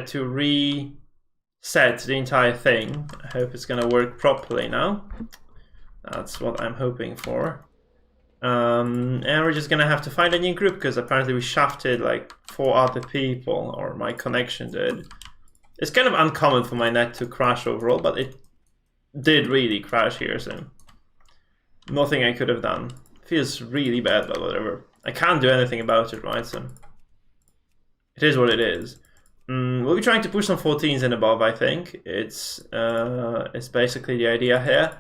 to reset the entire thing. I hope it's gonna work properly now. That's what I'm hoping for. And we're just gonna have to find a new group because apparently we shafted like 4 other people, or my connection did. It's kind of uncommon for my net to crash overall, but it did really crash here, so nothing I could have done. Feels really bad, but whatever. I can't do anything about it, right? So it is what it is. We'll be trying to push some 14s and above, I think. It's basically the idea here.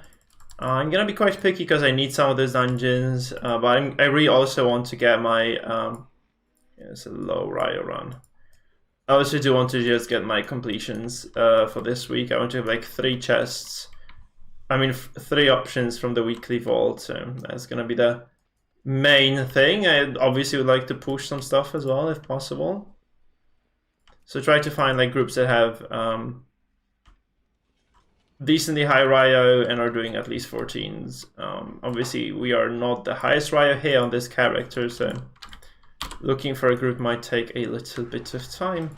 I'm gonna be quite picky because I need some of those dungeons, but I really also want to get my it's a low Ryo run. I also do want to just get my completions for this week. I want to have like 3 chests. I mean 3 options from the weekly vault, so that's gonna be the main thing. I obviously would like to push some stuff as well if possible. So try to find like groups that have decently high Ryo and are doing at least 14s. Obviously we are not the highest Ryo here on this character, so looking for a group might take a little bit of time.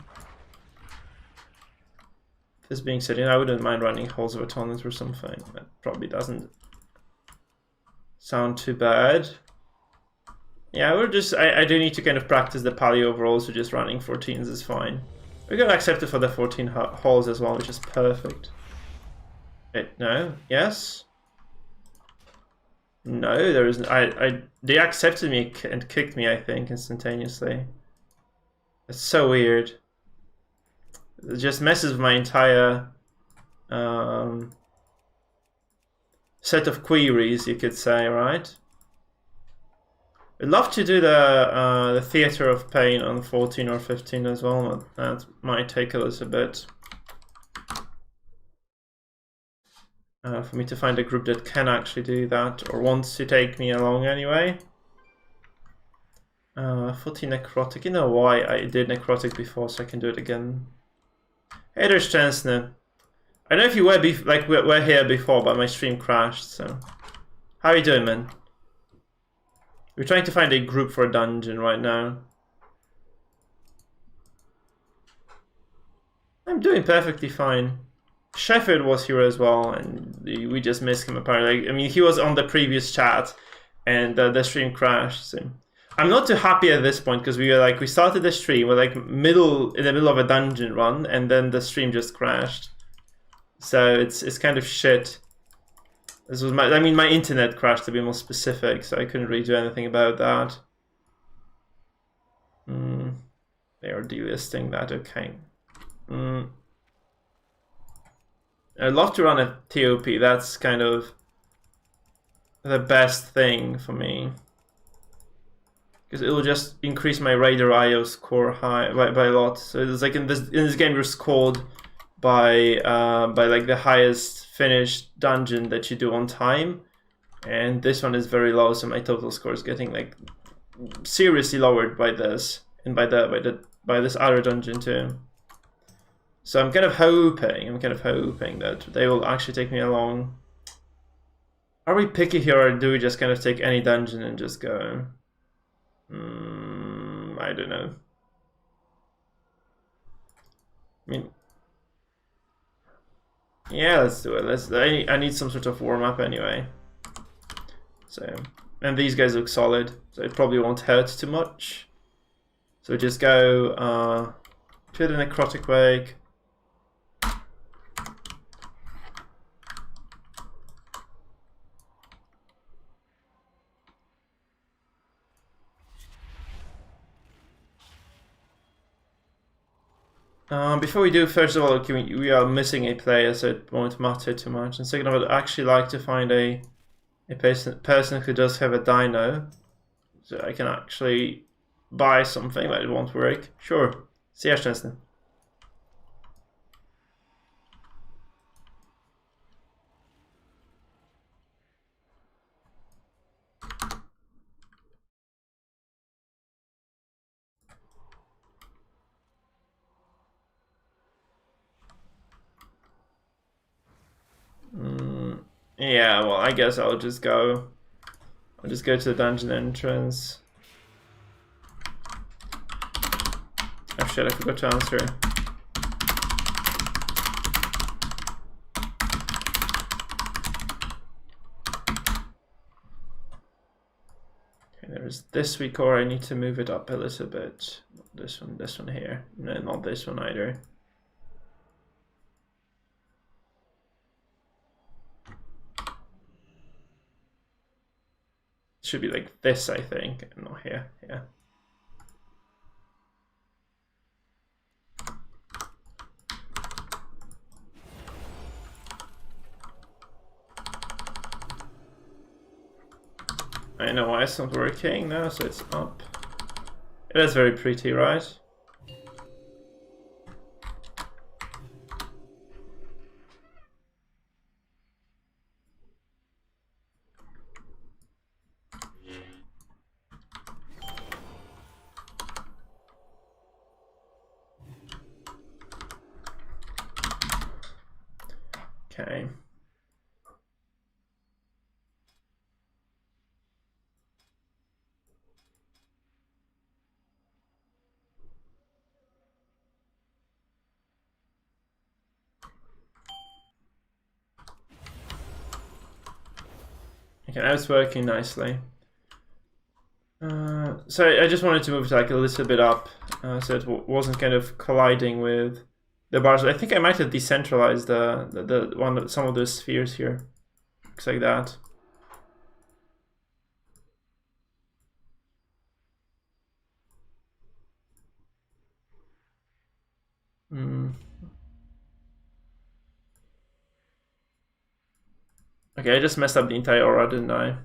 This being said, I wouldn't mind running Halls of Atonement or something. That probably doesn't sound too bad. Yeah, we're just, I do need to kind of practice the pally overall, so just running 14s is fine. We got accepted for the 14 halls as well, which is perfect. Wait, no? Yes? No, there isn't. They accepted me and kicked me, I think, instantaneously. It's so weird. It just messes with my entire set of queries, you could say, right? I'd love to do the Theatre of Pain on 14 or 15 as well, but that might take a little bit. For me to find a group that can actually do that, or wants to take me along anyway. 14 Necrotic. You know why I did Necrotic before, so I can do it again. Hey, there's Chancellor. I don't know if you were here before, but my stream crashed, so... How are you doing, man? We're trying to find a group for a dungeon right now. I'm doing perfectly fine. Sheffield was here as well, and we just missed him apparently. I mean, he was on the previous chat, and the stream crashed. So I'm not too happy at this point because we started the stream, we're like in the middle of a dungeon run, and then the stream just crashed. So it's kind of shit. This was my internet crashed, to be more specific, so I couldn't really do anything about that. They are delisting that, okay. I'd love to run a TOP, that's kind of the best thing for me. Because it will just increase my Raider IO score by a lot. So it's like in this game you're scored by like the highest finished dungeon that you do on time. And this one is very low, so my total score is getting like seriously lowered by this. And by this other dungeon too. So I'm kind of hoping that they will actually take me along. Are we picky here, or do we just kind of take any dungeon and just go? I don't know. I mean, yeah, let's do it. I need some sort of warm up anyway. So, and these guys look solid, so it probably won't hurt too much. So just go to the Necrotic Wake. Before we do, first of all, we are missing a player, so it won't matter too much. And second of all, I'd actually like to find a person who does have a dino, so I can actually buy something, but it won't work. Sure. See you, Chancellor. Yeah, well, I guess I'll just go to the dungeon entrance. Oh shit, I forgot to answer. There's this week, or I need to move it up a little bit. This one here. No, not this one either. It should be like this, I think. Not here, yeah. I know why it's not working now, so it's up. It is very pretty, right? Okay. Okay, now it's working nicely. So I just wanted to move it like a little bit up, so it wasn't kind of colliding with the bars. I think I might have decentralized some of the spheres here. Looks like that. Okay, I just messed up the entire aura, didn't I?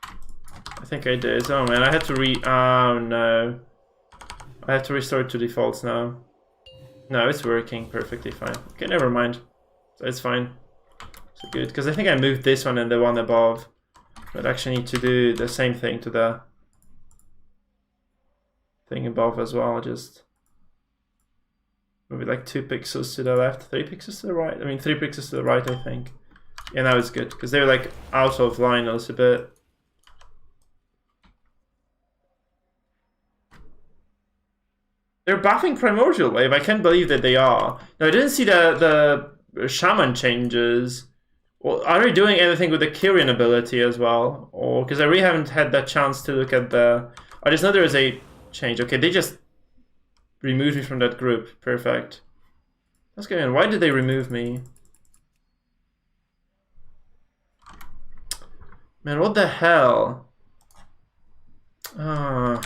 I think I did. Oh man, I had to oh no. I have to restore it to defaults now. No, it's working perfectly fine. Okay, never mind. So it's fine. So good, because I think I moved this one and the one above. But I actually need to do the same thing to the thing above as well. Just move it like 2 pixels to the left, 3 pixels to the right. I mean, 3 pixels to the right, I think. Yeah, now it's good, because they're like out of line a little bit. They're buffing Primordial Wave. I can't believe that they are. No, I didn't see the Shaman changes. Well, are they doing anything with the Kyrian ability as well? Or because I really haven't had that chance to look at the. I just know there is a change. Okay, they just removed me from that group. Perfect. What's going on? Why did they remove me? Man, what the hell? Ah.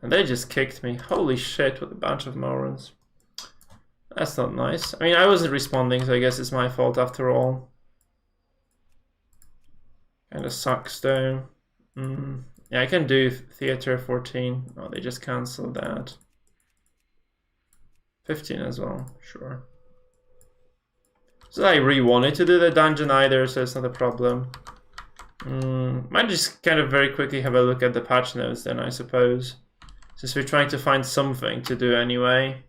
And they just kicked me. Holy shit, with a bunch of morons. That's not nice. I mean, I wasn't responding, so I guess it's my fault after all. Kinda sucks though. Yeah, I can do Theater 14. Oh, they just cancelled that. 15 as well, sure. So I really wanted to do the dungeon either, so it's not a problem. Might just kind of very quickly have a look at the patch notes then, I suppose. Since we're trying to find something to do anyway.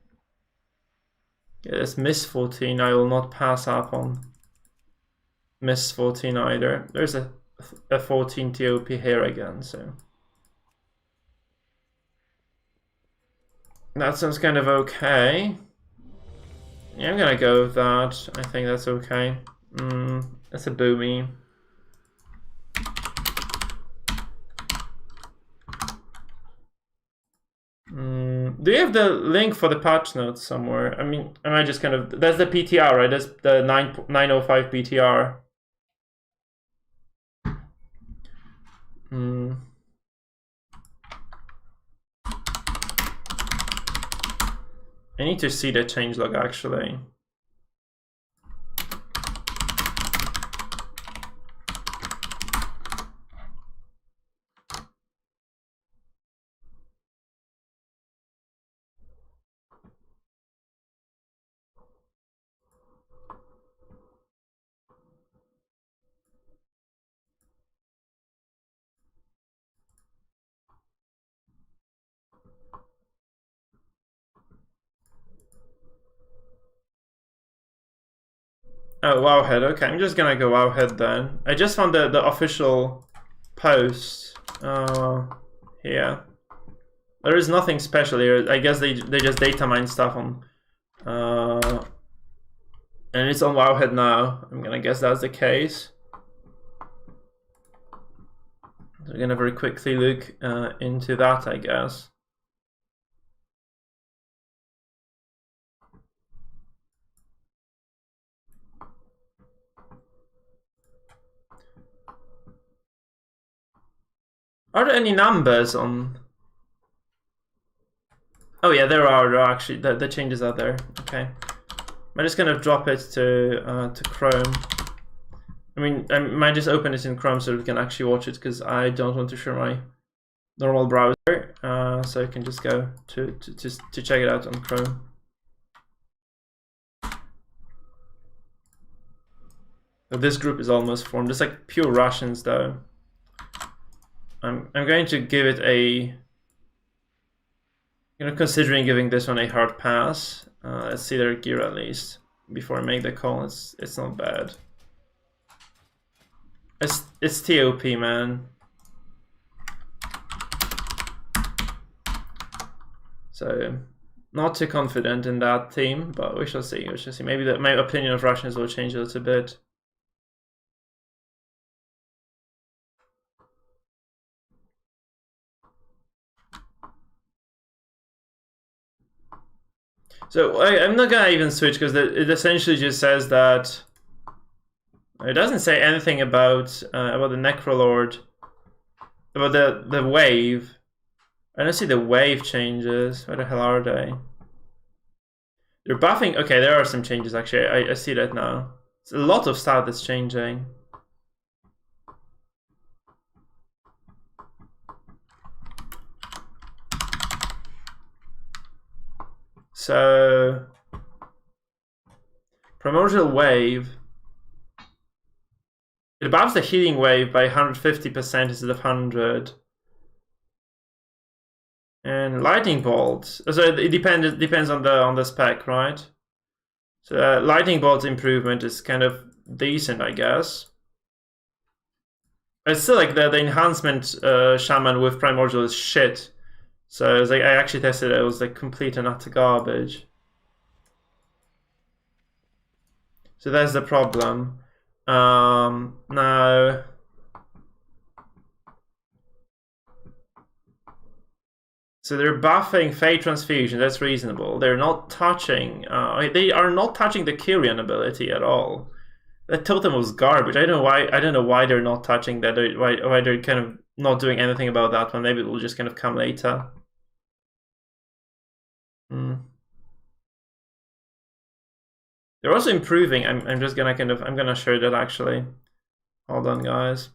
Yeah, there's Miss 14. I will not pass up on Miss 14 either. There's a 14 TOP here again, so. That sounds kind of okay. Yeah, I'm gonna go with that. I think that's okay. That's a boomy. Do you have the link for the patch notes somewhere? I mean, am I just kind of... That's the PTR, right? That's the 905 PTR. I need to see the changelog actually. Oh, Wowhead. Okay, I'm just gonna go Wowhead then. I just found the official post here. There is nothing special here. I guess they just data mine stuff on, and it's on Wowhead now. I'm gonna guess that's the case. We're gonna very quickly look into that, I guess. Are there any numbers on? Oh yeah, there are actually. The changes are there. Okay, I'm just gonna drop it to Chrome. I mean, I might just open it in Chrome so we can actually watch it because I don't want to share my normal browser. So I can just go to check it out on Chrome. So this group is almost formed. It's like pure Russians though. I'm going to give it a, considering giving this one a hard pass. Let's see their gear at least before I make the call. It's not bad. It's TOP, man. So not too confident in that team, but we shall see. We shall see. Maybe my opinion of Russians will change a little bit. So I'm not gonna even switch because it essentially just says that it doesn't say anything about the Necrolord, about the wave. I don't see the wave changes. Where the hell are they? They're buffing. Okay, there are some changes actually. I see that now. It's a lot of stuff that's changing. So, Primordial Wave. It buffs the healing wave by 150% instead of 100. And Lightning Bolt. So it depends on the spec, right? So Lightning Bolt improvement is kind of decent, I guess. It's still like the enhancement shaman with Primordial is shit. So it was like I actually tested it. It was like complete and utter garbage. So that's the problem. Now, so they're buffing Fate Transfusion. That's reasonable. They're not touching. They are not touching the Kyrian ability at all. That totem was garbage. I don't know why they're not touching that. Why they're kind of not doing anything about that one. Maybe it will just kind of come later. They're also improving. I'm just gonna I'm gonna show that actually. Hold on, guys.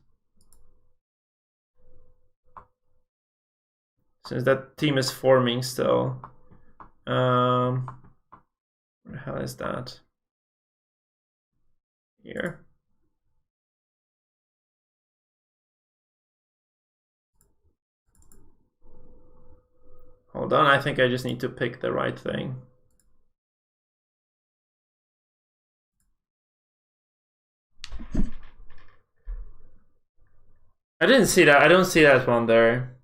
Since that team is forming still. Where the hell is that? Here. Hold on, I think I just need to pick the right thing. I didn't see that. I don't see that one there.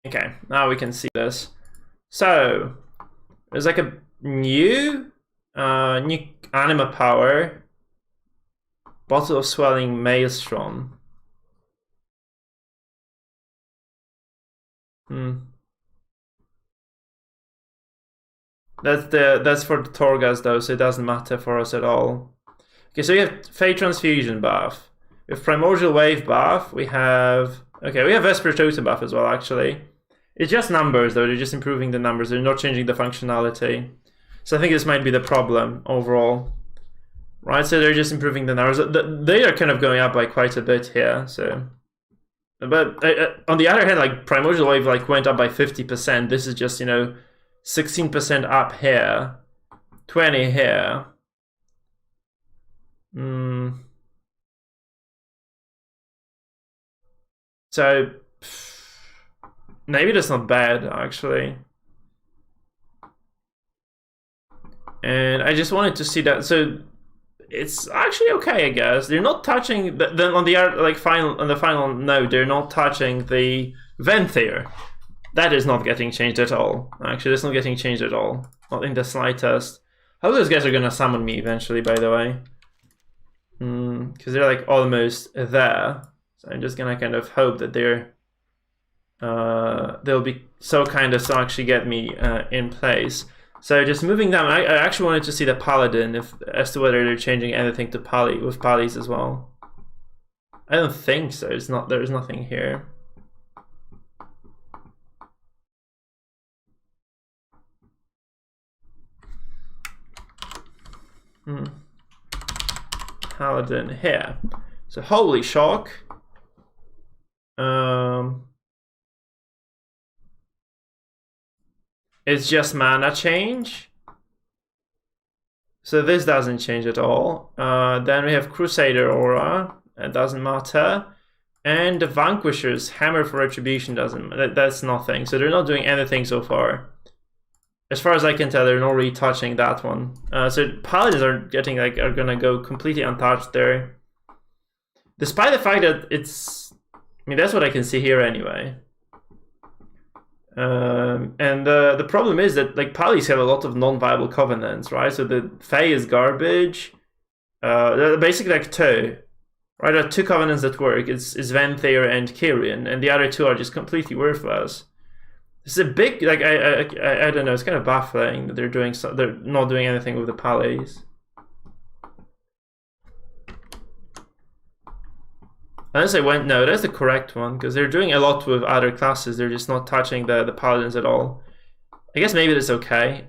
Okay, now we can see this. So there's like a new anima power. Bottle of Swelling Maelstrom. That's for the Torghast though, so it doesn't matter for us at all. Okay, so we have Fate Transfusion buff. We have Primordial Wave buff. We have Vesper Totem buff as well, actually. It's just numbers though, they're just improving the numbers, they're not changing the functionality. So I think this might be the problem overall. Right, so they're just improving the numbers. They are kind of going up by quite a bit here. So, but on the other hand, like Primordial Wave like went up by 50%. This is just 16% up here, 20 here. So maybe that's not bad actually. And I just wanted to see that. So it's actually okay, I guess. They're not touching then on the final node. They're not touching the vent here. That is not getting changed at all. Actually, that's not getting changed at all. Not in the slightest. How those guys are gonna summon me eventually, by the way? Because they're like almost there. So I'm just gonna kind of hope that they'll be so kind as to actually get me in place. So just moving down, I actually wanted to see the Paladin as to whether they're changing anything to with Palis as well. I don't think so. There's nothing here. Paladin here. So holy shock. It's just mana change. So this doesn't change at all. Then we have Crusader Aura. It doesn't matter. And the Vanquisher's Hammer for Retribution doesn't. That's nothing. So they're not doing anything so far. As far as I can tell, they're not really touching that one. So Paladins are gonna go completely untouched there. Despite the fact that it's, I mean, that's what I can see here anyway. And the problem is that like Palis have a lot of non-viable covenants, right? So the Fae is garbage. They're basically like two, right? There are two covenants that work. It's Venthyr and Kyrian, and the other two are just completely worthless. This is a big, like, I don't know, it's kind of baffling that they're not doing anything with the Palis. Unless no, that's the correct one, because they're doing a lot with other classes, they're just not touching the Paladins at all. I guess maybe that's okay.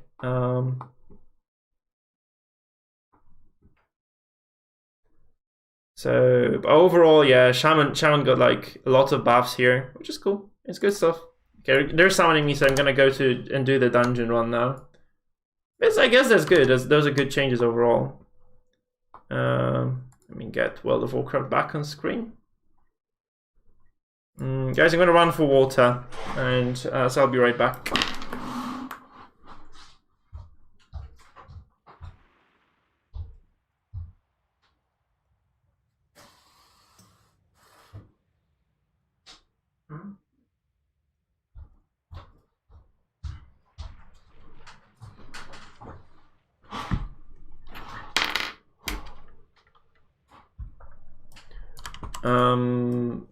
So, overall, yeah, Shaman got, like, a lot of buffs here, which is cool. It's good stuff. Okay, they're summoning me, so I'm gonna go and do the dungeon run now. I guess that's good. Those are good changes overall. Let me get World of Warcraft back on screen. Guys, I'm gonna run for water, and so I'll be right back.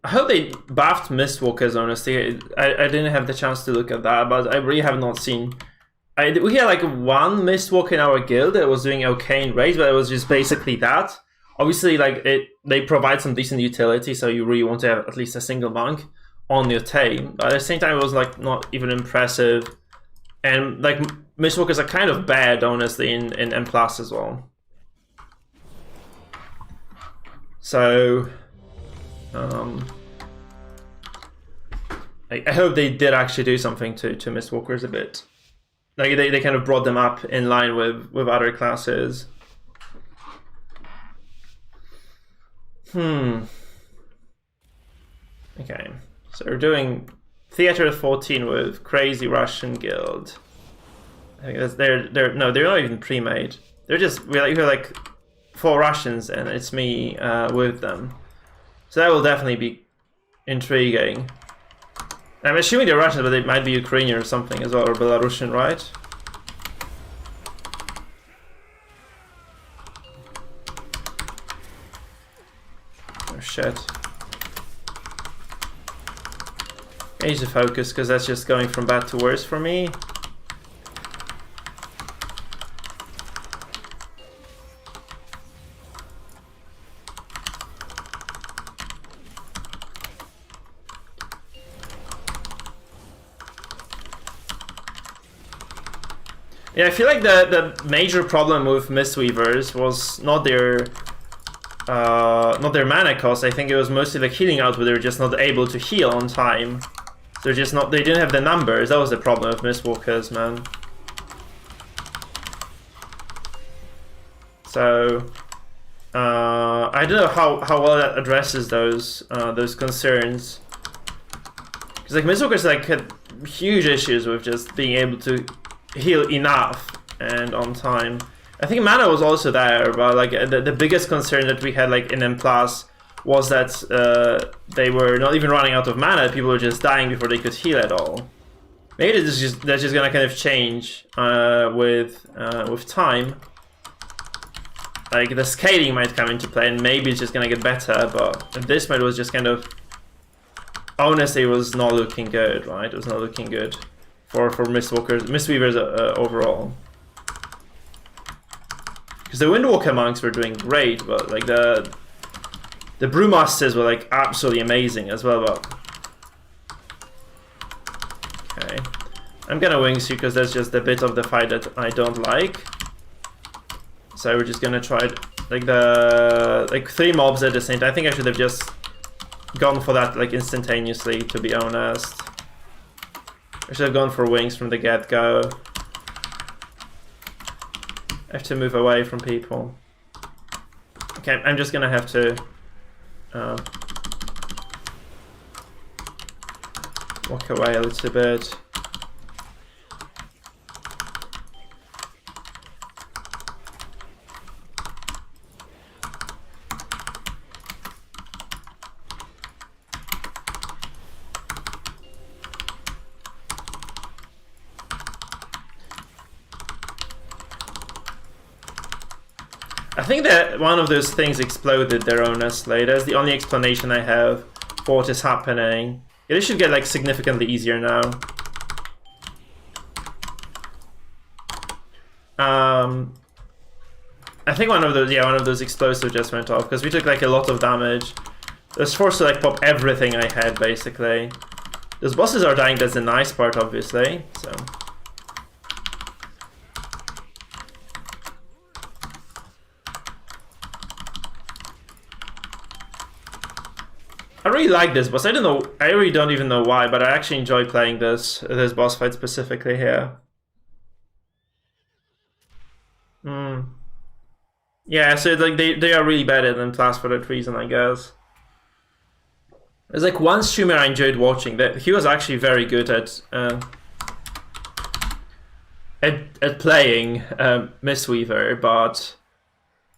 I hope they buffed Mistwalkers, honestly. I didn't have the chance to look at that, but I really have not seen. We had like one Mistwalker in our guild that was doing okay in raids, but it was just basically that. Obviously, like they provide some decent utility, so you really want to have at least a single monk on your team. But at the same time, it was like not even impressive. And like Mistwalkers are kind of bad, honestly, in M+ as well. So I hope they did actually do something to Mistwalkers a bit. Like they kind of brought them up in line with other classes. Okay, so we're doing Theater 14 with Crazy Russian Guild. I think that's they're not even pre-made. They're just we're like 4 Russians, and it's me with them. So that will definitely be intriguing. I'm assuming they're Russian, but they might be Ukrainian or something as well, or Belarusian, right? Oh shit. I need to focus, because that's just going from bad to worse for me. Yeah, I feel like the major problem with Mistweavers was not their mana cost. I think it was mostly the healing output. They were just not able to heal on time. They didn't have the numbers. That was the problem with Mistwalkers, man. So I don't know how well that addresses those concerns. Because like Mistwalkers like had huge issues with just being able to heal enough and on time. I think mana was also there, but like the biggest concern that we had like in M+ was that they were not even running out of mana. People were just dying before they could heal at all. Maybe that's just gonna kind of change with time. Like the scaling might come into play, and maybe it's just gonna get better. But this mode was just kind of, honestly, it was not looking good, right? It was not looking good for Mistweavers overall. Because the Windwalker monks were doing great, but like the Brewmasters were like absolutely amazing as well. But okay, I'm gonna wingsuit because that's just a bit of the fight that I don't like. So we're just gonna try like 3 mobs at the same time. I think I should have just gone for that like instantaneously, to be honest. I should have gone for wings from the get-go. I have to move away from people. Okay, I'm just gonna have to walk away a little bit. I think that one of those things exploded there, honestly. That's the only explanation I have for what is happening. It should get like significantly easier now. I think one of those explosives just went off because we took like a lot of damage. I was forced to like pop everything I had basically. Those bosses are dying, that's the nice part obviously, so. I really like this boss. I really don't even know why, but I actually enjoy playing this boss fight specifically here. Yeah, so like they are really better than Plus for that reason, I guess. There's like one streamer I enjoyed watching that he was actually very good at playing Mistweaver, but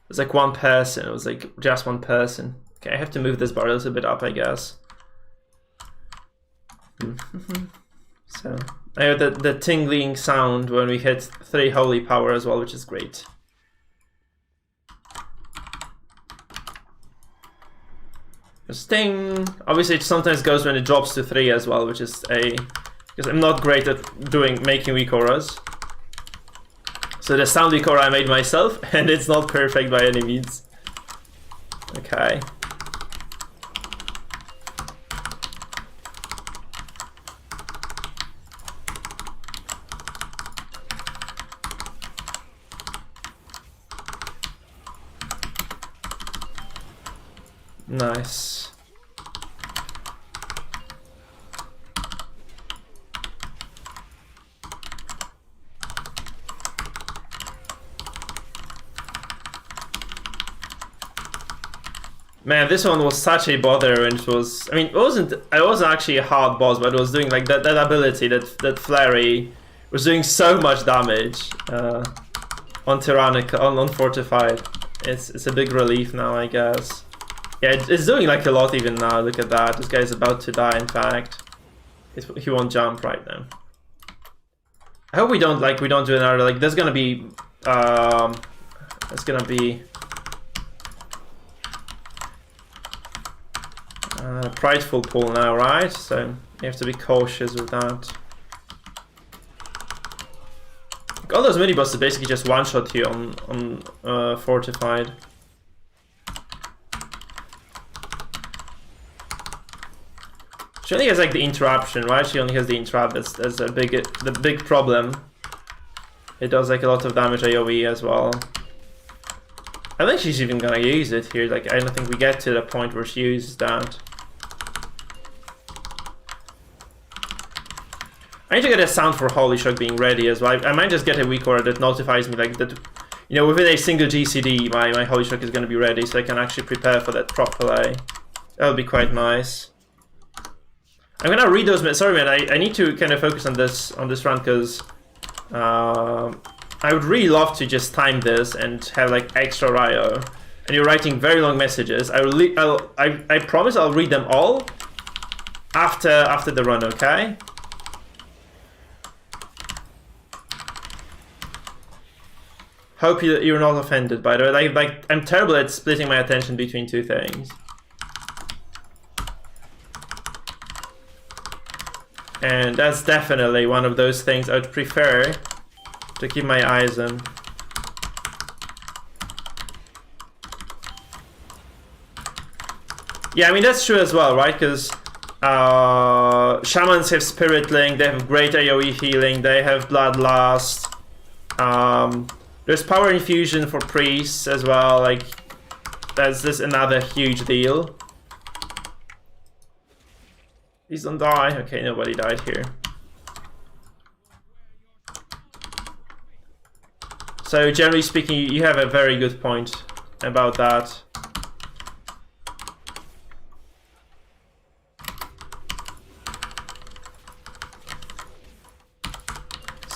there's like one person. It was like just one person. Okay, I have to move this bar a little bit up, I guess. So I heard the tingling sound when we hit 3 holy power as well, which is great. Sting. Obviously, it sometimes goes when it drops to 3 as well, which is because I'm not great at making weak auras. So the sound weak aura I made myself, and it's not perfect by any means. Okay. Nice. Man, this one was such a bother, and it was. I mean, it wasn't actually a hard boss, but it was doing like that ability, that flurry, was doing so much damage on Tyrannical, on Fortified. It's a big relief now, I guess. Yeah, it's doing like a lot even now. Look at that. This guy's about to die. In fact, he won't jump right now. I hope we don't do another like. There's gonna be prideful pull now, right? So you have to be cautious with that. All those mini bosses basically just one shot you on Fortified. She only has like the interruption, right? She only has the interrupt. That's the big problem. It does like a lot of damage AoE as well. I think she's even gonna use it here. Like I don't think we get to the point where she uses that. I need to get a sound for Holy Shock being ready as well. I might just get a weak aura that notifies me like that you know, within a single GCD, my Holy Shock is going to be ready, so I can actually prepare for that properly. That would be quite nice. I'm gonna read those. Sorry, man. I need to kind of focus on this run because I would really love to just time this and have like extra Ryo. And you're writing very long messages. I promise I'll read them all after the run. Okay. Hope you're not offended by the way. Like I'm terrible at splitting my attention between two things. And that's definitely one of those things I would prefer to keep my eyes on. Yeah, I mean, that's true as well, right? Because Shamans have Spirit Link, they have great AoE healing, they have Bloodlust. There's Power Infusion for Priests as well, like, that's just another huge deal. Please don't die. Okay, nobody died here. So generally speaking, you have a very good point about that.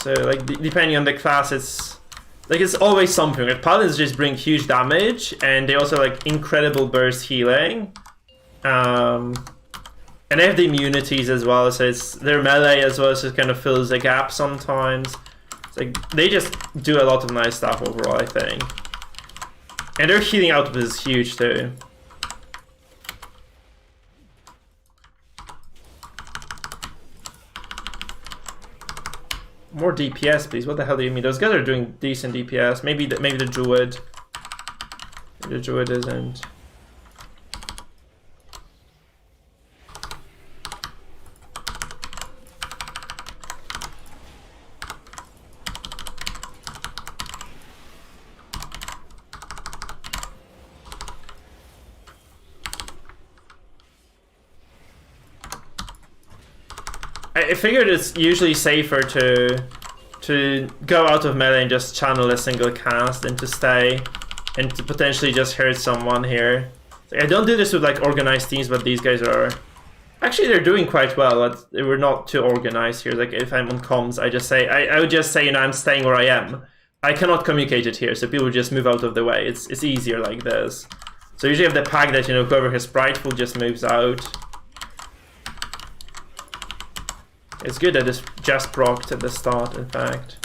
So like depending on the class, it's always something. Like Paladins just bring huge damage, and they also like incredible burst healing. And they have the immunities as well, so it's their melee as well, so it kind of fills a gap sometimes. It's like they just do a lot of nice stuff overall, I think. And their healing output is huge too. More DPS, please. What the hell do you mean? Those guys are doing decent DPS. Maybe the druid. Maybe the druid isn't. I figured it's usually safer to go out of melee and just channel a single cast than to stay and to potentially just hurt someone here. I don't do this with like organized teams, but these guys are actually they're doing quite well. But we're not too organized here. Like if I'm on comms, I would just say, you know, I'm staying where I am. I cannot communicate it here, so people just move out of the way. It's easier like this. So usually have the pack that, you know, whoever has Spriteful just moves out. It's good that it's just procced at the start, in fact.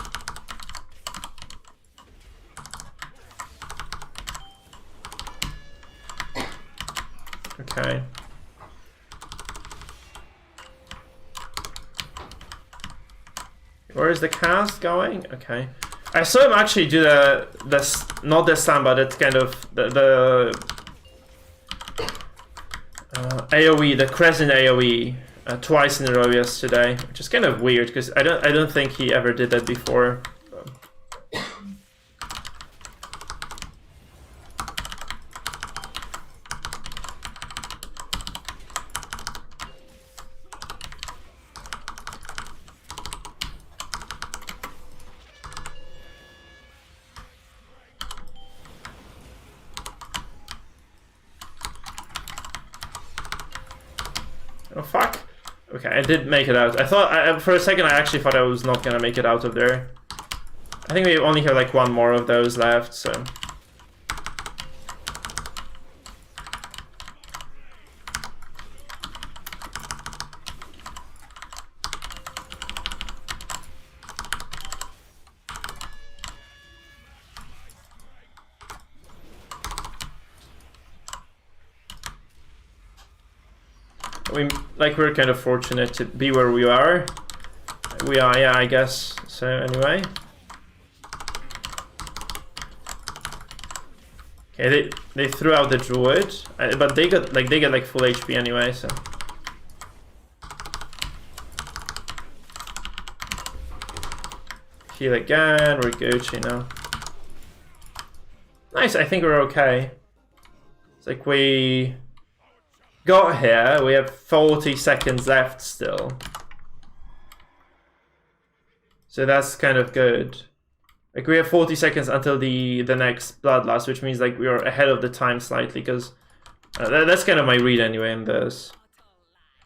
Okay. Where is the cast going? Okay. I saw him actually do not the slam, but it's kind of the AoE, the Crescent AoE. Twice in a row yesterday, which is kind of weird because I don't think he ever did that before. Oh fuck. Okay, I did make it out. I thought, for a second, I actually thought I was not gonna make it out of there. I think we only have like one more of those left, so. We're kind of fortunate to be where we are. We are, yeah, I guess. So anyway. Okay, they threw out the druid, but they got like full HP anyway, so. Heal again, we're Gucci now. Nice, I think we're okay. It's like we got here, we have 40 seconds left still. So that's kind of good. Like we have 40 seconds until the next Bloodlust, which means like we are ahead of the time slightly, because that's kind of my read anyway in this.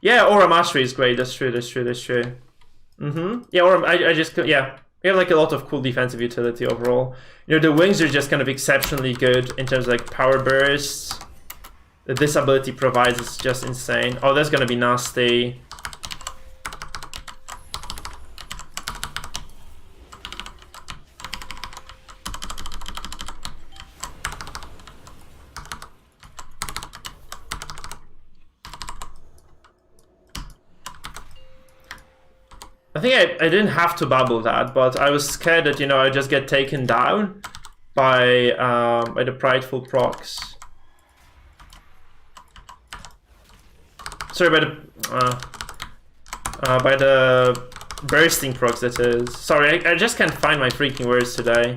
Yeah, Aura Mastery is great. That's true. That's true. That's true. Yeah, or I just yeah. We have like a lot of cool defensive utility overall. You know, the wings are just kind of exceptionally good in terms of like power bursts. This ability provides is just insane. Oh, that's gonna be nasty. I think I didn't have to bubble that, but I was scared that, you know, I'd just get taken down by the prideful procs. Sorry, by the bursting procs, that is. Sorry, I just can't find my freaking words today.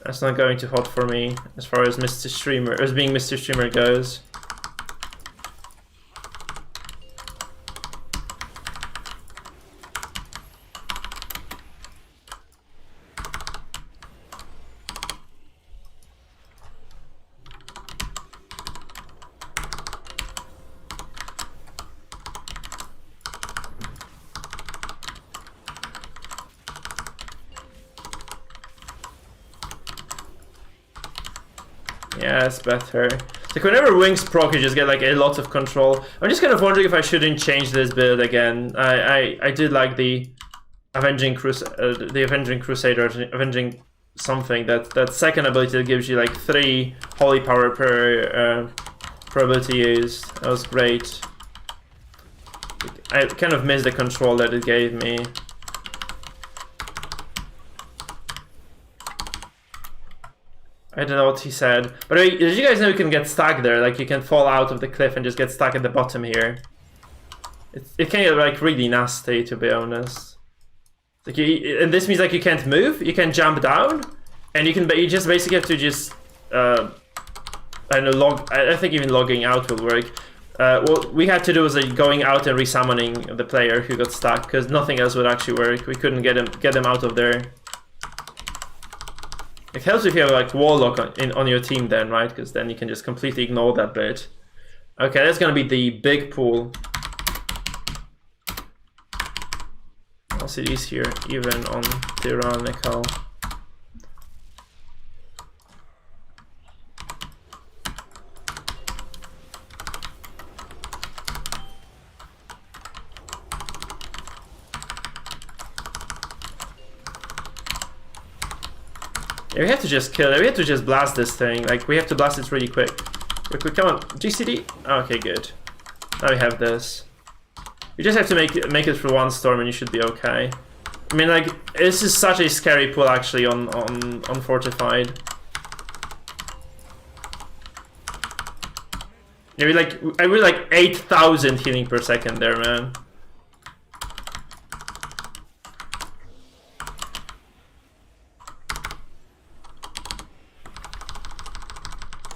That's not going too hot for me as far as Mr. Streamer, as being Mr. Streamer goes. Yeah, it's better. Like whenever wings proc, you just get like a lot of control. I'm just kind of wondering if I shouldn't change this build again. I did like the Avenging Crusader, Avenging something. That second ability that gives you like 3 holy power per ability used. That was great. I kind of missed the control that it gave me. I don't know what he said. But did you guys know you can get stuck there? Like you can fall out of the cliff and just get stuck at the bottom here. It can get like really nasty, to be honest. Like and this means like you can't move, you can jump down, and you just basically have to just I don't know, I think even logging out will work. What we had to do was like going out and resummoning the player who got stuck, because nothing else would actually work. We couldn't get them out of there. It helps if you have like Warlock on your team then, right? Because then you can just completely ignore that bit. Okay, that's gonna be the big pool. I'll see these here, even on Tyrannical. Yeah, we have to just kill it. We have to just blast this thing. Like, we have to blast it really quick. Quick, come on. GCD. Okay, good. Now we have this. You just have to make it through one storm and you should be okay. I mean, like, this is such a scary pull, actually, on Fortified. Yeah, I really like 8,000 healing per second there, man.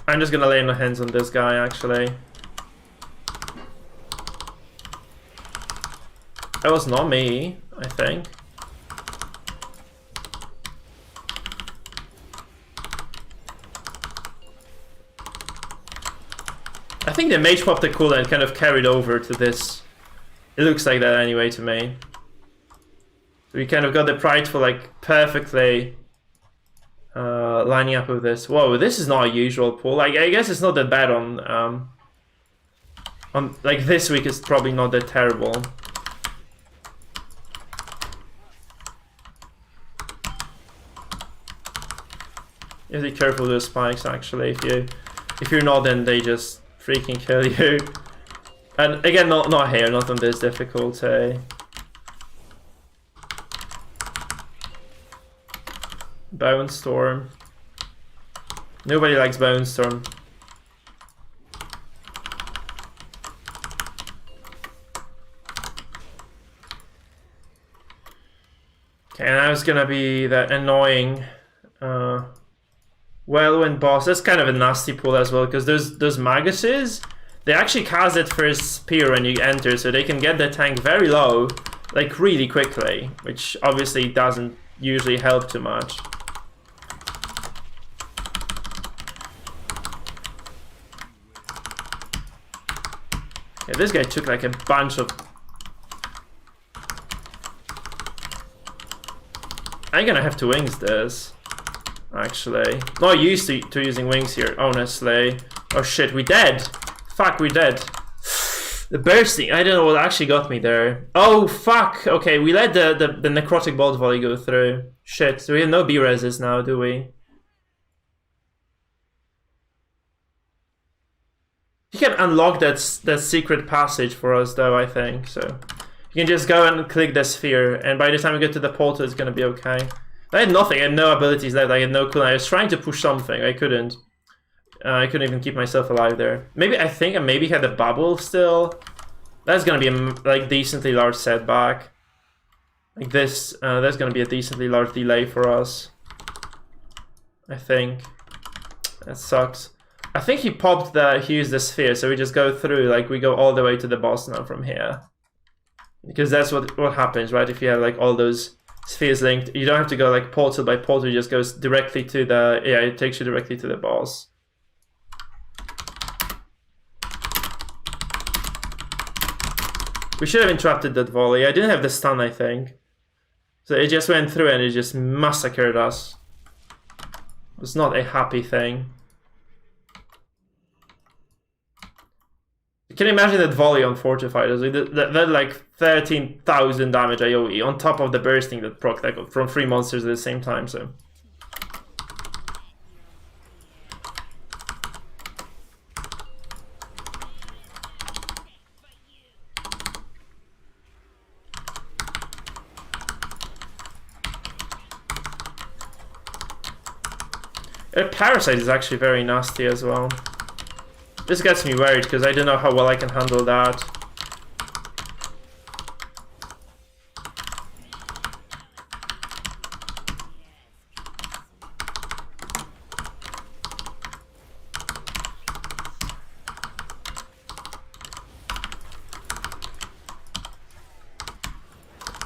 I'm just gonna lay my hands on this guy, actually. That was not me, I think. I think the mage popped the cooldown kind of carried over to this. It looks like that anyway to me. So we kind of got the prideful like perfectly lining up with this. Whoa, this is not a usual pull. Like, I guess it's not that bad on like this week is probably not that terrible. You have to be careful with the spikes, actually. If you're not, then they just freaking kill you. And again, not here, not on this difficulty. Bone Storm. Nobody likes Bone Storm. Okay, now it's gonna be that annoying Whirlwind boss. That's kind of a nasty pull as well, because those Maguses, they actually cast it first spear when you enter, so they can get the tank very low, like really quickly, which obviously doesn't usually help too much. Yeah, this guy took like a bunch of... I'm gonna have to wings this, actually. Not used to using wings here, honestly. Oh shit, we dead. Fuck, we dead. The bursting, I don't know what actually got me there. Oh fuck, okay, we let the necrotic bolt volley go through. Shit, so we have no B-reses now, do we? You can unlock that secret passage for us though, I think, so. You can just go and click the sphere, and by the time we get to the portal, it's gonna be okay. I had nothing, I had no abilities left, I had no cooldown. I was trying to push something, I couldn't. I couldn't even keep myself alive there. Maybe, I think I maybe had a bubble still. That's gonna be a like decently large setback. Like this, that's gonna be a decently large delay for us. I think. That sucks. I think he popped he used the sphere, so we just go through, like we go all the way to the boss now from here. Because that's what happens, right? If you have like all those spheres linked, you don't have to go like portal by portal, it just goes directly to the, yeah, it takes you directly to the boss. We should have interrupted that volley. I didn't have the stun, I think. So it just went through and it just massacred us. It was not a happy thing. Can you imagine that volley on Fortified? That like 13,000 damage AoE on top of the bursting that proc like from 3 monsters at the same time, so. Parasite is actually very nasty as well. This gets me worried because I don't know how well I can handle that.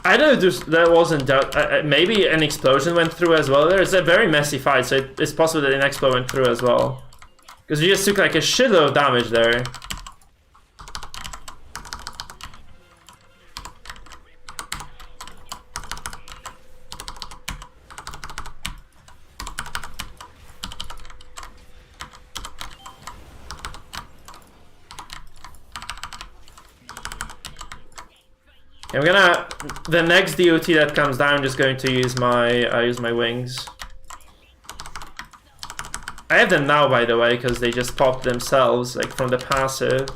I don't know if that wasn't maybe an explosion went through as well. There's a very messy fight, so it's possible that an explosion went through as well. Because we just took like a shitload of damage there. I'm gonna, the next DOT that comes down, I'm just going to use my wings. I have them now, by the way, because they just popped themselves, like from the passive.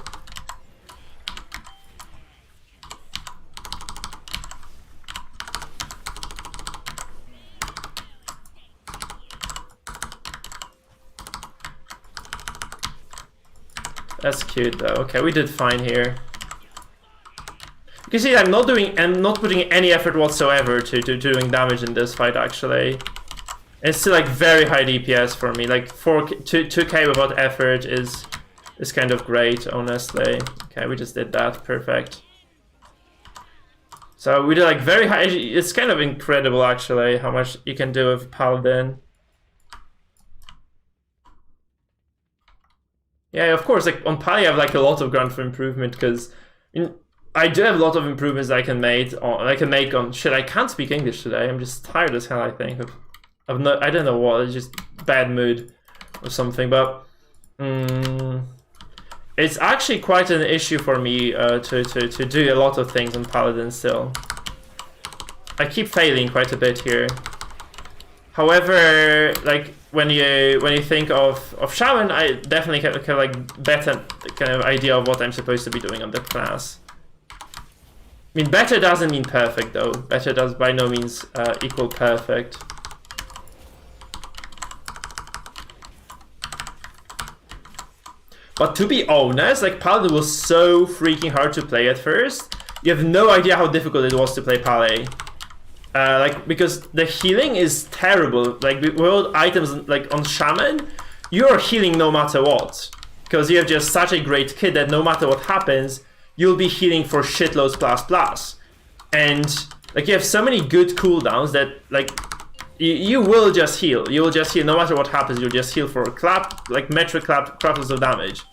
That's cute though. Okay, we did fine here. You can see I'm not putting any effort whatsoever to doing damage in this fight actually. It's still like very high DPS for me. Like 2k without effort is kind of great, honestly. Okay, we just did that, perfect. So we did like very high. It's kind of incredible actually how much you can do with Paladin. Yeah, of course. Like on Pali, I have like a lot of ground for improvement because I do have a lot of improvements I can make on shit. I can't speak English today. I'm just tired as hell. I think I don't know what. It's just bad mood or something. But it's actually quite an issue for me to do a lot of things on Paladin still. I keep failing quite a bit here. However, like when you think of Shaman, I definitely have like better kind of idea of what I'm supposed to be doing on that class. I mean, better doesn't mean perfect though. Better does by no means equal perfect. But to be honest, like Paladin was so freaking hard to play at first. You have no idea how difficult it was to play Pally. Like, because the healing is terrible. Like, with all items like on Shaman, you're healing no matter what. Because you have just such a great kit that no matter what happens, you'll be healing for shitloads plus. And like you have so many good cooldowns that like you will just heal. You will just heal no matter what happens. You'll just heal for metric clappers of damage,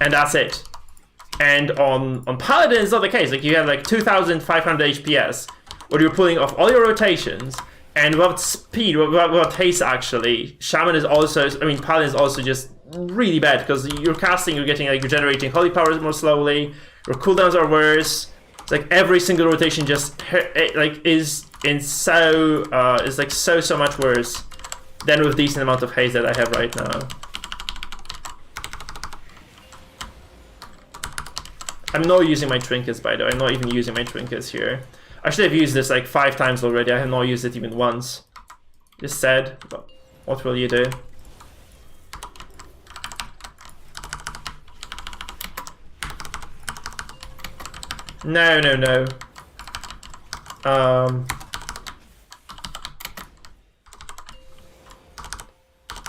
and that's it. And on Paladin, it's not the case. Like, you have like 2,500 HPS, where you're pulling off all your rotations, and without speed, without haste actually, Shaman is also, I mean, Paladin is also just really bad, because you're casting, you're getting, like, you're generating holy powers more slowly, your cooldowns are worse. It's like every single rotation just, like, is like so much worse than with decent amount of haste that I have right now. I'm not using my trinkets, by the way. I'm not even using my trinkets here. I should have used this like 5 times already. I have not used it even once. Just said, but what will you do? No, no, no.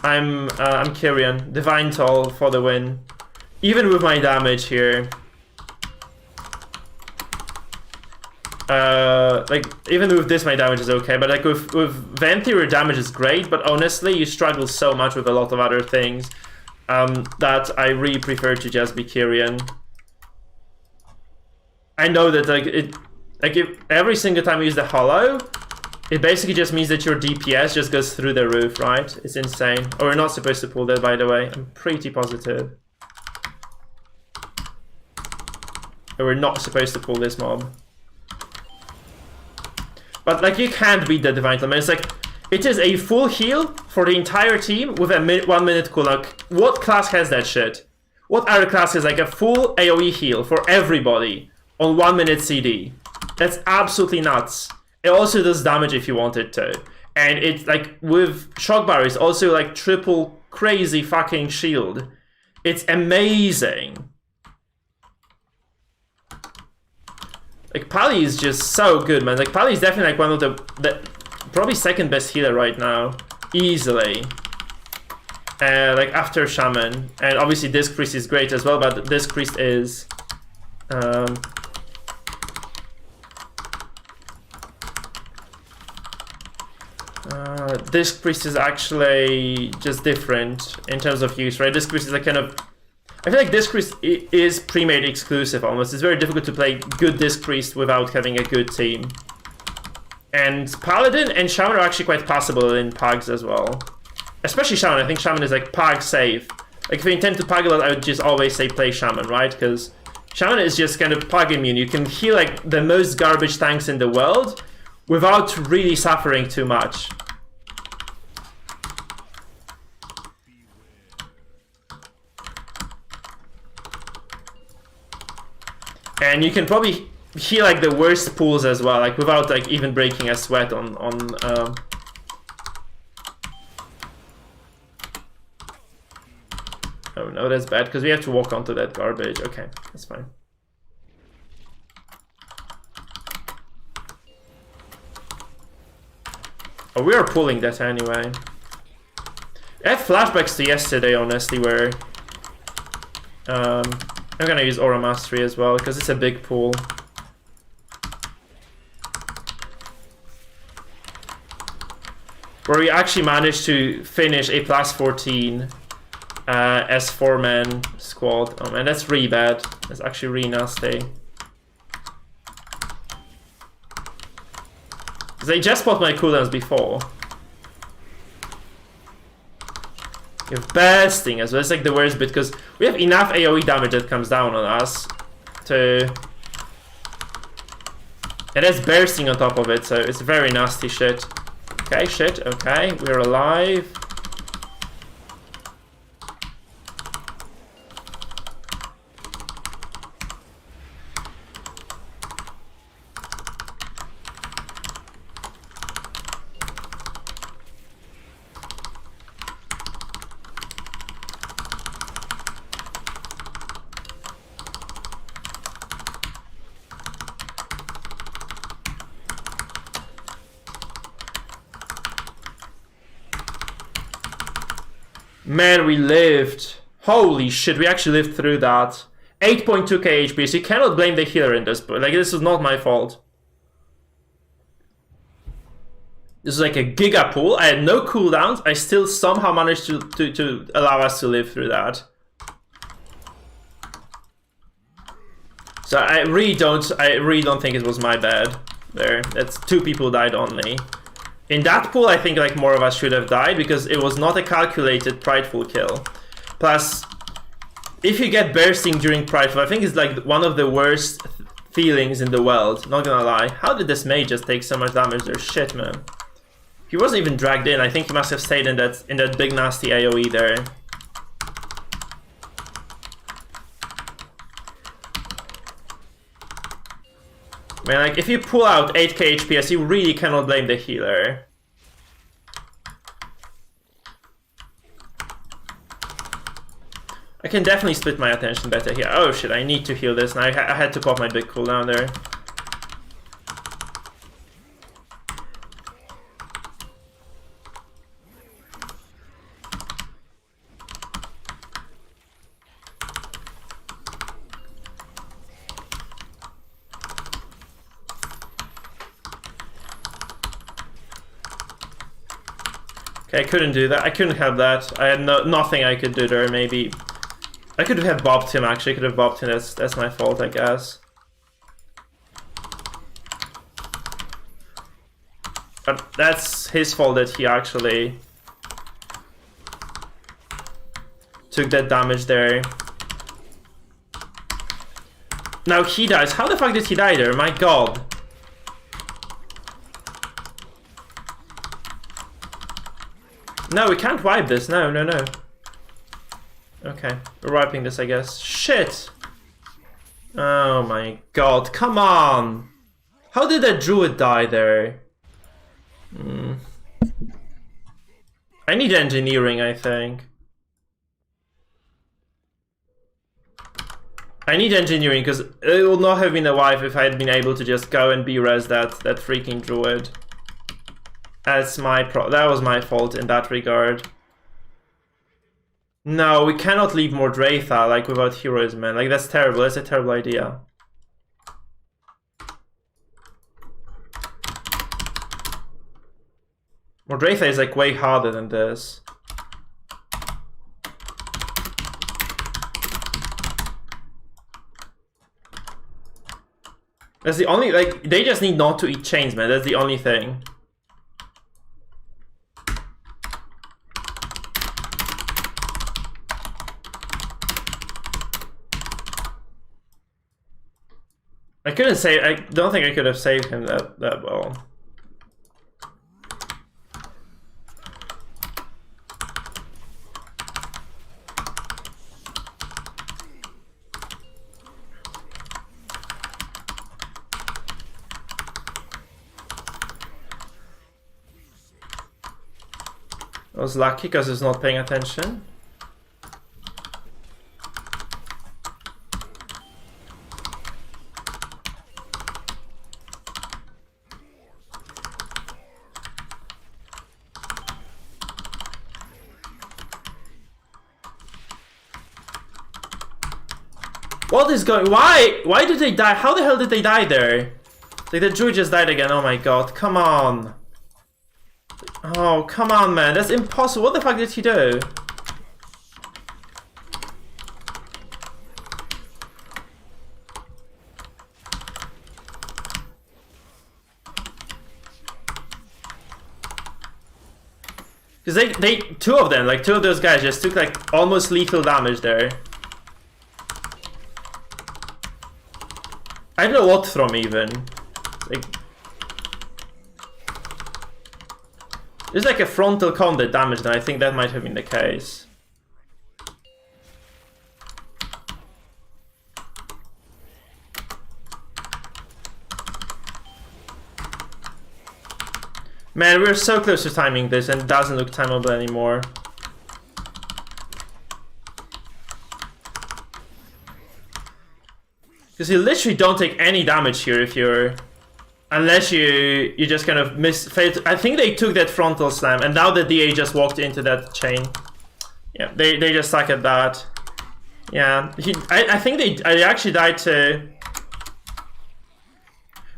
I'm Kyrian. Divine Toll for the win. Even with my damage here. Like, even with this my damage is okay, but like with Venti your damage is great, but honestly you struggle so much with a lot of other things that I really prefer to just be Kyrian. I know that if every single time you use the Hollow, it basically just means that your DPS just goes through the roof, right? It's insane. Or we're not supposed to pull that, by the way. I'm pretty positive. Or we're not supposed to pull this mob. But like, you can't beat the Divine Toll. It's like, it is a full heal for the entire team with a 1 minute cooldown. What class has that shit? What other class has like a full AoE heal for everybody on 1 minute CD? That's absolutely nuts. It also does damage if you want it to. And it's like, with Shock Barrier, it's also like triple crazy fucking shield. It's amazing. Like, Pally is just so good, man. Like, Pally is definitely like one of the probably second best healer right now, easily. Like, after Shaman, and obviously Disc Priest is great as well, but Disc Priest is Disc Priest is actually just different in terms of use, right? Disc Priest is like kind of, I feel like Disc Priest is pre-made exclusive almost. It's very difficult to play good Disc Priest without having a good team. And Paladin and Shaman are actually quite passable in Pugs as well. Especially Shaman. I think Shaman is like Pug safe. Like, if you intend to Pug a lot, I would just always say play Shaman, right? Because Shaman is just kind of Pug immune. You can heal like the most garbage tanks in the world without really suffering too much. And you can probably heal like the worst pools as well, like without like even breaking a sweat on Oh no, that's bad, because we have to walk onto that garbage. Okay, that's fine. Oh, we are pulling that anyway. I have flashbacks to yesterday, honestly, where I'm gonna use Aura Mastery as well, because it's a big pool. Where we actually managed to finish a +14 as 4-man squad. Oh man, that's really bad. That's actually really nasty. Because they just bought my cooldowns before. You have bursting as well. It's like the worst bit, because we have enough AoE damage that comes down on us to... And that's bursting on top of it, so it's very nasty shit. Okay, shit, okay, we're alive. Man, we lived. Holy shit, we actually lived through that. 8.2k HP, so you cannot blame the healer in this, but like, this is not my fault. This is like a giga pool. I had no cooldowns. I still somehow managed to allow us to live through that. So I really don't think it was my bad there. That's 2 people died only. In that pool, I think like more of us should have died because it was not a calculated prideful kill. Plus, if you get bursting during prideful, I think it's like one of the worst feelings in the world. Not gonna lie. How did this mage just take so much damage there? Shit, man. He wasn't even dragged in. I think he must have stayed in that big nasty AoE there. Man, like if you pull out 8k HPS, you really cannot blame the healer. I can definitely split my attention better here. Oh shit, I need to heal this now. I had to pop my big cooldown there. Okay, I couldn't do that. I couldn't have that. I had nothing I could do there, maybe. I could have bopped him, actually. I could have bopped him. That's my fault, I guess. But that's his fault that he actually took that damage there. Now he dies. How the fuck did he die there? My god. No, we can't wipe this. No, no, no. Okay, we're wiping this, I guess. Shit! Oh my god, come on! How did that druid die there? I need engineering, I think. I need engineering, because it would not have been a wipe if I had been able to just go and be-res that freaking druid. That was my fault in that regard. No, we cannot leave Mordreitha, like, without heroism, man. Like, that's terrible. That's a terrible idea. Mordreitha is, like, way harder than this. That's the only, like, they just need not to eat chains, man. That's the only thing. I couldn't save. I don't think I could have saved him that well. I was lucky because I was not paying attention. What is going? Why? Why did they die? How the hell did they die there? Like the druid just died again. Oh my god! Come on! Oh come on, man! That's impossible. What the fuck did he do? Because they two of them, like two of those guys, just took like almost lethal damage there. I don't know what from even. Like, there's like a frontal combat damage, and I think that might have been the case. Man, we're so close to timing this, and it doesn't look timeable anymore. Because you literally don't take any damage here if you're... Unless you just kind of fail to, I think they took that frontal slam, and now the DA just walked into that chain. Yeah, they just suck at that. Yeah, I think they actually died to...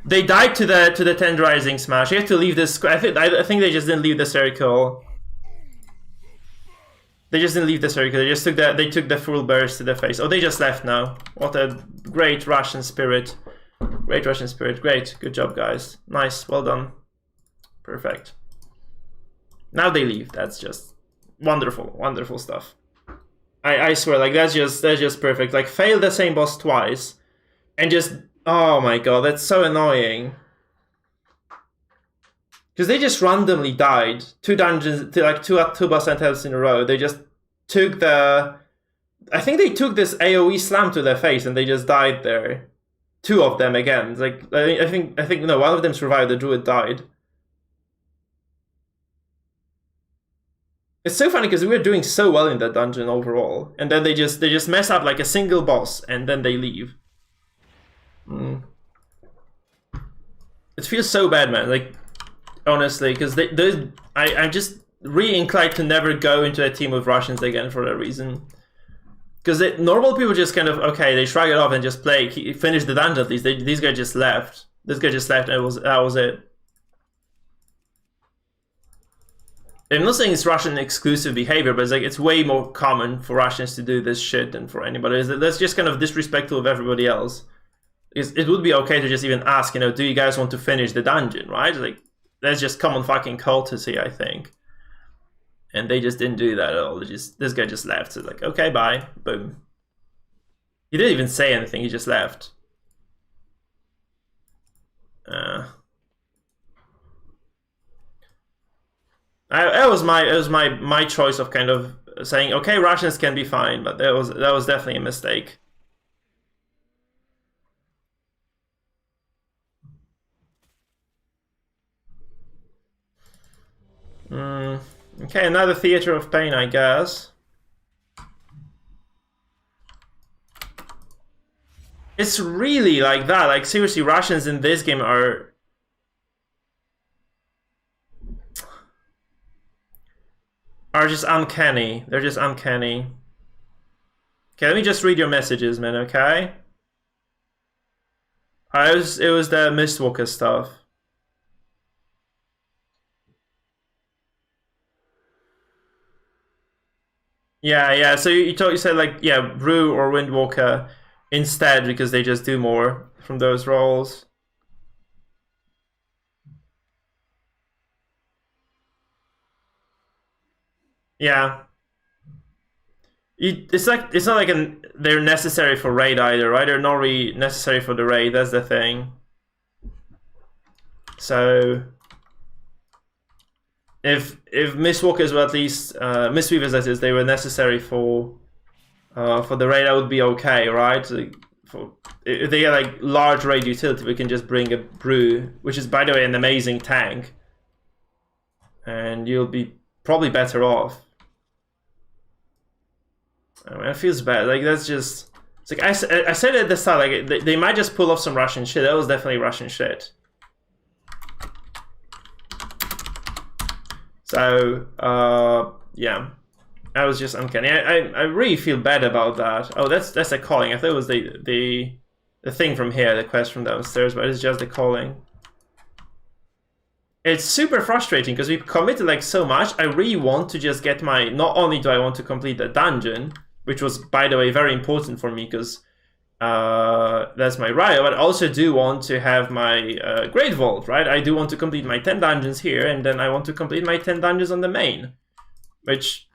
They died to the tenderizing smash. You have to leave this... I think they just didn't leave the circle. They just didn't leave the circle. They just took the full burst to the face. Oh, they just left now. What a great Russian spirit. Great Russian spirit. Great. Good job, guys. Nice. Well done. Perfect. Now they leave. That's just wonderful. Wonderful stuff. I swear, like that's just perfect. Like fail the same boss twice, and just oh my god, that's so annoying. Because they just randomly died 2 dungeons, like two boss attempts in a row. They just took the, I think they took this AOE slam to their face and they just died there. 2 of them again. It's like I think no, one of them survived. The druid died. It's so funny because we were doing so well in that dungeon overall, and then they just mess up like a single boss and then they leave. It feels so bad, man. Like. Honestly, because I'm just really inclined to never go into a team with Russians again for that reason. Because normal people just kind of, okay, they shrug it off and just play, finish the dungeon at least. These guys just left. This guy just left and that was it. I'm not saying it's Russian exclusive behavior, but it's like it's way more common for Russians to do this shit than for anybody. That's just kind of disrespectful of everybody else. It would be okay to just even ask, you know, do you guys want to finish the dungeon, right? Like, that's just common fucking courtesy, I think. And they just didn't do that at all. This guy just left. So like, okay, bye. Boom. He didn't even say anything, he just left. It was my choice of kind of saying, okay, Russians can be fine, but that was definitely a mistake. Okay, another Theater of Pain, I guess. It's really like that. Like, seriously, Russians in this game are... just uncanny. They're just uncanny. Okay, let me just read your messages, man, okay? It was the Mistwalker stuff. Yeah. So you said like, yeah, Brew or Windwalker instead because they just do more from those roles. Yeah. It's not like they're necessary for raid either, right? They're not really necessary for the raid. That's the thing. So. If Mistwalkers were at least Mistweavers, that is, they were necessary for the raid, that would be okay, right? If they get like large raid utility, we can just bring a Brew, which is by the way an amazing tank, and you'll be probably better off. I mean, it feels bad. Like that's just. It's like I said at the start, like they might just pull off some Russian shit. That was definitely Russian shit. So, yeah, I was just uncanny. I really feel bad about that. Oh, that's a calling. I thought it was the thing from here, the quest from downstairs, but it's just the calling. It's super frustrating because we've committed like so much. I really want to just get my. Not only do I want to complete the dungeon, which was by the way very important for me because that's my Ryo, but I also do want to have my Great Vault, right? I do want to complete my 10 dungeons here, and then I want to complete my 10 dungeons on the main, which,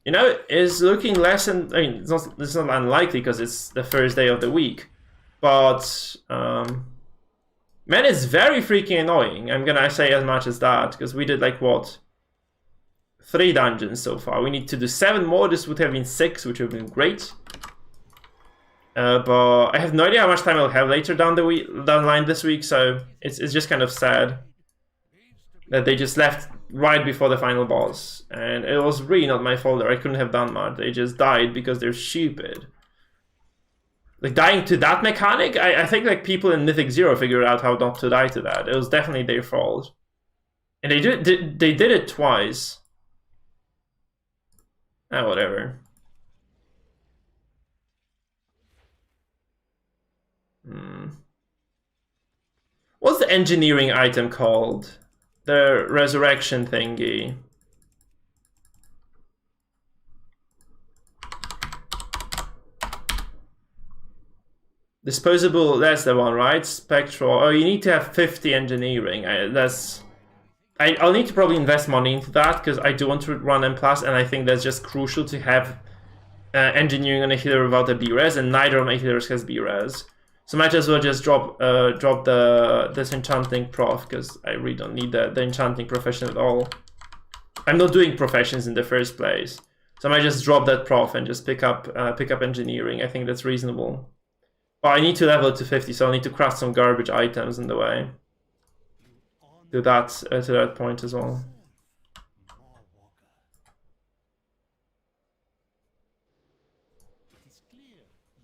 you know, is looking less and I mean, it's not unlikely because it's the first day of the week, but man, it's very freaking annoying. I'm gonna say as much as that because we did like what 3 dungeons so far. We need to do 7 more. This would have been 6, which would have been great. But I have no idea how much time I'll have later down the line this week, so it's just kind of sad that they just left right before the final boss, and it was really not my fault. I couldn't have done much. They just died because they're stupid. Like dying to that mechanic, I think like people in Mythic 0 figured out how not to die to that. It was definitely their fault, and they did it twice. Ah, whatever. What's the engineering item called? The resurrection thingy. Disposable, that's the one, right? Spectral. Oh, you need to have 50 engineering. I'll need to probably invest money into that because I do want to run M+, and I think that's just crucial to have engineering on a healer without a B-res, and neither of my healers has B-res. So might as well just drop this enchanting prof because I really don't need the enchanting profession at all. I'm not doing professions in the first place, so I might just drop that prof and just pick up engineering. I think that's reasonable. Oh, I need to level to 50, so I'll need to craft some garbage items in the way. Do that to that point as well.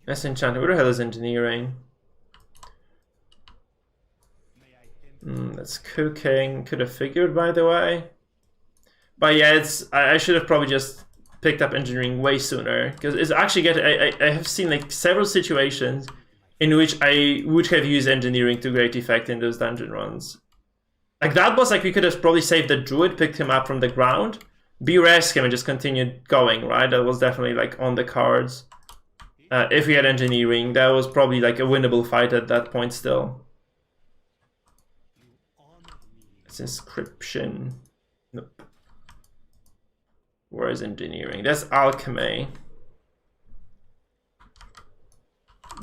That's enchanting. Where the hell is engineering? That's cooking. Could have figured, by the way. But yeah, I should have probably just picked up engineering way sooner because it's actually I have seen like several situations in which I would have used engineering to great effect in those dungeon runs. Like that was like we could have probably saved the druid, picked him up from the ground, B-res him and just continued going, right? That was definitely like on the cards. If we had engineering, that was probably like a winnable fight at that point still. It's inscription. Nope. Where is engineering? That's alchemy.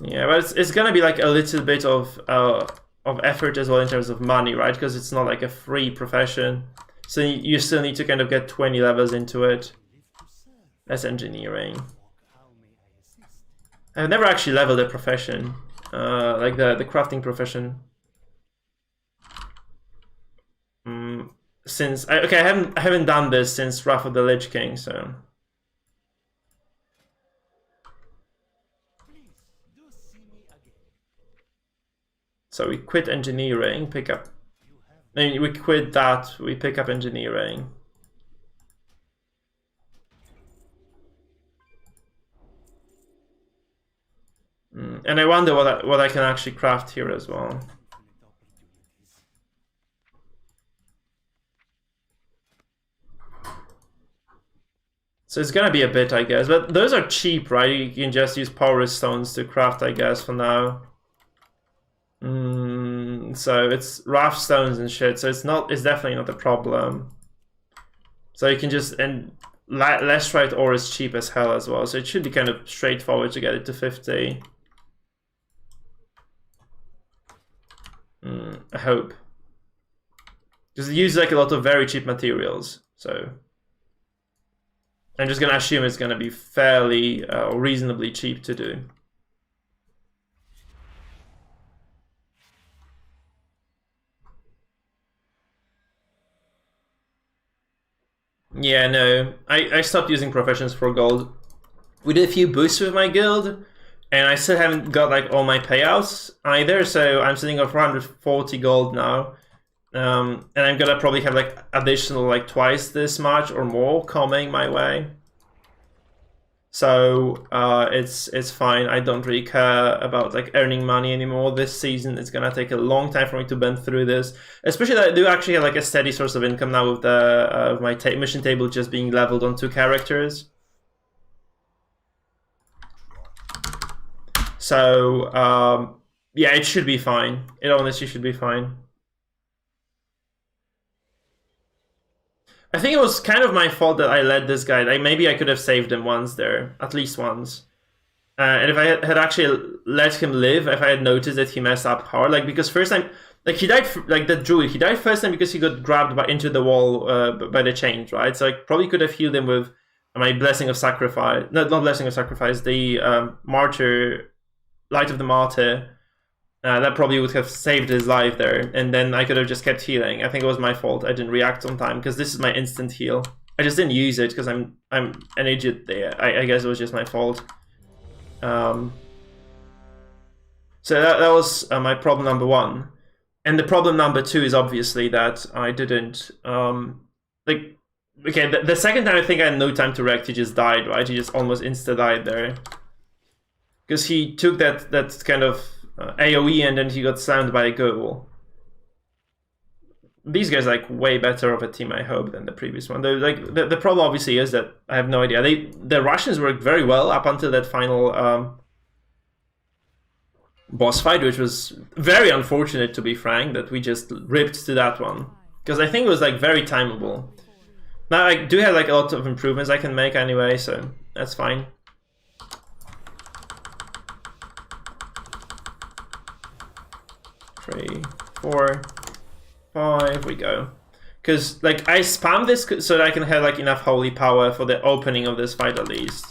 Yeah, but it's gonna be like a little bit of effort as well in terms of money, right? Because it's not like a free profession. So you still need to kind of get 20 levels into it. That's engineering. I've never actually leveled a profession, like the crafting profession. Since I haven't done this since Wrath of the Lich King, so. So we quit engineering, pick up. I mean, we quit that, we pick up engineering. And I wonder what I can actually craft here as well. So it's gonna be a bit, I guess, but those are cheap, right? You can just use power stones to craft, I guess, for now. So it's raft stones and shit, so it's definitely not a problem. So you can just, and Lestrite ore is cheap as hell as well, so it should be kind of straightforward to get it to 50. I hope. Because it uses like a lot of very cheap materials, so I'm just gonna assume it's gonna be fairly or reasonably cheap to do. Yeah, no, I stopped using professions for gold. We did a few boosts with my guild, and I still haven't got like all my payouts either, so I'm sitting at 440 gold now. And I'm gonna probably have like additional like twice this much or more coming my way. So it's fine. I don't really care about like earning money anymore this season. It's gonna take a long time for me to bend through this, especially that I do actually have like a steady source of income now with the my mission table just being leveled on 2 characters. So yeah, it should be fine. It honestly should be fine. I think it was kind of my fault that I let this guy. Like maybe I could have saved him once there, at least once. And if I had actually let him live, if I had noticed that he messed up hard, like because first time, like he died, like the druid, he died first time because he got grabbed into the wall by the chains, right? So I probably could have healed him with my blessing of sacrifice, not blessing of sacrifice, the martyr, light of the martyr. That probably would have saved his life there, and then I could have just kept healing. I think it was my fault. I didn't react on time because this is my instant heal. I just didn't use it because I'm an idiot there. I guess it was just my fault. So that was my problem number 1, and the problem number 2 is obviously that I didn't like. Okay, the second time I think I had no time to react. He just died, right? He just almost insta died there because he took that kind of. AoE and then he got slammed by a ghoul. These guys are like way better of a team, I hope, than the previous one. They're like the problem obviously is that I have no idea. The Russians worked very well up until that final boss fight, which was very unfortunate, to be frank, that we just ripped to that one. Because I think it was like very timeable. Now I do have like a lot of improvements I can make anyway, so that's fine. Three, 4, 5, we go. Because like I spam this so that I can have like enough holy power for the opening of this fight at least.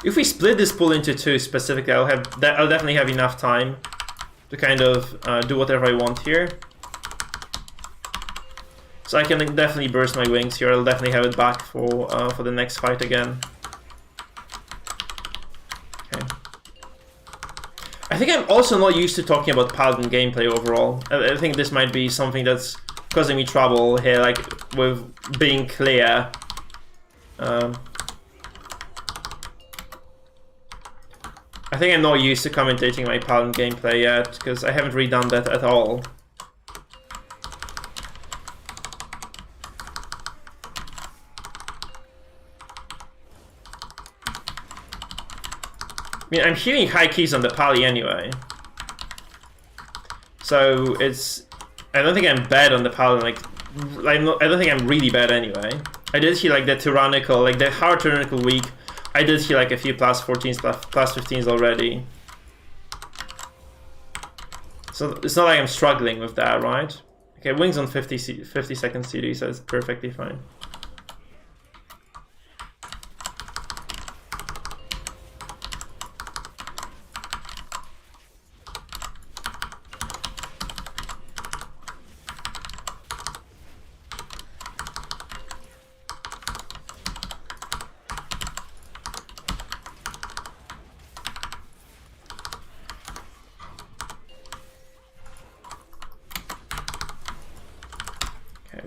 If we split this pool into 2 specifically, I'll definitely have enough time to kind of do whatever I want here. So I can definitely burst my wings here. I'll definitely have it back for the next fight again. Okay. I think I'm also not used to talking about Paladin gameplay overall. I think this might be something that's causing me trouble here, like with being clear. I think I'm not used to commentating my Paladin gameplay yet, because I haven't really done that at all. I mean, I'm hearing high keys on the Pali anyway. So it's... I don't think I'm bad on the Paladin, like... I don't think I'm really bad anyway. I did hear like the Tyrannical, like the hard Tyrannical week. I did hear like a few plus 14s, plus 15s already. So it's not like I'm struggling with that, right? Okay, wings on 50 second CD, so it's perfectly fine.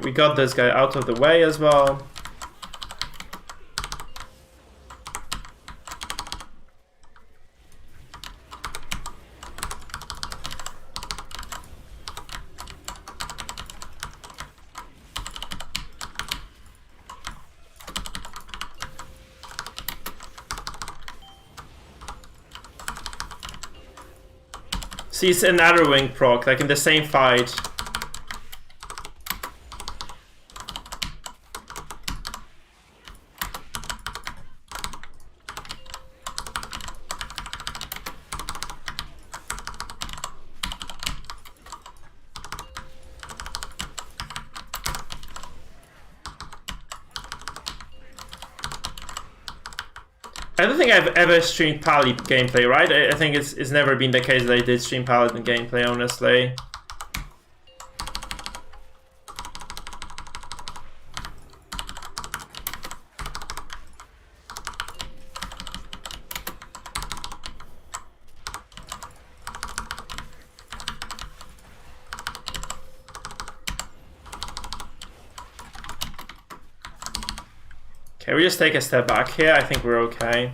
We got this guy out of the way as well. See, it's another wing proc, like in the same fight. I don't think I've ever streamed Pali gameplay, right? I think it's never been the case that I did stream Paladin gameplay, honestly. Okay, we just take a step back here. I think we're okay.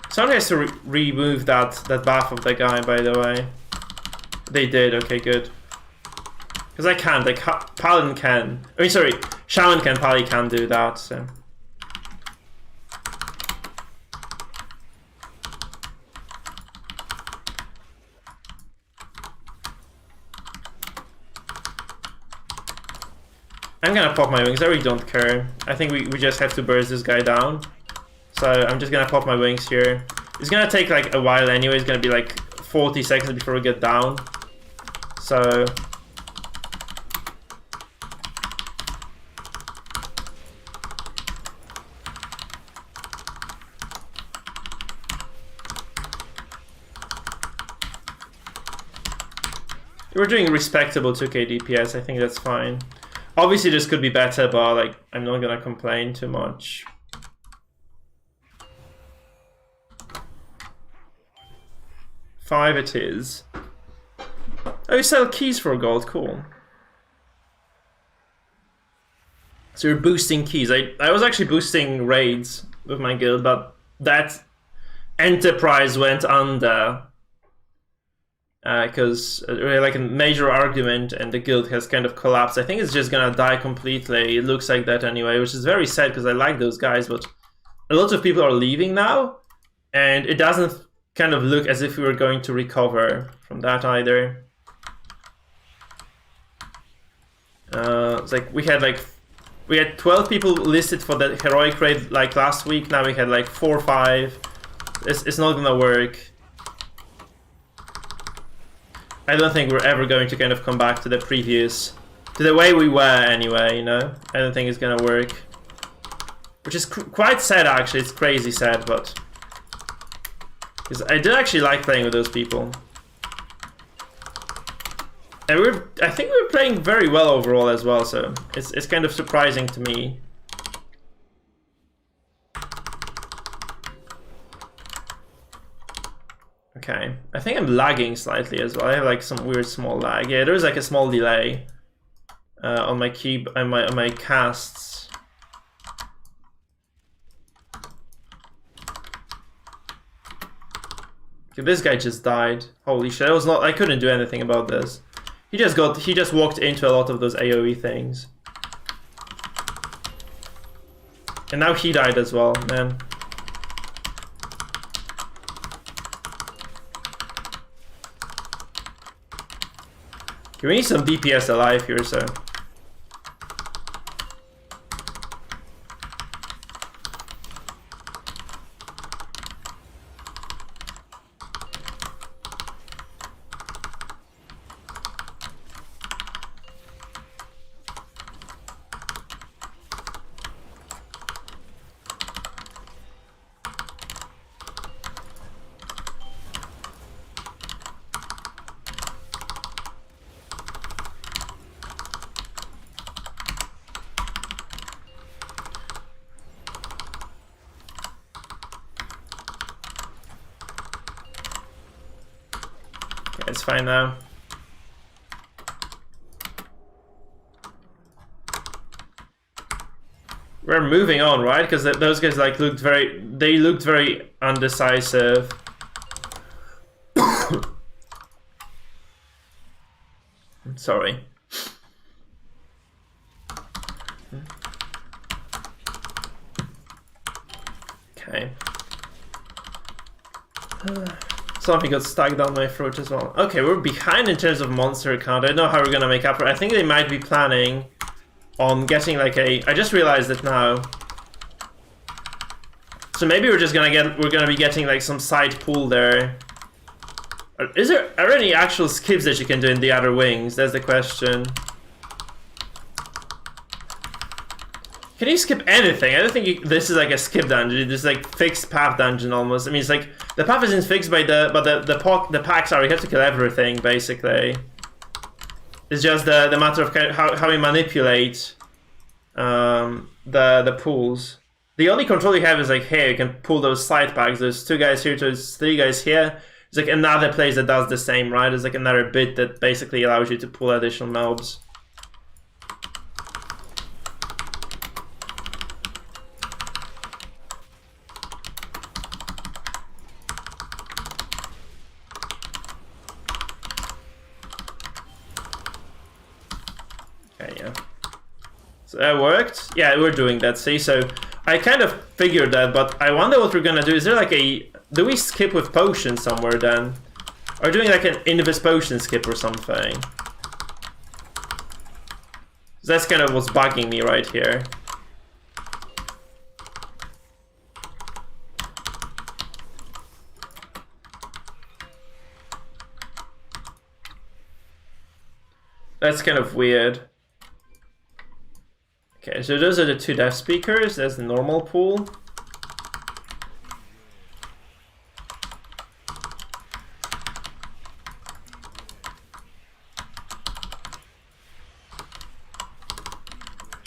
Someone has to remove that buff of the guy, by the way. They did. Okay, good. Because I can't. Like, Paladin can. I mean, sorry, Shaman can. Pali can't do that. So. I'm gonna pop my wings, I really don't care. I think we just have to burst this guy down. So I'm just gonna pop my wings here. It's gonna take like a while anyway, it's gonna be like 40 seconds before we get down. So... we're doing respectable 2k DPS, I think that's fine. Obviously this could be better, but like I'm not gonna complain too much. Five it is. Oh, you sell keys for gold, cool. So you're boosting keys. I was actually boosting raids with my guild, but that enterprise went under. because like a major argument and the guild has kind of collapsed. I think it's just gonna die completely. It looks like that anyway, which is very sad because I like those guys, but a lot of people are leaving now, and it doesn't kind of look as if we were going to recover from that either. It's like we had 12 people listed for the heroic raid like last week. Now we had like 4 or 5. It's not gonna work. I don't think we're ever going to kind of come back to the way we were anyway, you know? I don't think it's gonna work. Which is quite sad actually, it's crazy sad, but... because I did actually like playing with those people. And I think we were playing very well overall as well, so it's kind of surprising to me. Okay, I think I'm lagging slightly as well. I have like some weird small lag. Yeah, there's like a small delay on my on my casts. Okay, this guy just died. Holy shit! I couldn't do anything about this. He just walked into a lot of those AoE things. And now he died as well, man. Okay, we need some DPS alive here, so. It's fine now. We're moving on, right? Because those guys like looked very undecisive. Sorry. Okay. Something got stuck down my throat as well. Okay, we're behind in terms of monster count. I don't know how we're gonna make up for it. I think they might be planning on getting like I just realized it now. So maybe we're gonna be getting like some side pool there. Are there any actual skips that you can do in the other wings? That's the question. Can you skip anything? I don't think this is like a skip dungeon. This is like fixed path dungeon almost. I mean, it's like the path isn't fixed by but the packs are. You have to kill everything basically. It's just the matter of how we manipulate the pools. The only control you have is like here. You can pull those side packs. There's 2 guys here. There's 3 guys here. There's like another place that does the same, right? There's like another bit that basically allows you to pull additional mobs. So that worked. Yeah, we're doing that. See, so I kind of figured that, but I wonder what we're gonna do. Is there like do we skip with potions somewhere then? Or doing like an invis potion skip or something? That's kind of what's bugging me right here. That's kind of weird. Okay, so those are the 2 death speakers. That's the normal pool.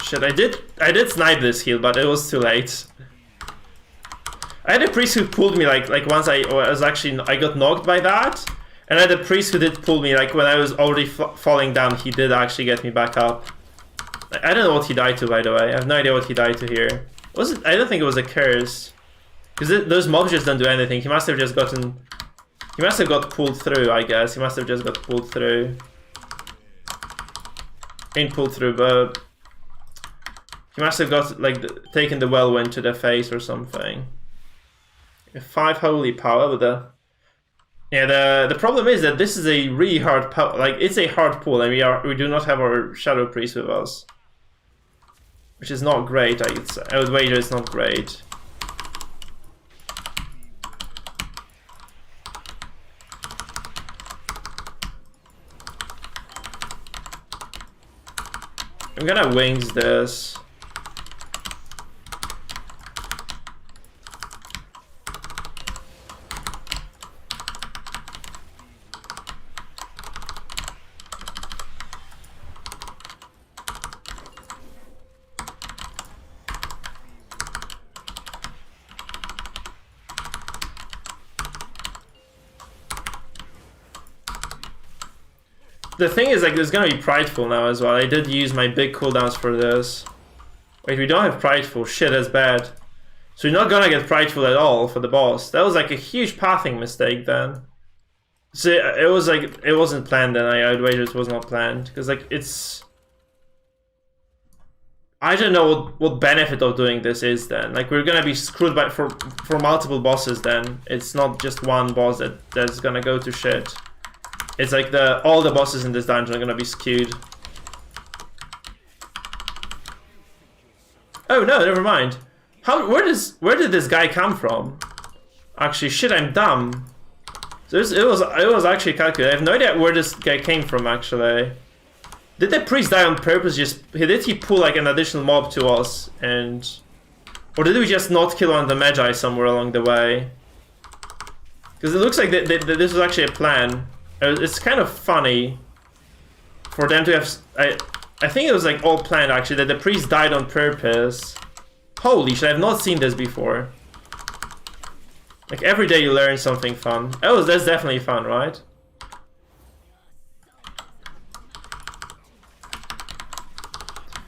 Shit, I did snipe this heal, but it was too late. I had a priest who pulled me like once I got knocked by that, and I had a priest who did pull me like when I was already falling down. He did actually get me back up. I don't know what he died to, by the way. I have no idea what he died to here. Was it? I don't think it was a curse. Because those mobs just don't do anything. He must have just gotten He must have got pulled through, I guess. He must have just got pulled through. Ain't pulled through, but he must have got like taken the whirlwind to the face or something. 5 holy power with the. Yeah, the problem is that this is a really hard like it's a hard pull, and we do not have our Shadow Priest with us, which is not great. I would wager it's not great. I'm gonna wings this. The thing is, like, there's gonna be Prideful now as well. I did use my big cooldowns for this. Wait, we don't have Prideful. Shit, that's bad. So you're not gonna get Prideful at all for the boss. That was like a huge pathing mistake then. So it was like, it wasn't planned then. I would wager it was not planned. Because like, it's... I don't know what benefit of doing this is then. Like, we're gonna be screwed by for multiple bosses then. It's not just one boss that's gonna go to shit. It's like all the bosses in this dungeon are gonna be skewed. Oh no, never mind. Where did this guy come from? Actually, shit, I'm dumb. So it was actually calculated. I have no idea where this guy came from actually. Did the priest die on purpose? Did he pull like an additional mob to us, or did we just not kill one of the magi somewhere along the way? Because it looks like this was actually a plan. It's kind of funny for them to have... I think it was like all planned actually, that the priest died on purpose. Holy shit, I've not seen this before. Like every day you learn something fun. Oh, that's definitely fun, right?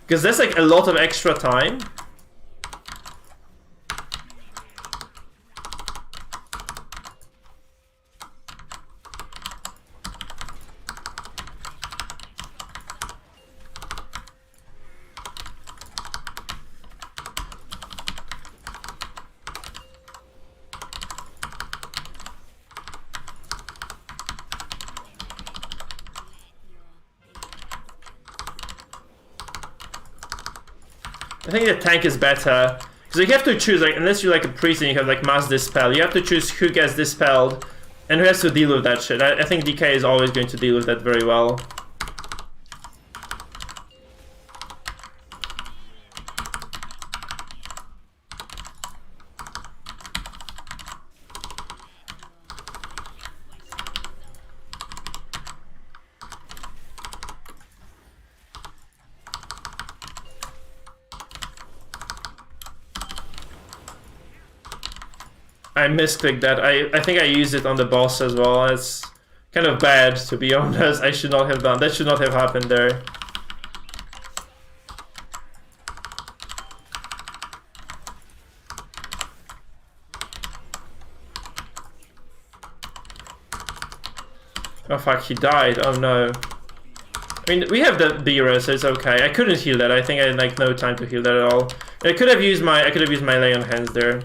Because that's like a lot of extra time. I think the tank is better, because you have to choose, like, unless you're like a priest and you have like mass dispel, you have to choose who gets dispelled and who has to deal with that shit. I think DK is always going to deal with that very well. I misclicked that. I think I used it on the boss as well. It's kind of bad, to be honest. I should not have done. That should not have happened there. Oh fuck, he died. Oh no. I mean, we have the Bira, so it's okay. I couldn't heal that. I think I had like no time to heal that at all. I could have used my lay on hands there.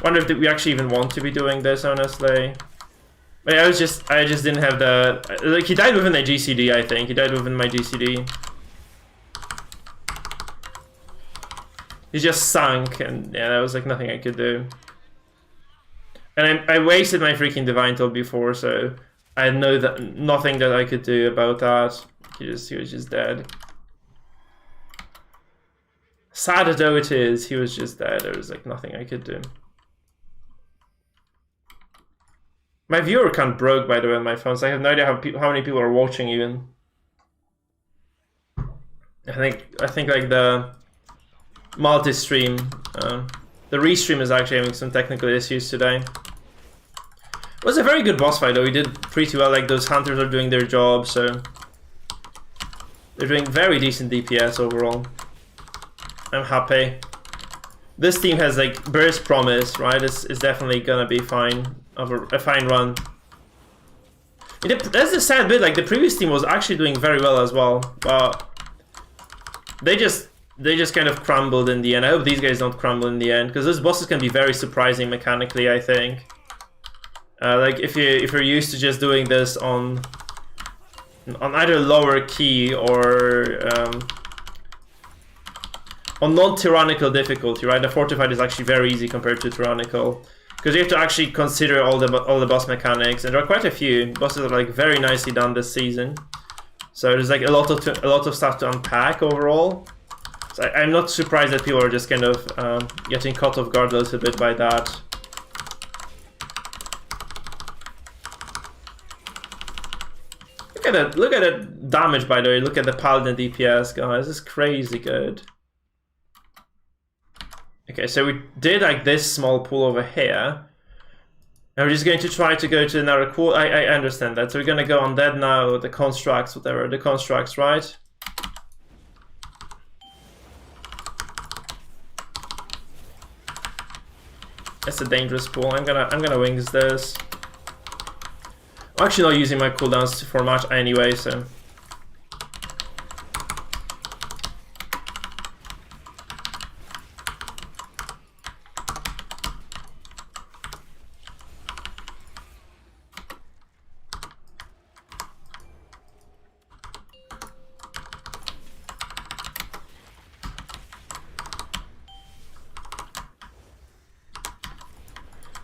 Wonder if we actually even want to be doing this, honestly. But yeah, I just didn't have the... Like, he died within a GCD, I think. He died within my GCD. He just sunk, and yeah, there was like nothing I could do. And I wasted my freaking Divine Toll before, so I had nothing that I could do about that. He was just dead. Sad though it is, he was just dead. There was like nothing I could do. My viewer count broke, by the way, on my phone, so I have no idea how many people are watching even. I think like the multi-stream, the restream is actually having some technical issues today. It was a very good boss fight though. We did pretty well. Like, those hunters are doing their job, so they're doing very decent DPS overall. I'm happy. This team has like Burst Promise, right? It's definitely gonna be fine. of a fine run. That's the sad bit. Like the previous team was actually doing very well as well, but they just kind of crumbled in the end. I hope these guys don't crumble in the end, because those bosses can be very surprising mechanically, I think. Like if you're used to just doing this on either lower key or on non-tyrannical difficulty, right? The fortified is actually very easy compared to tyrannical, because you have to actually consider all the boss mechanics, and there are quite a few bosses that are like very nicely done this season. So there's like a lot of stuff to unpack overall. So I'm not surprised that people are just kind of getting caught off guard a little bit by that. Look at that damage, by the way. Look at the Paladin DPS, guys. This is crazy good. Okay, so we did like this small pool over here. And we're just going to try to go to another pool. I understand that. So we're going to go on that now, the constructs, whatever. The constructs, right? That's a dangerous pool. I'm gonna wings this. I'm actually not using my cooldowns for much anyway, so.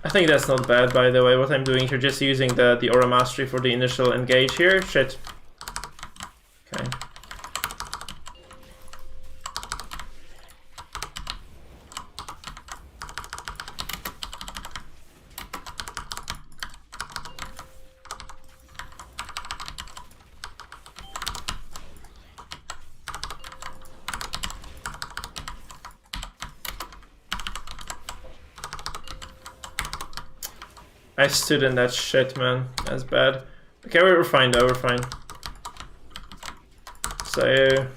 I think that's not bad, by the way, what I'm doing here, just using the Aura Mastery for the initial engage here. Shit. Okay. I stood in that shit, man. That's bad. Okay, we're fine though, we're fine. So...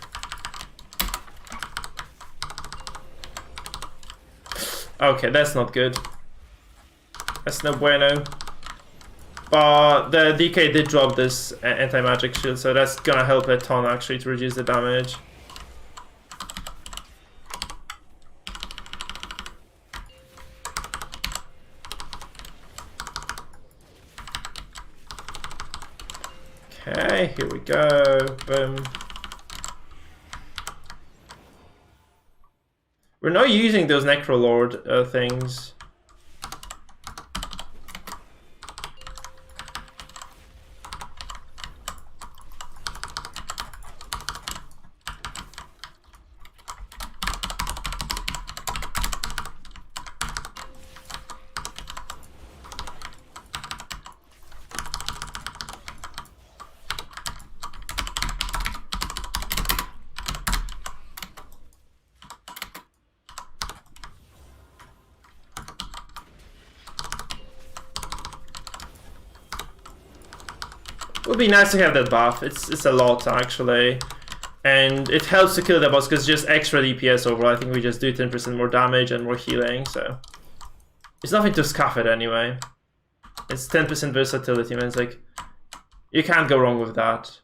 okay, that's not good. That's no bueno. But the DK did drop this anti-magic shield, so that's gonna help a ton actually to reduce the damage. Okay, here we go. Boom. We're not using those Necrolord things. Would be nice to have that buff. It's a lot actually, and it helps to kill the boss because just extra DPS overall. I think we just do 10% more damage and more healing, so it's nothing to scoff at anyway. It's 10% versatility, man. It's like you can't go wrong with that.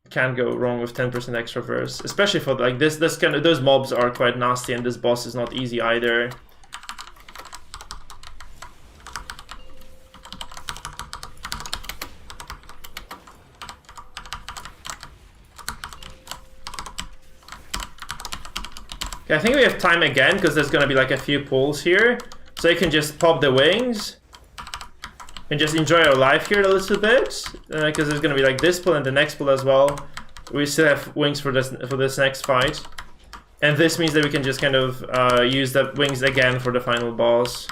Can't go wrong with 10% extra verse, especially for like this kind of, those mobs are quite nasty, and this boss is not easy either. Okay, I think we have time again because there's gonna be like a few pulls here, so you can just pop the wings and just enjoy our life here a little bit, because there's gonna be like this pull and the next pull as well. We still have wings for this next fight, and this means that we can just kind of use the wings again for the final boss.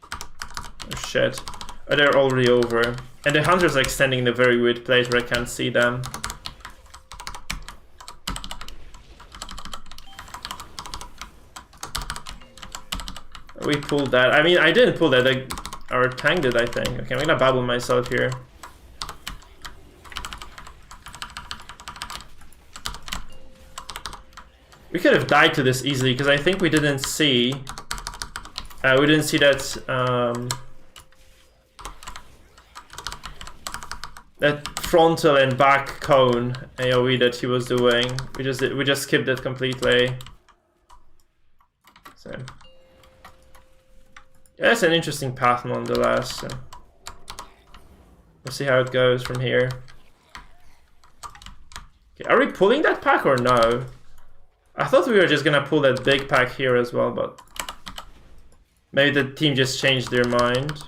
Oh shit! Oh, they're already over, and the hunter's like standing in a very weird place where I can't see them. We pulled that. I mean, I didn't pull that. Like, our tank did, I think. Okay, I'm gonna babble myself here. We could have died to this easily because I think we didn't see that that frontal and back cone AoE that he was doing. We just skipped it completely. So yeah, it's an interesting path nonetheless. So we'll see how it goes from here. Okay, are we pulling that pack or no? I thought we were just gonna pull that big pack here as well, but maybe the team just changed their mind.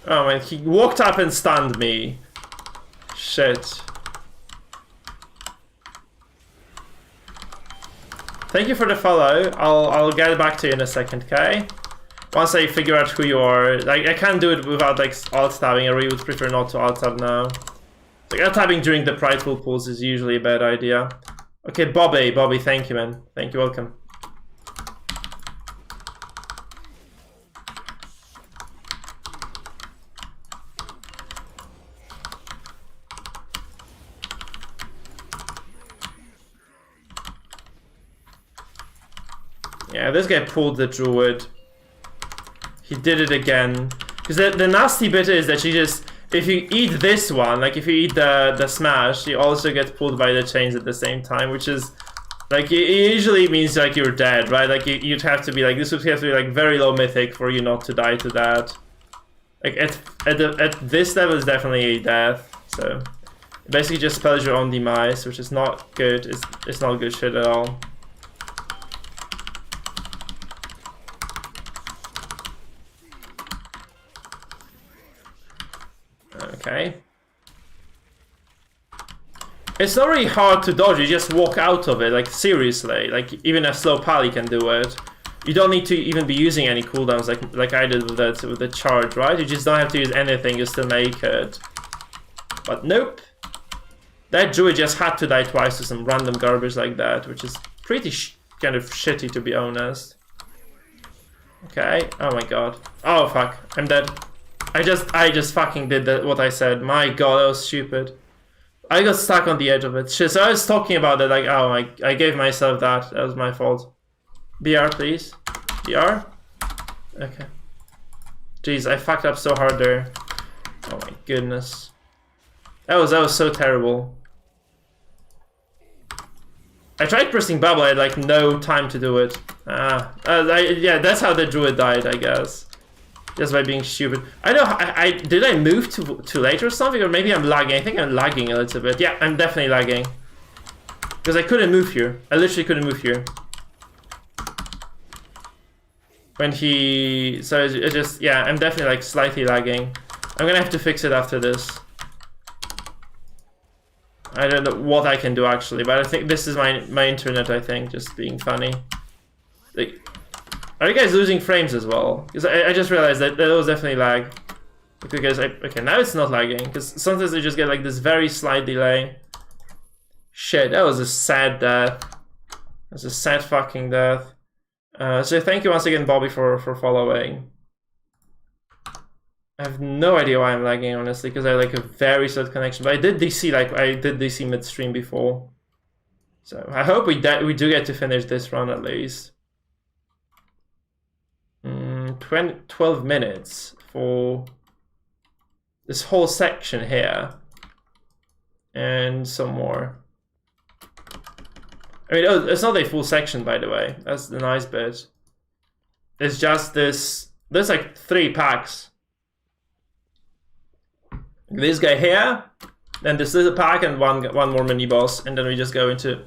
Oh man, he walked up and stunned me. Shit. Thank you for the follow. I'll get back to you in a second, okay? Once I figure out who you are. Like, I can't do it without like alt-tabbing. I really would prefer not to alt-tab now. Like, alt-tabbing during the prideful pulls is usually a bad idea. Okay, Bobby, thank you, man. Thank you, welcome. Yeah, this guy pulled the druid. He did it again. Because the nasty bit is that you just, if you eat this one, like if you eat the smash, you also get pulled by the chains at the same time, which is like, it usually means like you're dead, right? Like you'd have to be like, this would have to be like very low mythic for you not to die to that. Like at this level is definitely a death. So it basically just spells your own demise, which is not good. It's not good shit at all. Okay. It's not really hard to dodge, you just walk out of it, like seriously. Like even a slow pally can do it. You don't need to even be using any cooldowns like I did with the charge, right? You just don't have to use anything, you still make it. But nope. That druid just had to die twice to some random garbage like that, which is pretty kind of shitty to be honest. Okay, oh my god. Oh fuck, I'm dead. I just fucking did that, what I said. My god, that was stupid. I got stuck on the edge of it. Shit, so I was talking about it like, oh my, I gave myself that. That was my fault. BR, please. BR? Okay. Jeez, I fucked up so hard there. Oh my goodness. That was so terrible. I tried pressing bubble, I had like no time to do it. Yeah, that's how the druid died, I guess. Just by being stupid. I know, did I move too late or something? Or maybe I'm lagging. I think I'm lagging a little bit. Yeah, I'm definitely lagging. Because I couldn't move here. I literally couldn't move here. When he... So it just... Yeah, I'm definitely like slightly lagging. I'm gonna have to fix it after this. I don't know what I can do actually, but I think this is my internet, I think, just being funny. Like... Are you guys losing frames as well? Because I just realized that was definitely lag. Because okay, now it's not lagging. Because sometimes I just get like this very slight delay. Shit, that was a sad death. That was a sad fucking death. So thank you once again, Bobby, for following. I have no idea why I'm lagging, honestly, because I have like a very slow connection. But I did DC midstream before. So I hope we do get to finish this run at least. 12 minutes for this whole section here. And some more. I mean, oh, it's not a full section, by the way. That's the nice bit. It's just this. There's like 3 packs. This guy here, then this little pack, and one more mini boss, and then we just go into.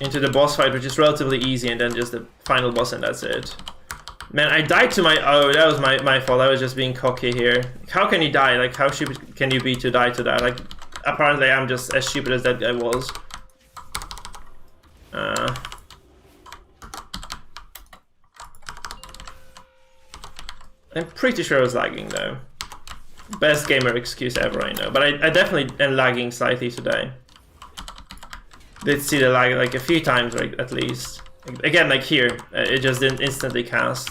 into the boss fight, which is relatively easy, and then just the final boss, and that's it. Man, I died to my... Oh, that was my fault. I was just being cocky here. How can you die? Like, how stupid can you be to die to that? Like, apparently I'm just as stupid as that guy was. I'm pretty sure I was lagging, though. Best gamer excuse ever, I know. But I definitely am lagging slightly today. Did see the lag like a few times, right, at least. Again, like here, it just didn't instantly cast.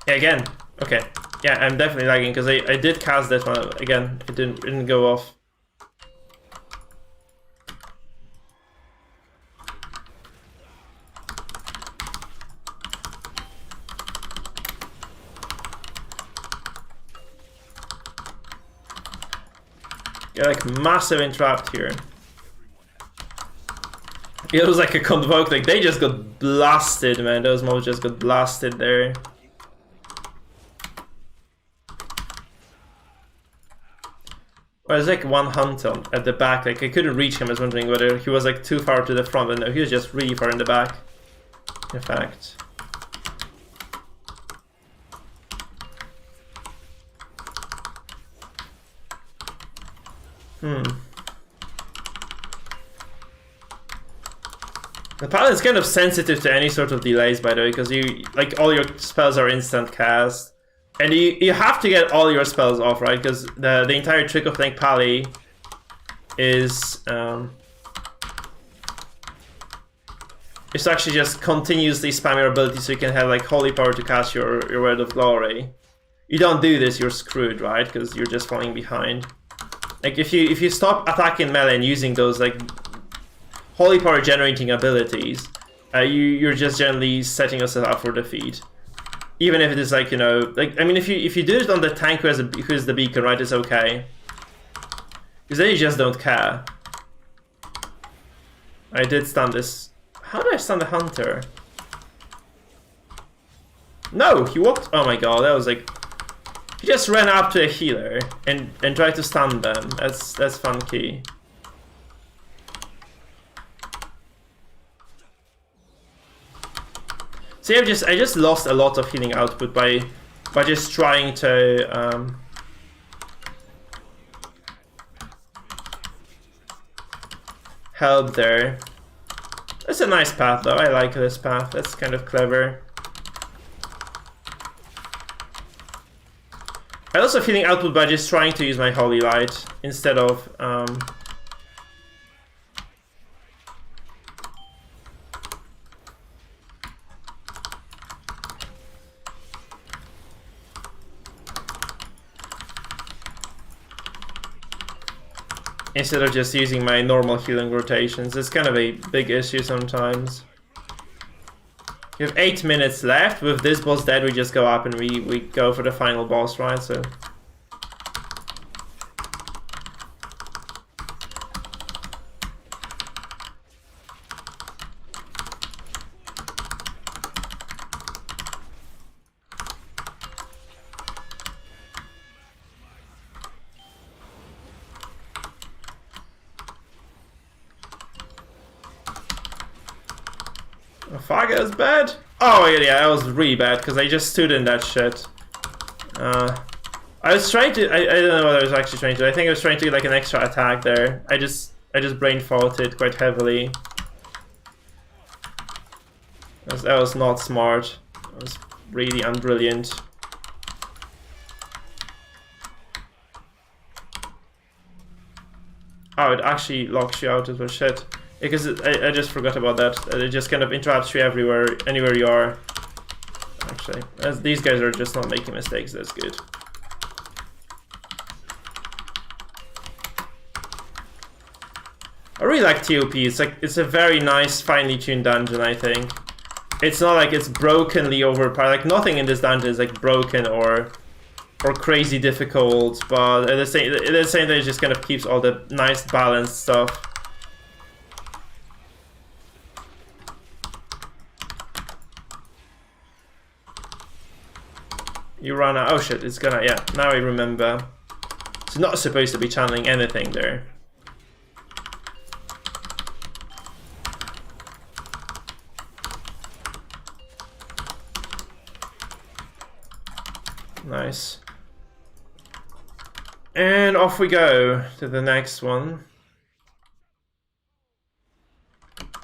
Yeah, again. Okay. Yeah, I'm definitely lagging because I did cast that one again. It didn't go off. Get like massive interrupt here. It was like a convoke, like they just got blasted, man. Those mobs just got blasted there. Well, there's like one hunter at the back, like I couldn't reach him. I was wondering whether he was like too far to the front, but no, he was just really far in the back, in fact. The Paladin's kind of sensitive to any sort of delays, by the way, because you like all your spells are instant cast, and you have to get all your spells off, right? Because the entire trick of playing Pally is to actually just continuously spam your ability, so you can have like holy power to cast your Word of Glory. You don't do this, you're screwed, right? Because you're just falling behind. Like if you stop attacking melee and using those like holy power generating abilities, you're just generally setting yourself up for defeat. Even if it is like, you know, like I mean, if you do it on the tank who is the beacon, right, it's okay. Because then you just don't care. I did stun this. How did I stun the hunter? No, he walked. Oh my god, that was like. He just ran up to a healer and tried to stun them. That's funky. See, I just lost a lot of healing output by just trying to help there. That's a nice path though. I like this path. That's kind of clever. I also feeling output by just trying to use my Holy Light instead of just using my normal healing rotations. It's kind of a big issue sometimes. You have 8 minutes left. With this boss dead, we just go up and we go for the final boss, right? So Faga is bad? Oh yeah, that was really bad because I just stood in that shit. I was trying to. I don't know what I was actually trying to. I think I was trying to get like an extra attack there. I just brain faulted quite heavily. That was not smart. That was really unbrilliant. Oh, it actually locks you out as well. Shit. Because I just forgot about that. It just kind of interrupts you everywhere, anywhere you are. Actually, as these guys are just not making mistakes, that's good. I really like TOP. It's a very nice, finely tuned dungeon. I think it's not like it's brokenly overpowered. Like nothing in this dungeon is like broken or crazy difficult. But at the same time, it just kind of keeps all the nice balanced stuff. You run out. Oh shit, it's gonna. Yeah, now I remember. It's not supposed to be channeling anything there. Nice. And off we go to the next one.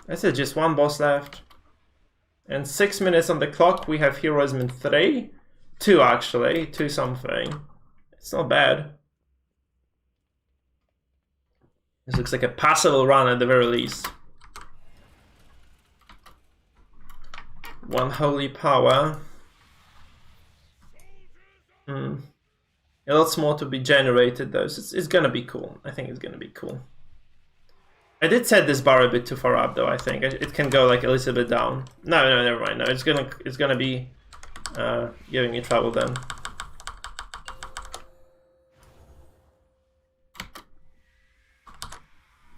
That's it, just one boss left. And 6 minutes on the clock. We have heroism in 3. 2 actually, 2 something. It's not bad. This looks like a passable run at the very least. 1 holy power. A lot more to be generated though, so it's gonna be cool. I think it's gonna be cool. I did set this bar a bit too far up though, I think. It can go like a little bit down. No, never mind. No, it's gonna be giving me trouble then.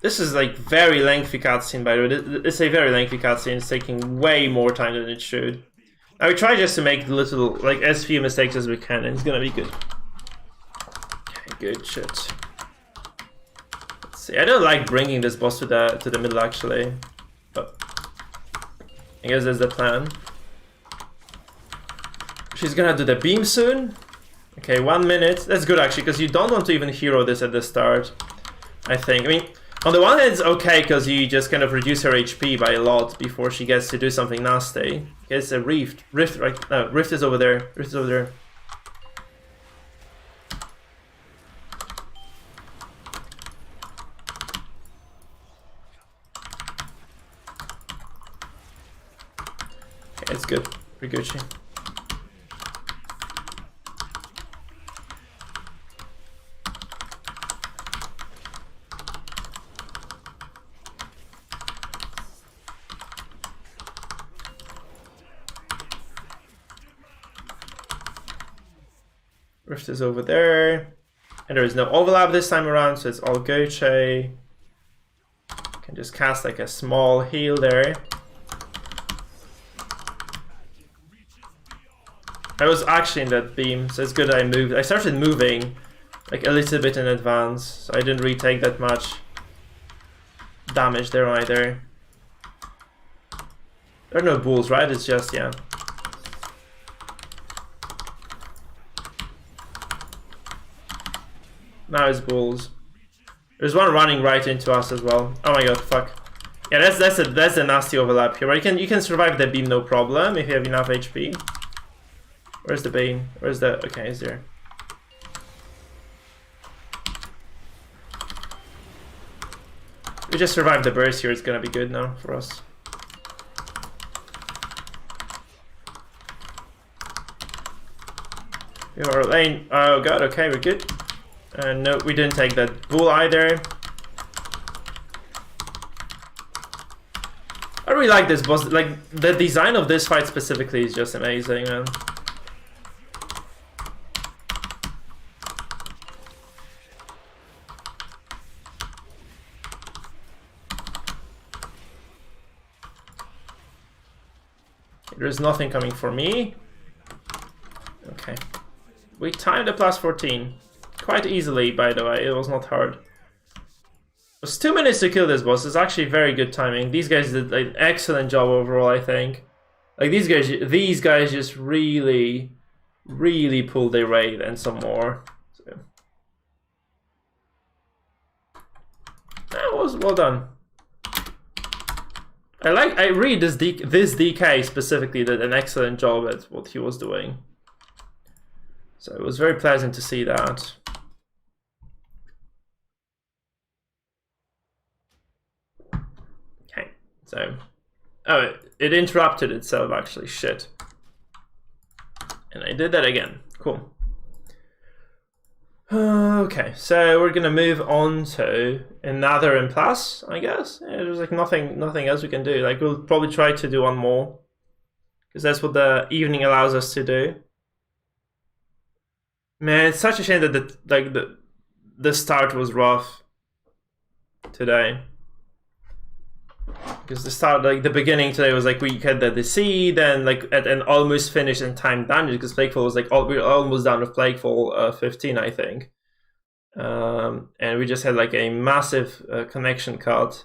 This is like very lengthy cutscene, by the way. It's a very lengthy cutscene. It's taking way more time than it should. I will try just to make little, like, as few mistakes as we can, and it's gonna be good. Okay, good shit. Let's see. I don't like bringing this boss to the middle actually, but I guess that's the plan. She's gonna do the beam soon. Okay, 1 minute. That's good actually, because you don't want to even hero this at the start. I think. I mean, on the one hand, it's okay because you just kind of reduce her HP by a lot before she gets to do something nasty. It's a rift. Rift, right? No, rift is over there. Rift is over there. Okay, it's good. Pretty Gucci. Rift is over there, and there is no overlap this time around, so it's all Goche. Can just cast like a small heal there. I was actually in that beam, so it's good that I moved. I started moving like a little bit in advance, so I didn't really take that much damage there either. There are no bulls, right? It's just, yeah. Now it's bulls. There's one running right into us as well. Oh my god, fuck. Yeah, that's a nasty overlap here. But you can survive the beam no problem if you have enough HP. Where's the beam? Where's the... Okay, it's there. We just survived the burst here, it's gonna be good now for us. Your lane... Oh god, okay, we're good. No, we didn't take that bull either. I really like this boss. Like, the design of this fight specifically is just amazing, man. There's nothing coming for me. Okay. We timed the plus 14. Quite easily, by the way, it was not hard. It was 2 minutes to kill this boss. It's actually very good timing. These guys did an excellent job overall, I think. Like, these guys just really pulled their weight and some more. So. That was well done. I read this DK specifically did an excellent job at what he was doing. So it was very pleasant to see that. Okay, so... Oh, it interrupted itself actually, shit. And I did that again, cool. Okay, so we're gonna move on to another impasse, I guess. Yeah, there's like nothing else we can do. Like, we'll probably try to do one more. Because that's what the evening allows us to do. Man, it's such a shame that the start was rough today. Because the start, like the beginning today was like we had the sea, then like at an almost finished and timed dungeon because Plaguefall was like we were almost done with Plaguefall 15, I think. And we just had like a massive connection cut.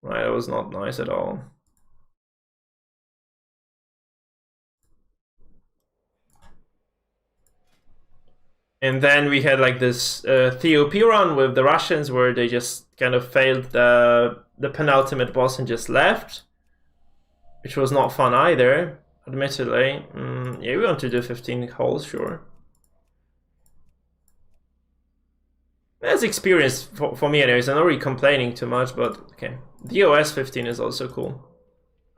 Right, that was not nice at all. And then we had like this TOP run with the Russians where they just kind of failed the penultimate boss and just left, which was not fun either, admittedly. Yeah, we want to do 15 holes, sure. That's experience for me anyways. I'm not really complaining too much, but okay. DOS 15 is also cool.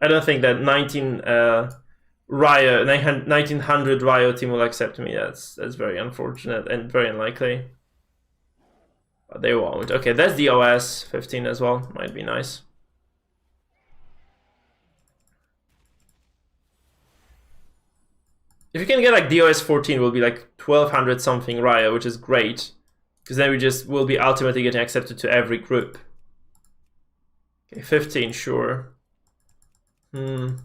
I don't think that 1900 Rio team will accept me. That's very unfortunate and very unlikely. But they won't. Okay, that's the OS 15 as well. Might be nice. If you can get like DOS 14, will be like 1200 something Rio, which is great. Because then we just will be ultimately getting accepted to every group. Okay, 15, sure. Kind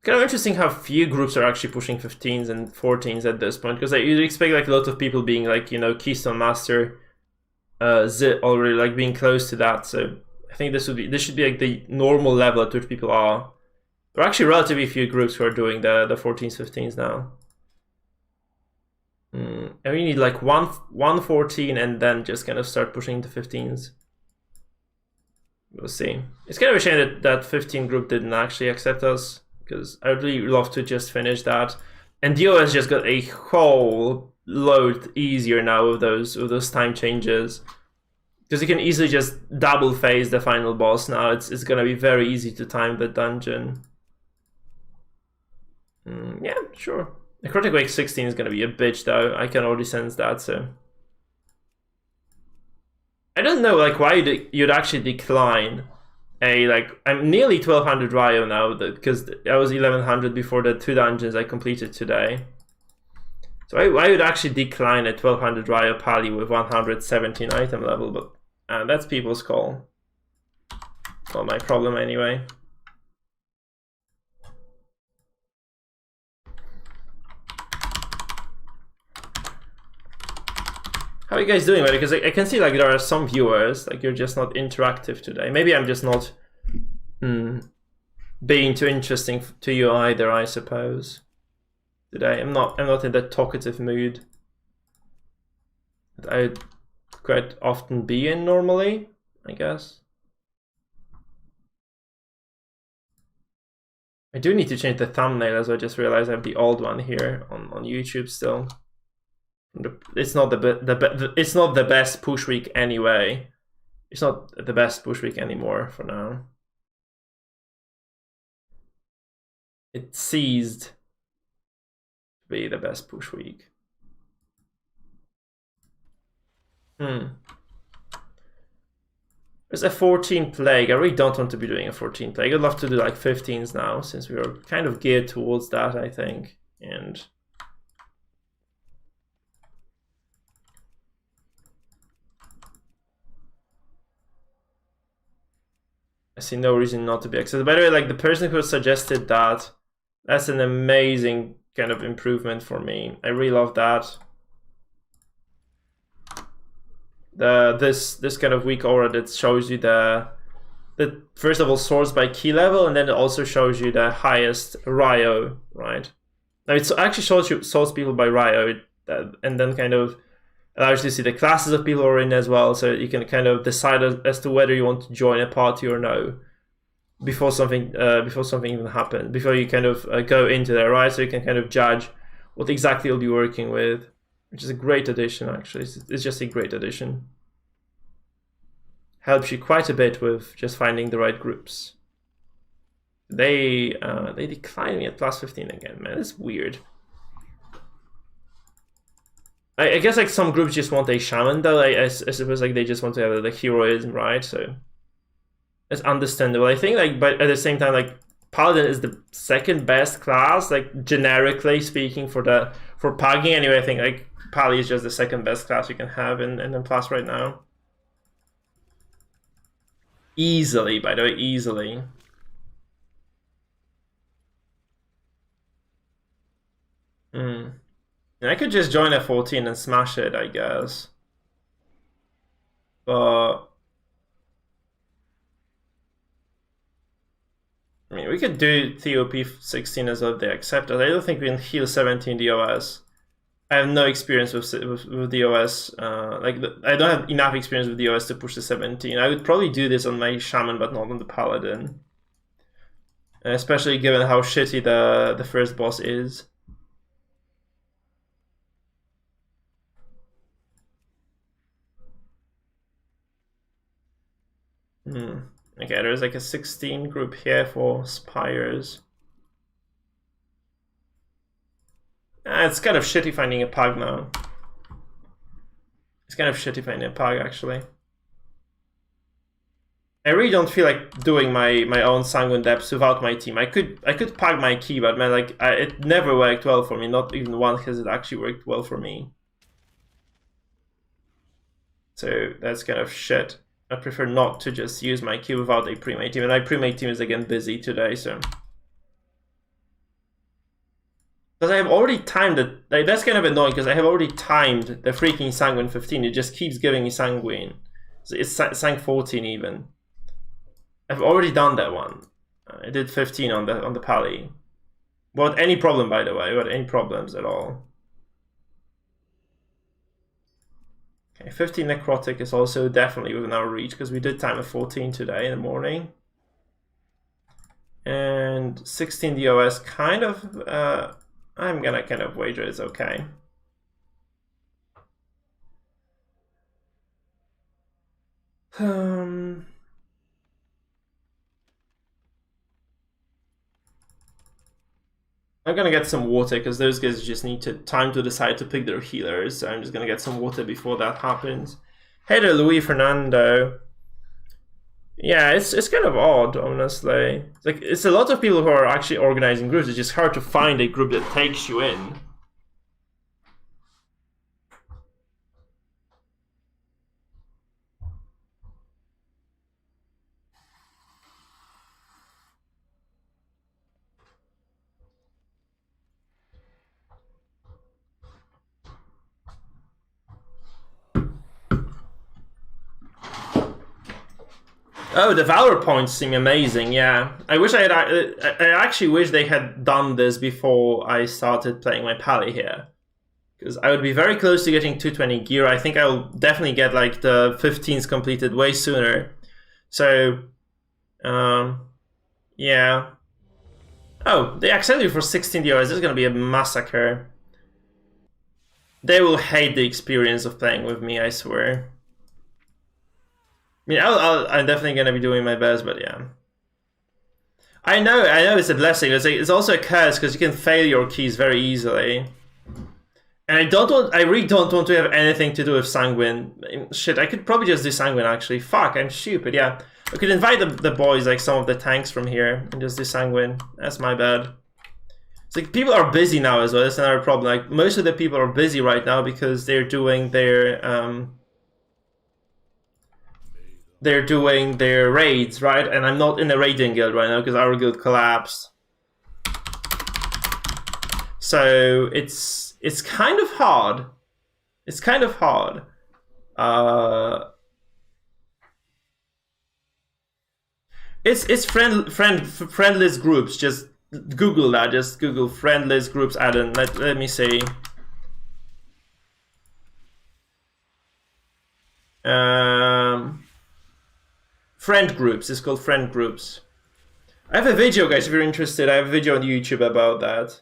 of interesting how few groups are actually pushing 15s and 14s at this point, because you'd expect like a lot of people being like, you know, Keystone Master, already like being close to that. So I think this should be like the normal level at which people are. There are actually relatively few groups who are doing the 14s, 15s now. And we need like one 14 and then just kind of start pushing the 15s. We'll see. It's kind of a shame that 15 group didn't actually accept us, because I would really love to just finish that. And DOS just got a whole load easier now with those time changes, because you can easily just double phase the final boss now. It's gonna be very easy to time the dungeon. Yeah, sure. Necrotic Wake 16 is gonna be a bitch though. I can already sense that. So I don't know like why you'd actually decline a like I'm nearly 1200 Rio now, because I was 1100 before the 2 dungeons I completed today. So I would actually decline a 1200 Rio Pali with 117 item level, but that's people's call. Not my problem anyway. How are you guys doing? Because I can see like there are some viewers, like you're just not interactive today. Maybe I'm just not being too interesting to you either, I suppose. Today I'm not in that talkative mood that I quite often be in normally, I guess. I do need to change the thumbnail, as I just realized I have the old one here on YouTube still. It's not it's not the best push week anyway. It's not the best push week anymore for now. It ceased to be the best push week. There's a 14 plague. I really don't want to be doing a 14 plague. I'd love to do like 15s now, since we were kind of geared towards that, I think. And I see no reason not to be accepted. By the way, like the person who suggested that, that's an amazing kind of improvement for me. I really love that. This kind of weak aura that shows you the first of all sorts by key level, and then it also shows you the highest Rio, right? Now it actually sorts people by Rio, and then kind of allows you to see the classes of people who are in as well, so you can kind of decide as to whether you want to join a party or no before something even happens, before you kind of go into there, right? So you can kind of judge what exactly you'll be working with, which is a great addition. Actually, it's just a great addition. Helps you quite a bit with just finding the right groups. They decline me at plus 15 again, man. It's weird. I guess like some groups just want a shaman though. I suppose like they just want to have the heroism, right? So it's understandable. I think like, but at the same time, like Paladin is the second best class, like generically speaking for pugging. Anyway, I think like Pali is just the second best class you can have in Plus right now. Easily, by the way, easily. And I could just join a 14 and smash it, I guess. But I mean, we could do TOP 16 as well if they accept us. I don't think we can heal 17 DOS. I have no experience with DOS. I don't have enough experience with DOS to push the 17. I would probably do this on my Shaman, but not on the Paladin. Especially given how shitty the first boss is. Okay, there's like a 16 group here for Spires. It's kind of shitty finding a pug now. It's kind of shitty finding a pug, actually. I really don't feel like doing my own Sanguine Depths without my team. I could pug my key, but man, like it never worked well for me. Not even once has it actually worked well for me. So that's kind of shit. I prefer not to just use my key without a pre-made team, and my pre-made team is again busy today, so. Because I have already timed it. Like, that's kind of annoying because I have already timed the freaking Sanguine 15. It just keeps giving me Sanguine. So it's Sang 14 even. I've already done that one. I did 15 on the Pally. Without any problem, by the way. Without any problems at all. Okay, 15 Necrotic is also definitely within our reach because we did time a 14 today in the morning. And 16 DOS kind of... I'm gonna kind of wager it's okay. I'm gonna get some water because those guys just need time to decide to pick their healers. So I'm just gonna get some water before that happens. Hey there, Luis Fernando. Yeah, it's kind of odd, honestly. It's a lot of people who are actually organizing groups. It's just hard to find a group that takes you in. Oh, the Valor points seem amazing, yeah. I actually wish they had done this before I started playing my Pally here. Because I would be very close to getting 220 gear. I think I'll definitely get like the 15s completed way sooner. So, yeah. Oh, they accepted for 16 DRs. This is going to be a massacre. They will hate the experience of playing with me, I swear. I mean, I'm definitely gonna be doing my best, but yeah. I know it's a blessing. It's also a curse because you can fail your keys very easily. And I really don't want to have anything to do with Sanguine. Shit, I could probably just do Sanguine actually. Fuck, I'm stupid, yeah. I could invite the boys, like some of the tanks from here, and just do Sanguine. That's my bad. It's like people are busy now as well, that's another problem. Like most of the people are busy right now because they're doing their raids, right? And I'm not in a raiding guild right now because our guild collapsed. So it's kind of hard. It's kind of hard. It's friendless groups. Just Google that. Just Google friendless groups add-on. Let me see. Friend groups. It's called friend groups. I have a video, guys, if you're interested. I have a video on YouTube about that.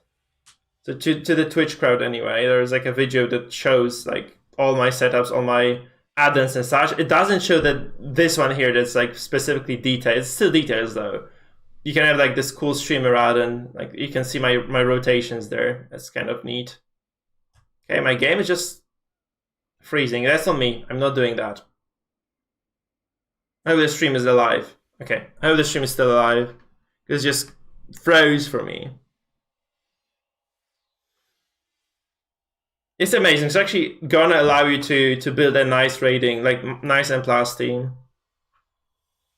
So to the Twitch crowd anyway, there's like a video that shows like all my setups, all my add-ons and such. It doesn't show that this one here that's like specifically detailed. It's still details though. You can have like this cool streamer add-on. Like you can see my rotations there. That's kind of neat. Okay, my game is just freezing. That's on me. I'm not doing that. I hope the stream is alive. Okay, I hope the stream is still alive. It just froze for me. It's amazing. It's actually gonna allow you to build a nice rating, like nice and plus team.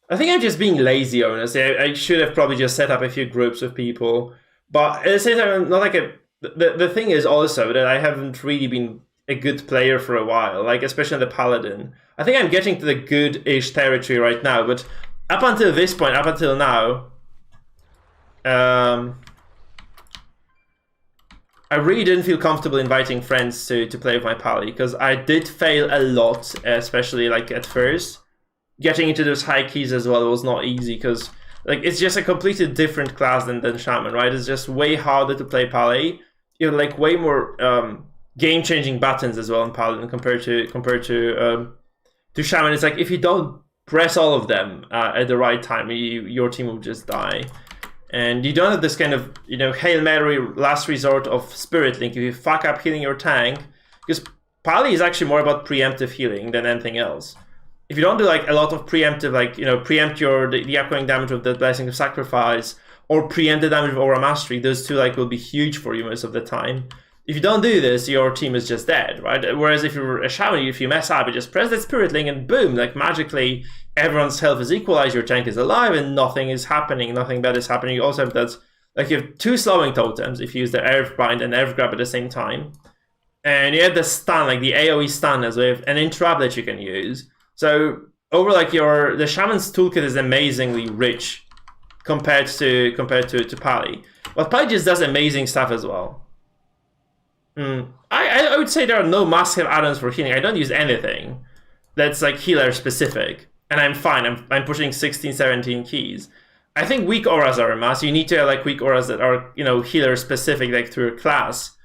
I think I'm just being lazy, honestly. I should have probably just set up a few groups of people. But at the same time, I'm not like the thing is also that I haven't really been a good player for a while, like especially on the Paladin. I think I'm getting to the good-ish territory right now, but up until this point, up until now, I really didn't feel comfortable inviting friends to play with my pally, because I did fail a lot, especially like at first. Getting into those high keys as well was not easy, because like it's just a completely different class than Shaman, right? It's just way harder to play pally. You have like way more game-changing buttons as well in Paladin compared to Shaman. It's like if you don't press all of them at the right time, your team will just die. And you don't have this kind of, you know, Hail Mary last resort of Spirit Link if you fuck up healing your tank, because Pally is actually more about preemptive healing than anything else. If you don't do like a lot of preemptive, like, you know, preempt the upcoming damage of the Blessing of Sacrifice, or preempt the damage of Aura Mastery, those two like will be huge for you most of the time. If you don't do this, your team is just dead, right? Whereas if you're a Shaman, if you mess up, you just press that Spirit Link and boom, like magically everyone's health is equalized, your tank is alive, and nothing is happening, nothing bad is happening. You also have that, like you have two slowing totems if you use the Earth Bind and Earth Grab at the same time. And you have the stun, like the AoE stun as well, an interrupt that you can use. So over like the Shaman's toolkit is amazingly rich compared to Pally. But Pally just does amazing stuff as well. I would say there are no must-have add-ons for healing. I don't use anything that's like healer specific, and I'm fine. I'm pushing 16, 17 keys. I think weak auras are a must. You need to have like weak auras that are, you know, healer specific, like through your class.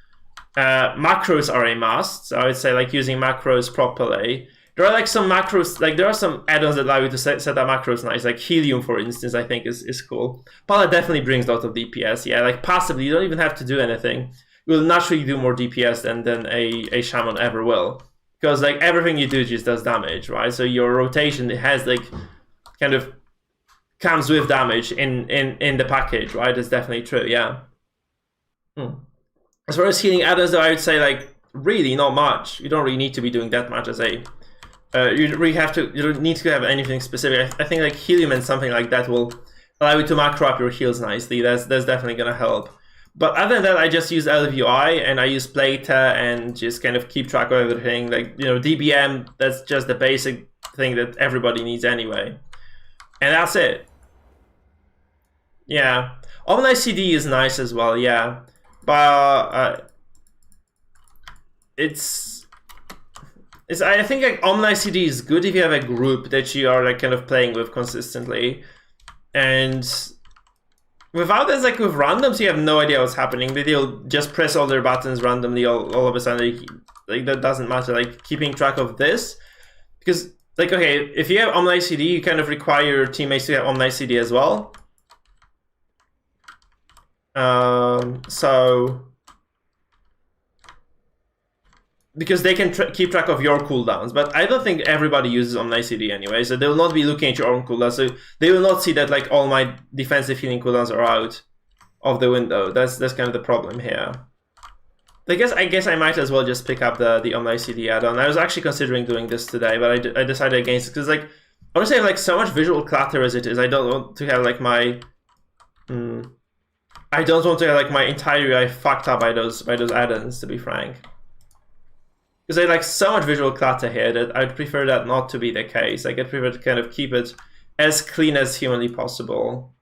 Macros are a must. So I would say like using macros properly. There are like some macros, like there are some add-ons that allow you to set up macros nice, like Helium, for instance, I think is cool. Pala definitely brings a lot of DPS. Yeah, like passively, you don't even have to do anything. You will naturally do more DPS than a Shaman ever will. Because like everything you do just does damage, right? So your rotation has like kind of comes with damage in the package, right? That's definitely true, yeah. As far as healing add-ons though, I would say like really not much. You don't really need to be doing that much as a you don't need to have anything specific. I think like Helium and something like that will allow you to macro up your heals nicely. That's definitely gonna help. But other than that, I just use LVI and I use Plata and just kind of keep track of everything. Like, you know, DBM, that's just the basic thing that everybody needs anyway. And that's it. Yeah. Omni CD is nice as well, yeah. But I think like Omni CD is good if you have a group that you are like kind of playing with consistently. And without this, like with randoms, you have no idea what's happening. They'll just press all their buttons randomly all of a sudden. Like that doesn't matter. Like keeping track of this, because like okay, if you have Omni CD, you kind of require your teammates to have Omni CD as well. So because they can keep track of your cooldowns, but I don't think everybody uses Omni CD anyway, so they will not be looking at your own cooldowns, so they will not see that like all my defensive healing cooldowns are out of the window. That's kind of the problem here. I guess I might as well just pick up the Omni CD add-on. I was actually considering doing this today, but I decided against it because like honestly I have like so much visual clutter as it is. I don't want to have like my I don't want to have like my entire UI fucked up by those add-ons, to be frank. Because I like so much visual clutter here that I'd prefer that not to be the case. Like I'd prefer to kind of keep it as clean as humanly possible.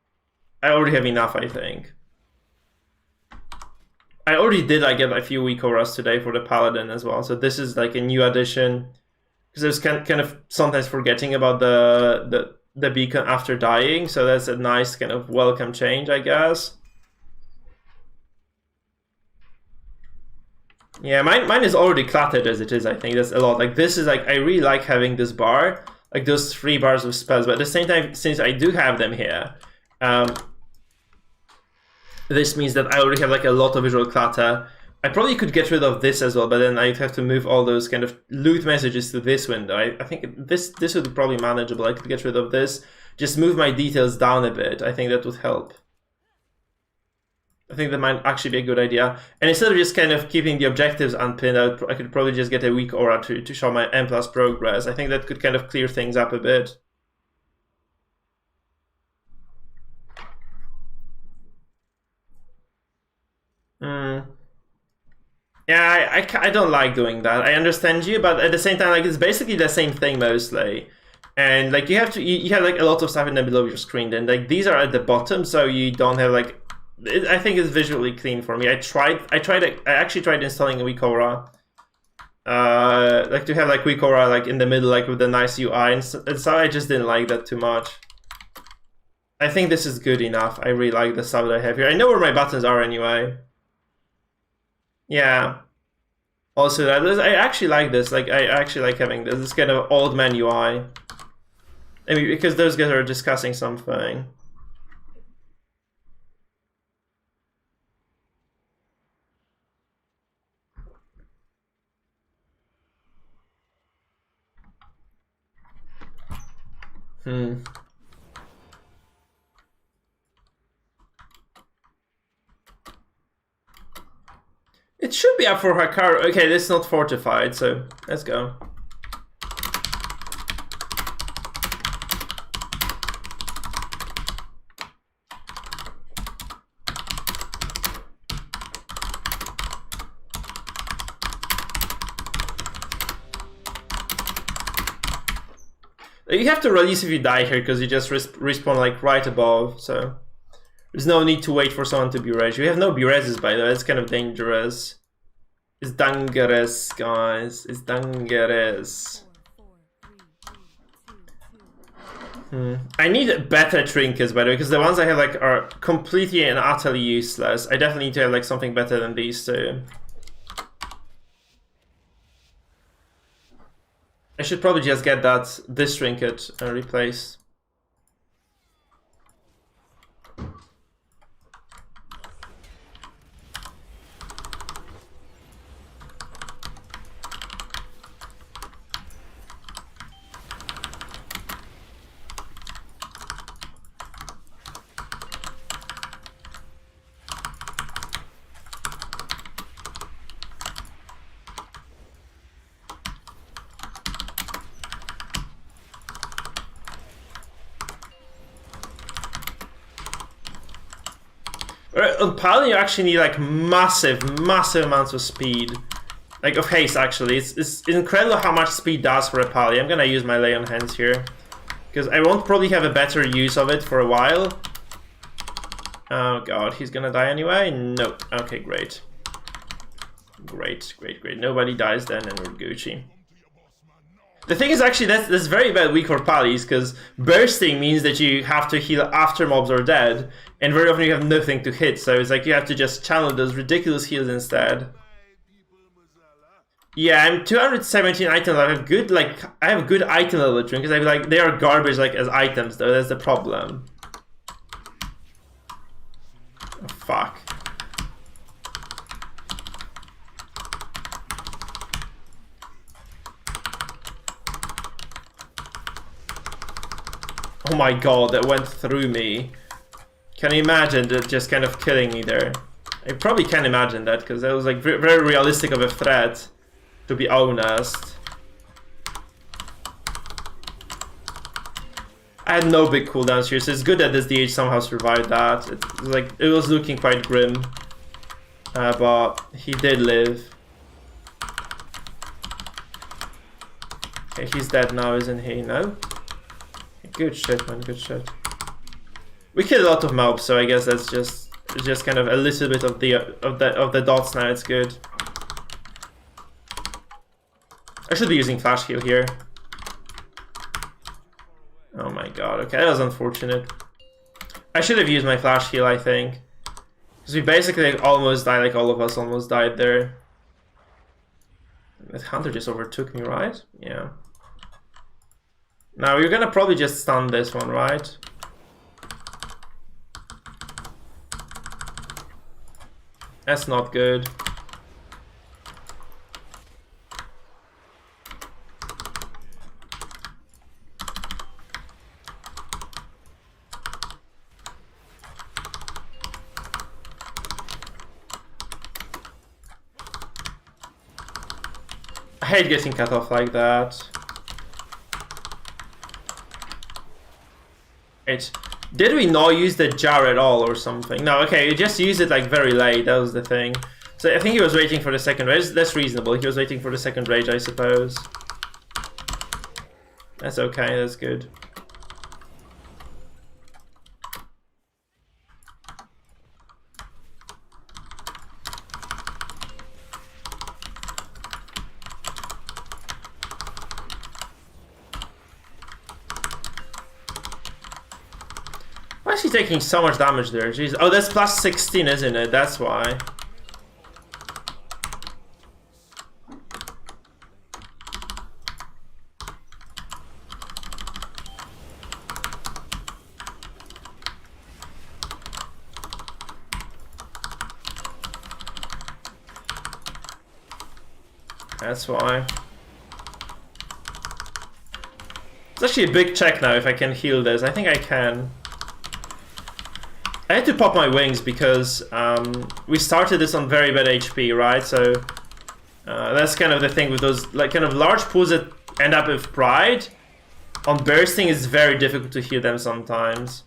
I already have enough, I think. I already did like get a few weak auras today for the Paladin as well. So this is like a new addition. Because I was kind of sometimes forgetting about the beacon after dying. So that's a nice kind of welcome change, I guess. Yeah, mine is already cluttered as it is, I think. That's a lot. Like, this is, like, I really like having this bar. Like, those 3 bars of spells. But at the same time, since I do have them here, this means that I already have, like, a lot of visual clutter. I probably could get rid of this as well, but then I'd have to move all those kind of loot messages to this window. I think this would be probably manageable. I could get rid of this. Just move my details down a bit. I think that would help. I think that might actually be a good idea. And instead of just kind of keeping the objectives unpinned, I could probably just get a weak aura to show my M+ progress. I think that could kind of clear things up a bit. Yeah, I don't like doing that. I understand you, but at the same time, like it's basically the same thing mostly. And like you have like a lot of stuff in the middle of your screen. Then like these are at the bottom, so you don't have like I think it's visually clean for me. I actually tried installing a weak aura. Like to have like weak aura like in the middle, like with a nice UI, and so I just didn't like that too much. I think this is good enough. I really like the stuff that I have here. I know where my buttons are anyway. Yeah. Also, I actually like this. Like, I actually like having this kind of old man UI. I mean, because those guys are discussing something. It should be up for Hakaru. Okay, this is not fortified, so let's go. You have to release if you die here, because you just respawn like right above, so there's no need to wait for someone to be res. We have no B-reses, by the way. It's kind of dangerous. It's dangerous, guys. It's dangerous. I need better trinkets, by the way, because the ones I have like are completely and utterly useless. I definitely need to have like something better than these two. I should probably just get this trinket replaced. On Paladin, you actually need like massive amounts of speed. Like of haste, actually. It's incredible how much speed does for a Paladin. I'm gonna use my lay on hands here, because I won't probably have a better use of it for a while. Oh god, he's gonna die anyway? Nope. Okay, great. Great. Nobody dies then, and we're Gucci. The thing is, actually, that's very bad weak for Palis, because bursting means that you have to heal after mobs are dead, and very often you have nothing to hit, so it's like you have to just channel those ridiculous heals instead. Yeah, I'm 217 items. I have good item level trinkets. I like they are garbage like as items though. That's the problem. Oh, fuck. Oh my god, that went through me. Can you imagine that just kind of killing me there? I probably can imagine that, because that was like very realistic of a threat, to be honest. I had no big cooldowns here, so it's good that this DH somehow survived that. It was looking quite grim, but he did live. Okay, he's dead now, isn't he? No? Good shit, man. Good shit. We killed a lot of mobs, so I guess that's just kind of a little bit of the dots now. It's good. I should be using flash heal here. Oh my god. Okay, that was unfortunate. I should have used my flash heal, I think, because we basically almost died. Like all of us almost died there. That hunter just overtook me, right? Yeah. Now, you're gonna probably just stun this one, right? That's not good. I hate getting cut off like that. Did we not use the jar at all or something? No, okay, you just used it like very late, that was the thing. So I think he was waiting for the second rage. That's reasonable. He was waiting for the second rage, I suppose. That's okay, that's good. actually taking so much damage there, jeez. Oh, that's plus 16, isn't it? That's why. That's why. It's actually a big check now if I can heal this. I think I can. I had to pop my wings because we started this on very bad HP, right? So that's kind of the thing with those like kind of large pools that end up with pride. On bursting, it's very difficult to heal them sometimes.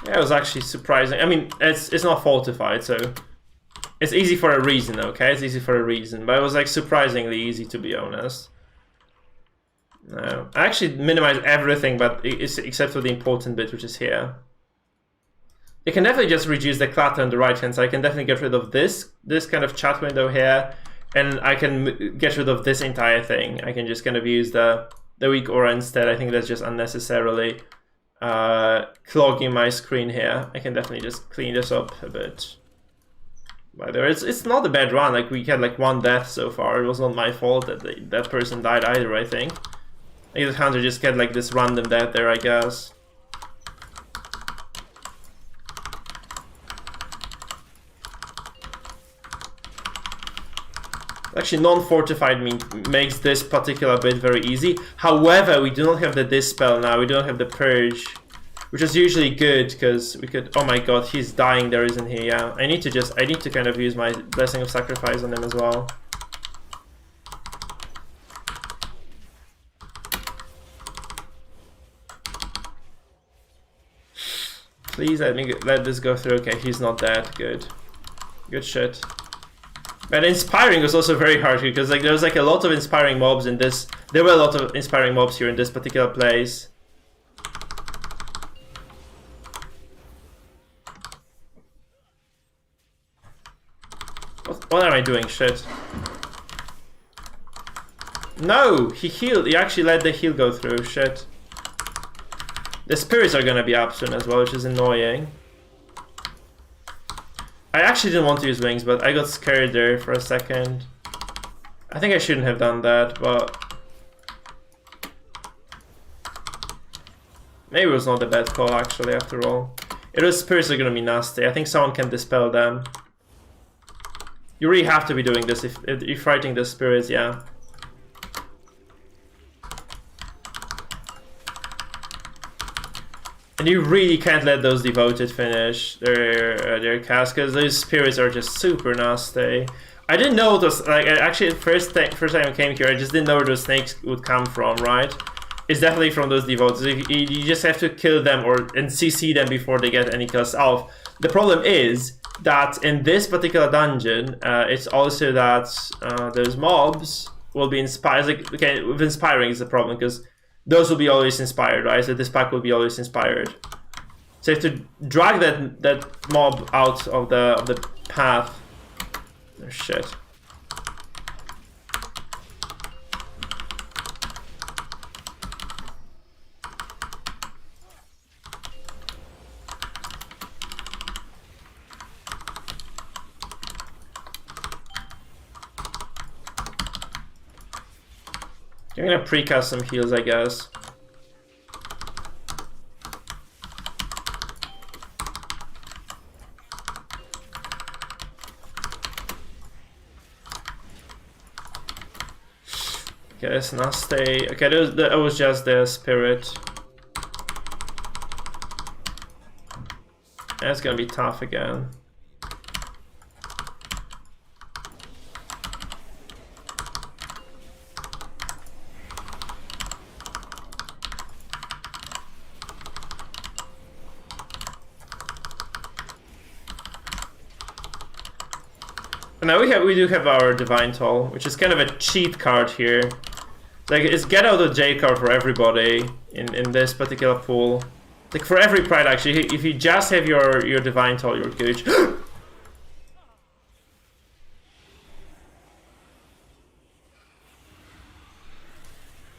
Yeah, it was actually surprising. I mean, it's not fortified, so it's easy for a reason, okay? It's easy for a reason, but it was like surprisingly easy, to be honest. No, I actually minimized everything, but except for the important bit, which is here. You can definitely just reduce the clutter on the right hand side. I can definitely get rid of this kind of chat window here, and I can get rid of this entire thing. I can just kind of use the weak aura instead. I think that's just unnecessarily clogging my screen here. I can definitely just clean this up a bit. By the way, it's not a bad run. Like, we had like 1 death so far. It was not my fault that that person died either, I think. I guess Hunter just get like this random death there, I guess. Actually, non-fortified makes this particular bit very easy. However, we do not have the dispel now. We don't have the purge, which is usually good because we could. Oh my god, he's dying there, isn't he? Yeah, I need to kind of use my blessing of sacrifice on him as well. Please let this go through. Okay, he's not dead. Good, good shit. But inspiring was also very hard because like there was like a lot of inspiring mobs in this. There were a lot of inspiring mobs here in this particular place. What am I doing? Shit. No, he healed. He actually let the heal go through. Shit. The spirits are gonna be up soon as well, which is annoying. I actually didn't want to use wings, but I got scared there for a second. I think I shouldn't have done that, but maybe it was not a bad call actually after all. Those spirits are gonna be nasty. I think someone can dispel them. You really have to be doing this if you're fighting the spirits, yeah. And you really can't let those devoted finish their cast because those spirits are just super nasty. I didn't know those. Like, actually, first time I came here, I just didn't know where those snakes would come from. Right? It's definitely from those devoted. You just have to kill them and CC them before they get any kills off. The problem is that in this particular dungeon, it's also that those mobs will be inspired. Like, okay, with inspiring is the problem because those will be always inspired, right? So this pack will be always inspired. So you have to drag that mob out of the path. Oh shit. I'm gonna precast some heals, I guess. Okay, that's nasty. Okay, that was just the spirit. That's gonna be tough again. Now we do have our Divine Toll, which is kind of a cheat card here. Like, it's get out of jail card for everybody in this particular pool. Like, for every pride, actually, if you just have your Divine Toll, you're good.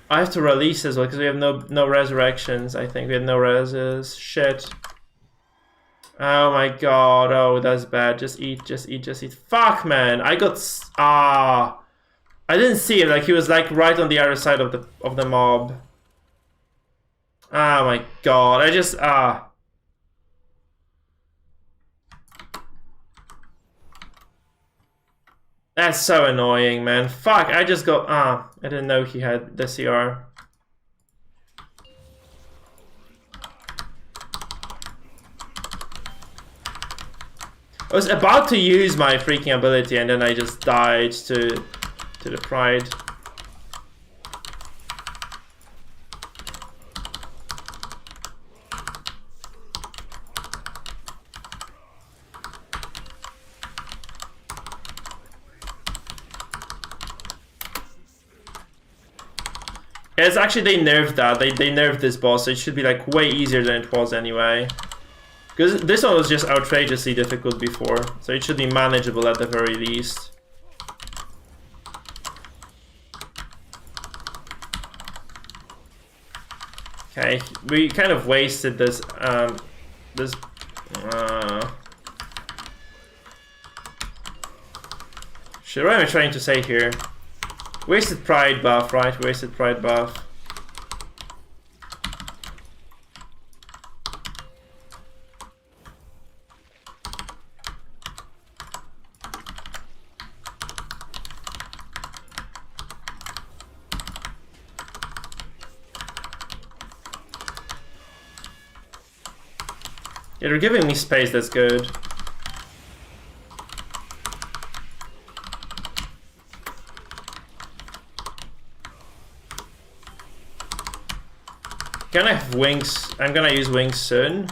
I have to release as well, because we have no resurrections, I think. We had no reses. Shit. Oh my god, oh, that's bad. Just eat, just eat, just eat. Fuck, man, I got... I didn't see him, like, he was, like, right on the other side of the mob. Oh my god, I just... That's so annoying, man. Fuck, I just got... I didn't know he had the CR. I was about to use my freaking ability and then I just died to the pride. Yeah, it's actually, they nerfed that. They nerfed this boss, so it should be like way easier than it was anyway. Because this one was just outrageously difficult before, so it should be manageable at the very least. Okay, we kind of wasted this, shit, what am I trying to say here? Wasted pride buff, right? Wasted pride buff. Yeah, they're giving me space, that's good. Can I have wings? I'm gonna use wings soon.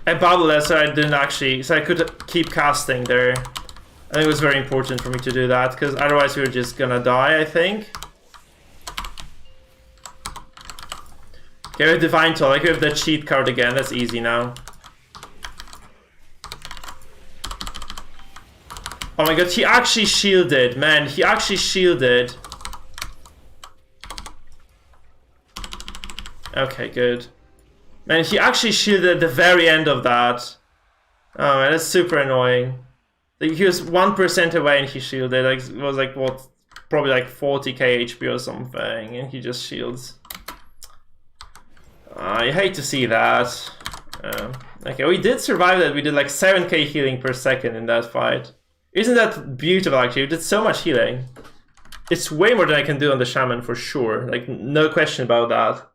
I bubbled that so I didn't actually, so I could keep casting there. I think it was very important for me to do that, because otherwise we were just gonna die, I think. Okay, we have Divine Toll, like we have the cheat card again, that's easy now. Oh my god, he actually shielded, man, he actually shielded. Okay, good. Man, he actually shielded at the very end of that. Oh man, that's super annoying. Like, he was 1% away and he shielded. Like, it was like, what, probably like 40k HP or something, and he just shields. I hate to see that. Okay, we did survive that. We did like 7k healing per second in that fight. Isn't that beautiful, actually? We did so much healing. It's way more than I can do on the Shaman, for sure. Like, no question about that.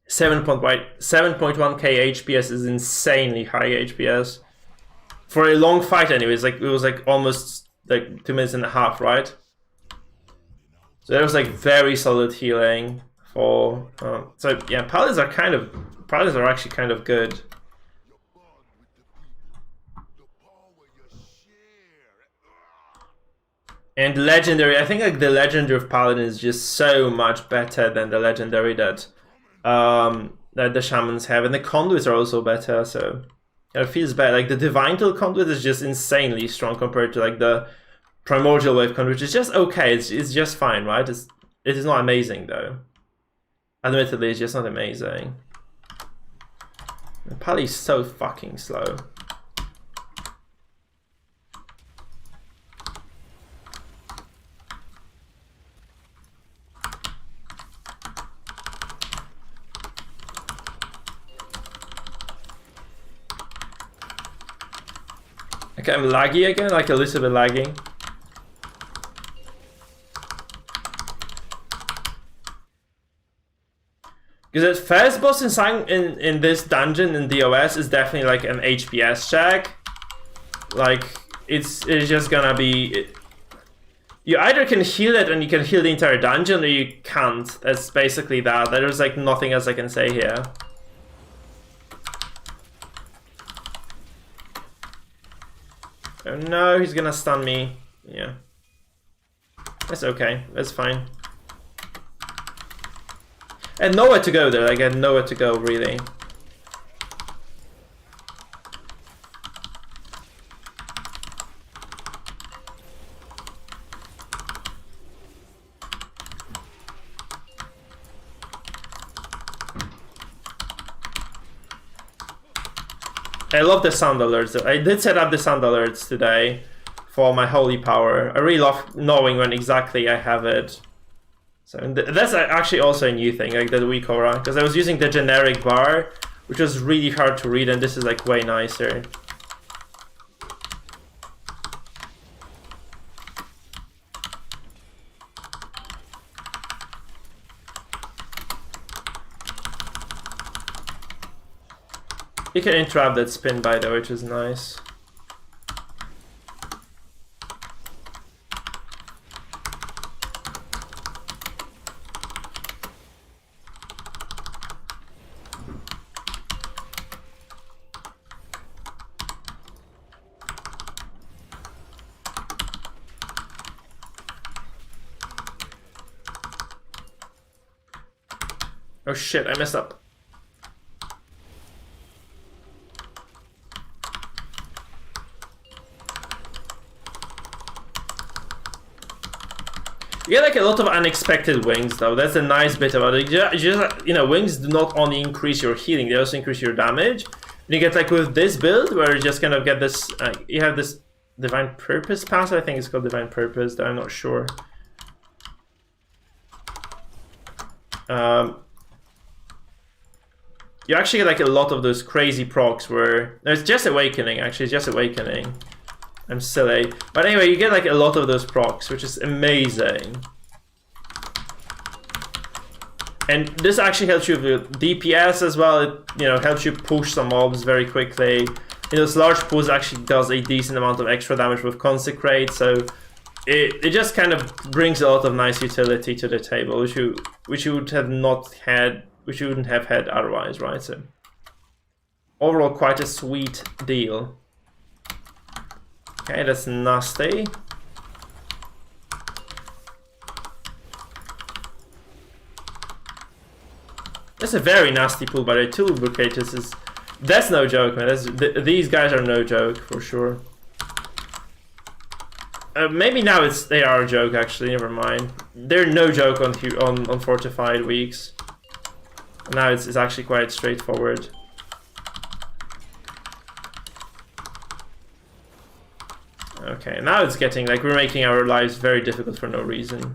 7.1k HPS is insanely high HPS. For a long fight anyways, like, it was like almost like 2.5 minutes, right? So that was like very solid healing for... so yeah, Paladins are actually kind of good. And legendary, I think like the legendary of Paladin is just so much better than the legendary that the Shamans have, and the conduits are also better, so it feels bad. Like the Divine Toll conduit is just insanely strong compared to like the Primordial Wave conduit, which is just okay, it's just fine, right? It is not amazing though. Admittedly, it's just not amazing. Pally is so fucking slow. Okay, I'm laggy again, like a little bit lagging. Because the first boss in this dungeon in DOS is definitely like an HPS check. Like, it's just gonna be... You either can heal it and you can heal the entire dungeon, or you can't. That's basically that. There's like nothing else I can say here. Oh no, he's gonna stun me. Yeah. That's okay. That's fine. I had nowhere to go there. Like, I had nowhere to go, really. I love the sound alerts. I did set up the sound alerts today for my holy power. I really love knowing when exactly I have it. So that's actually also a new thing, like the weak aura, because I was using the generic bar, which was really hard to read, and this is like way nicer. You can interrupt that spin, by the way, which is nice. Oh shit, I messed up. You get like a lot of unexpected wings though. That's a nice bit about it. You know, wings do not only increase your healing, they also increase your damage. And you get like with this build where you just kind of get this, you have this Divine Purpose pass. I think it's called Divine Purpose, though I'm not sure. You actually get like a lot of those crazy procs where there's just Awakening, actually, it's just Awakening. I'm silly. But anyway, you get like a lot of those procs, which is amazing. And this actually helps you with DPS as well. It, you know, helps you push some mobs very quickly. In those large pools actually does a decent amount of extra damage with Consecrate, so it just kind of brings a lot of nice utility to the table, which you would have not had, which you wouldn't have had otherwise, right? So overall, quite a sweet deal. Okay, that's nasty. That's a very nasty pool, by the way. 2 lubricators that's no joke, man. These guys are no joke for sure. Maybe now they are a joke, actually. Never mind. They're no joke on fortified weeks. Now it's actually quite straightforward. Okay, now it's getting like we're making our lives very difficult for no reason.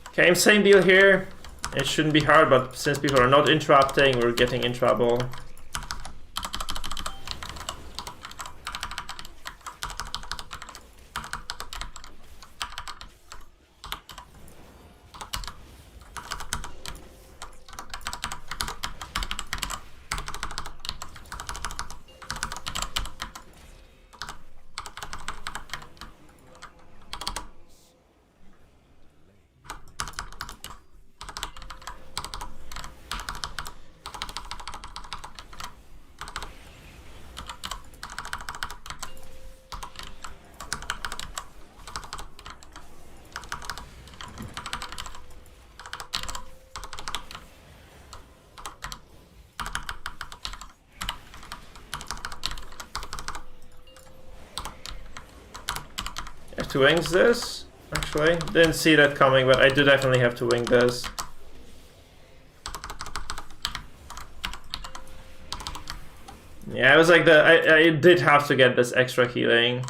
Okay, same deal here. It shouldn't be hard, but since people are not interrupting, we're getting in trouble. To wings this, actually. Didn't see that coming, but I do definitely have to wing this. Yeah, it was like I did have to get this extra healing.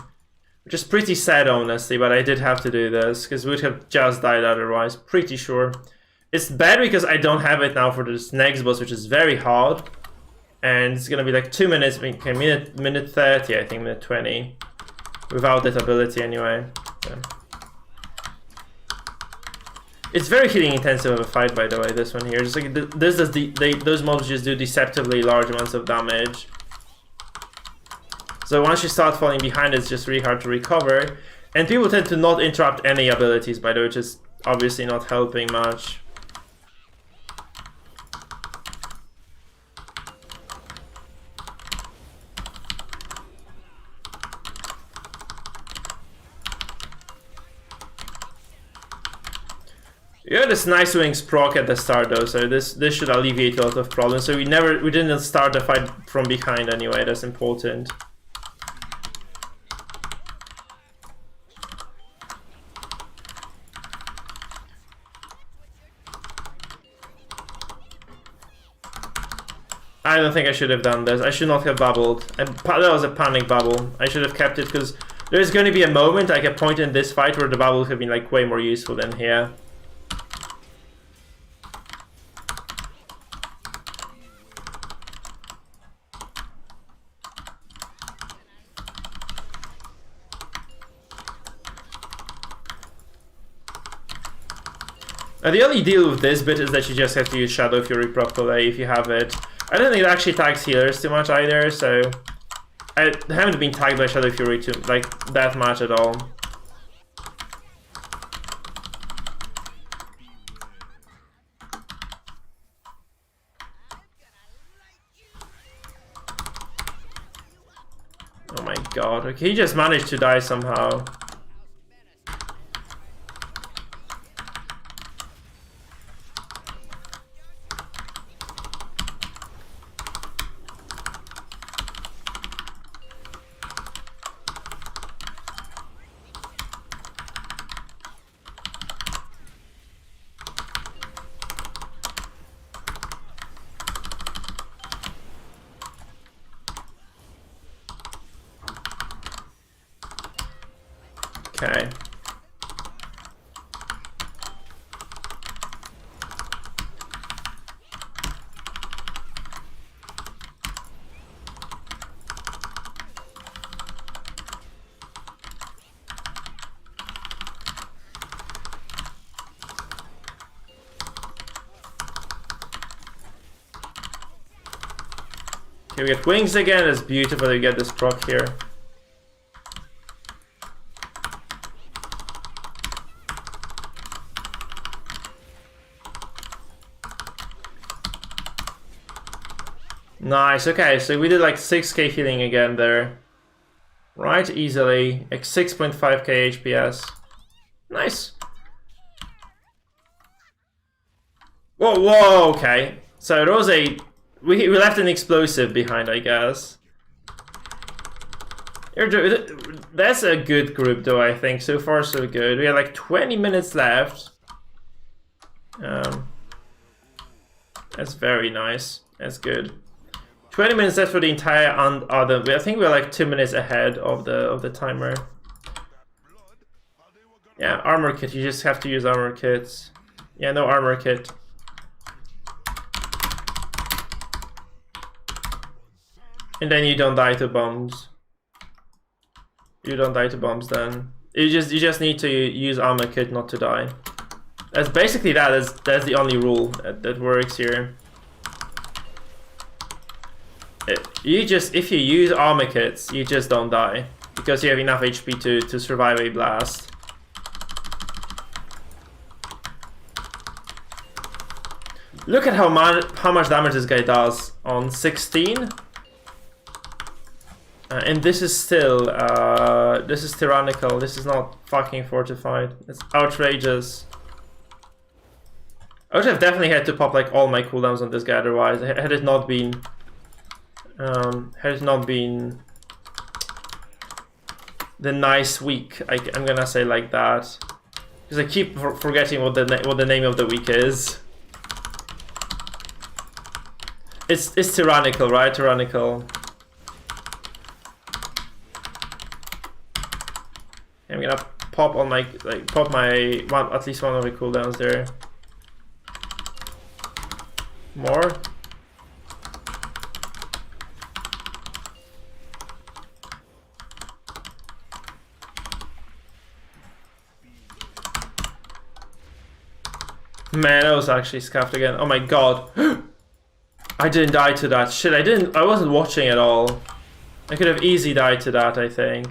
Which is pretty sad, honestly, but I did have to do this, because we would have just died otherwise, pretty sure. It's bad because I don't have it now for this next boss, which is very hard. And it's gonna be like 2 minutes, okay, minute 30, I think, minute 20. Without that ability, anyway. So. It's very healing intensive of a fight, by the way, this one here. Just like those mobs just do deceptively large amounts of damage. So once you start falling behind, it's just really hard to recover. And people tend to not interrupt any abilities, by the way, which is obviously not helping much. You had this nice wings proc at the start though, so this should alleviate a lot of problems. So we didn't start the fight from behind anyway, that's important. I don't think I should have done this. I should not have bubbled. That was a panic bubble. I should have kept it because there's going to be a moment, like a point in this fight where the bubble would have been like way more useful than here. The only deal with this bit is that you just have to use Shadow Fury properly if you have it. I don't think it actually tags healers too much either, so I haven't been tagged by Shadow Fury too like that much at all. Oh my god, okay, he just managed to die somehow. Okay. Okay, we get wings again. It's beautiful to get this proc here. Nice, okay, so we did like 6k healing again there. Right, easily. Like 6.5k HPS. Nice. Whoa, whoa, okay. So there was a... We left an explosive behind, I guess. That's a good group though, I think. So far, so good. We have like 20 minutes left. That's very nice. That's good. 20 minutes left for the entire other. I think we're like 2 minutes ahead of the timer. Yeah, armor kit. You just have to use armor kits. Yeah, no armor kit. And then you don't die to bombs. You don't die to bombs then. You just need to use armor kit not to die. That's basically that. That's the only rule that works here. If you use armor kits, you just don't die because you have enough HP to survive a blast. Look at how much damage this guy does on 16. And this is still, this is Tyrannical. This is not fucking fortified. It's outrageous. I would have definitely had to pop like all my cooldowns on this guy otherwise. Had it not been the nice week, I'm gonna say like that, because I keep forgetting what the name of the week is. It's Tyrannical, right? Tyrannical. I'm gonna pop on my at least one of the cooldowns there. More. Man, that was actually scuffed again. Oh my god. I didn't die to that. Shit, I wasn't watching at all. I could have easily died to that, I think.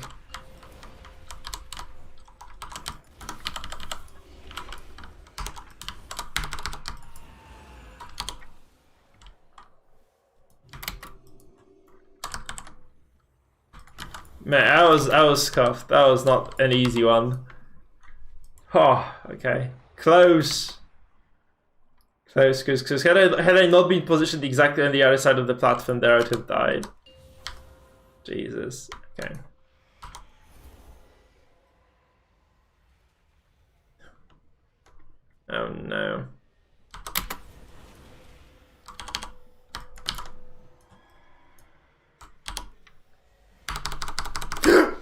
Man, I was scuffed. That was not an easy one. Oh, okay. Close. Close. Had I not been positioned exactly on the other side of the platform there, I would have died. Jesus. Okay. Oh no.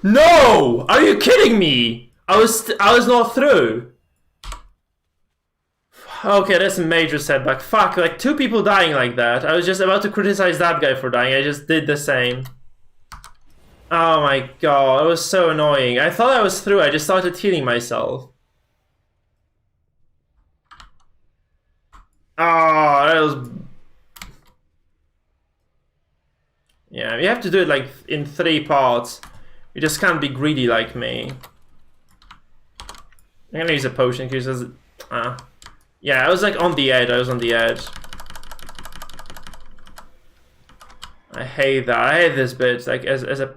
No! Are you kidding me? I was not through. Okay, that's a major setback. Fuck, like 2 people dying like that. I was just about to criticize that guy for dying. I just did the same. Oh my god, it was so annoying. I thought I was through. I just started healing myself. Oh, that was... Yeah, you have to do it like in 3 parts. You just can't be greedy like me. I'm gonna use a potion because yeah, I was like on the edge. I was on the edge. I hate that. I hate this bit. Like as a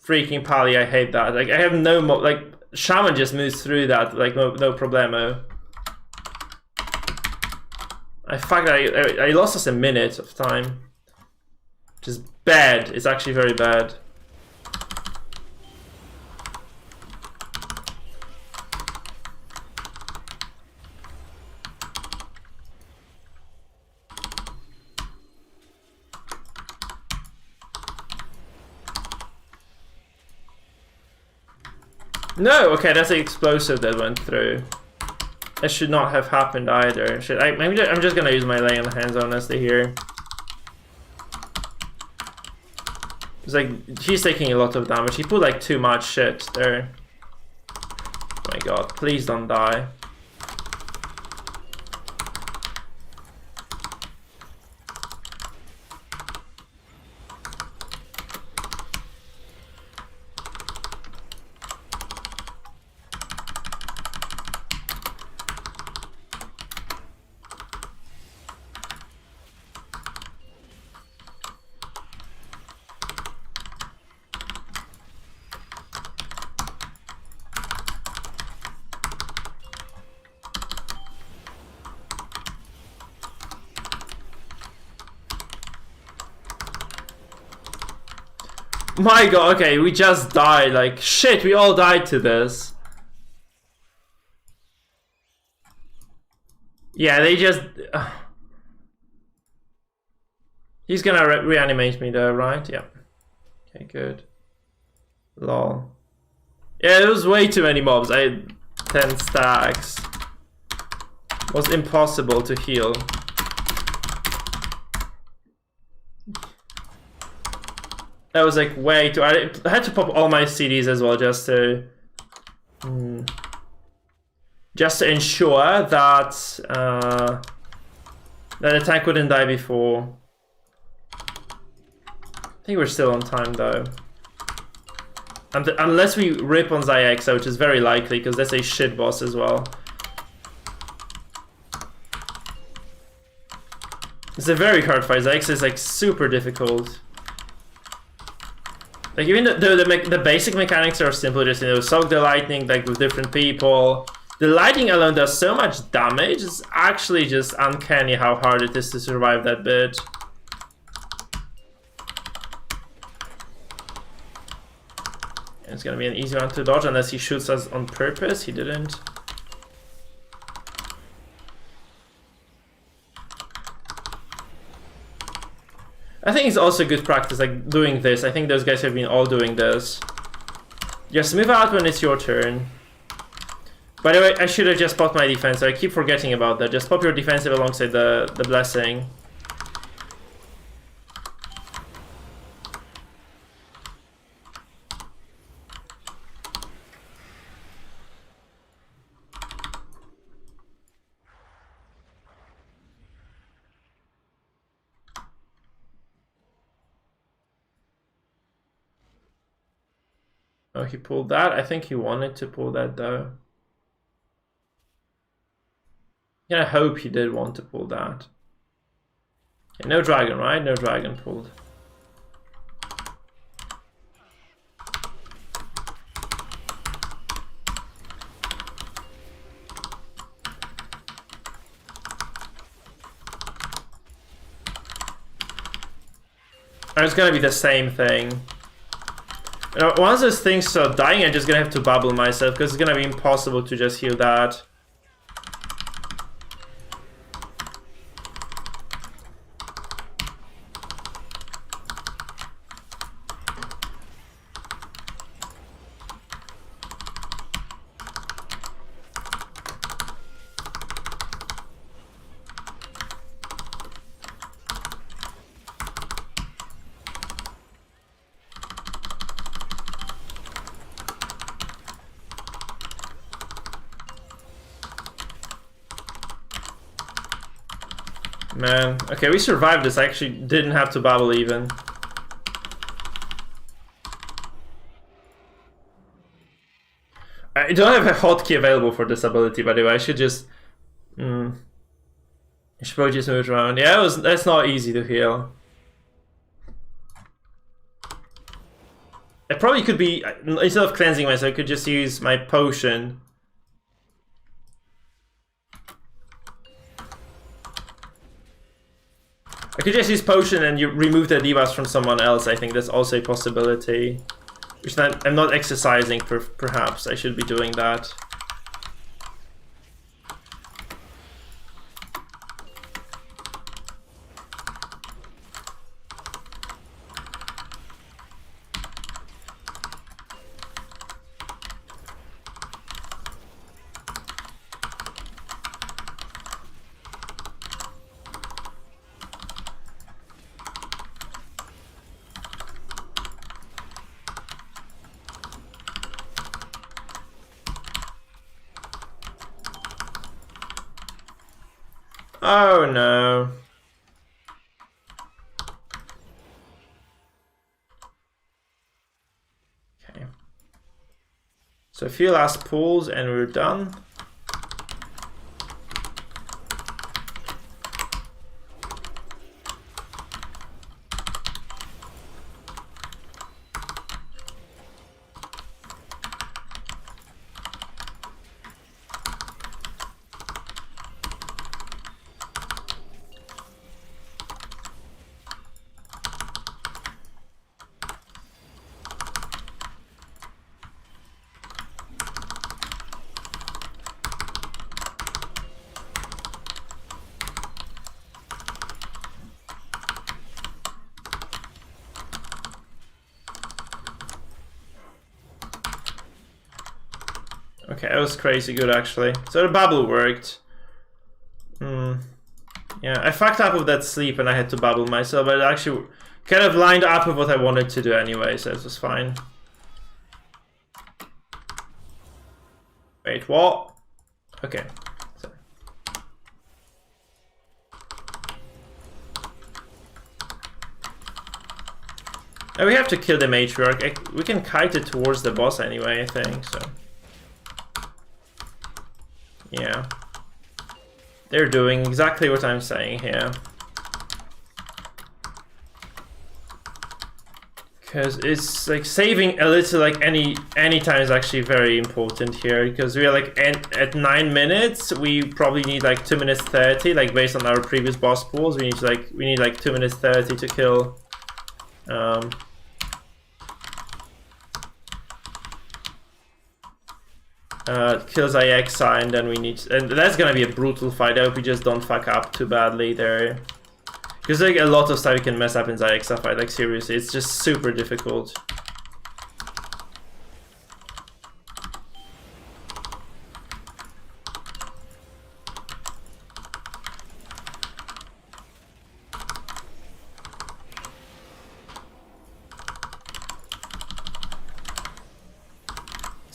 freaking pally, I hate that. Like I have no like Shaman just moves through that like no problemo. I lost us a minute of time, which is bad. It's actually very bad. No, okay, that's the explosive that went through. That should not have happened either. Maybe I'm just gonna use my lay on the hands honestly here. It's like she's taking a lot of damage. He put like too much shit there. Oh my god, please don't die. My god, okay, we just died. Like, shit, we all died to this. Yeah, they just... He's gonna reanimate me though, right? Yeah. Okay, good. Lol. Yeah, there was way too many mobs. I had 10 stacks. It was impossible to heal. That was like way too... I had to pop all my CDs as well just to... just to ensure that... that the tank wouldn't die before. I think we're still on time though. Unless we rip on Zyxa, which is very likely because that's a shit boss as well. It's a very hard fight. Zyxa is like super difficult. Like even though the basic mechanics are simple, just soak the lightning like with different people. The lightning alone does so much damage. It's actually just uncanny how hard it is to survive that bit. And it's gonna be an easy one to dodge unless he shoots us on purpose. He didn't. I think it's also good practice, like doing this. I think those guys have been all doing this. Just move out when it's your turn. By the way, I should have just popped my defense. I keep forgetting about that. Just pop your defensive alongside the blessing. Oh, he pulled that? I think he wanted to pull that though. Yeah, I hope he did want to pull that. Okay, no dragon, right? No dragon pulled. Oh, it's gonna be the same thing. You know, once those things start dying, I'm just gonna have to bubble myself because it's gonna be impossible to just heal that. Man, okay, we survived this. I actually didn't have to bubble even. I don't have a hotkey available for this ability, by the way. I should just... I should probably just move it around. Yeah, that's not easy to heal. I probably could be... Instead of cleansing myself, I could just use my potion. I could just use potion and you remove the debuffs from someone else. I think that's also a possibility. Which I'm not exercising, perhaps. I should be doing that. Oh no. Okay. So a few last pulls and we're done. Okay, that was crazy good actually. So the bubble worked. Yeah, I fucked up with that sleep and I had to bubble myself, but it actually kind of lined up with what I wanted to do anyway, so it was fine. Wait, what? Okay. Sorry. Now we have to kill the matriarch. We can kite it towards the boss anyway, I think, so. Yeah. They're doing exactly what I'm saying here. Because it's like saving a little, like any time is actually very important here. Because we are like at 9 minutes, we probably need like 2 minutes 30. Like based on our previous boss pools, we need like 2 minutes 30 to kill. Kills Iexa, and then we need, and that's gonna be a brutal fight. I hope we just don't fuck up too badly there, because like a lot of stuff you can mess up in Iexa fight. Like seriously, it's just super difficult.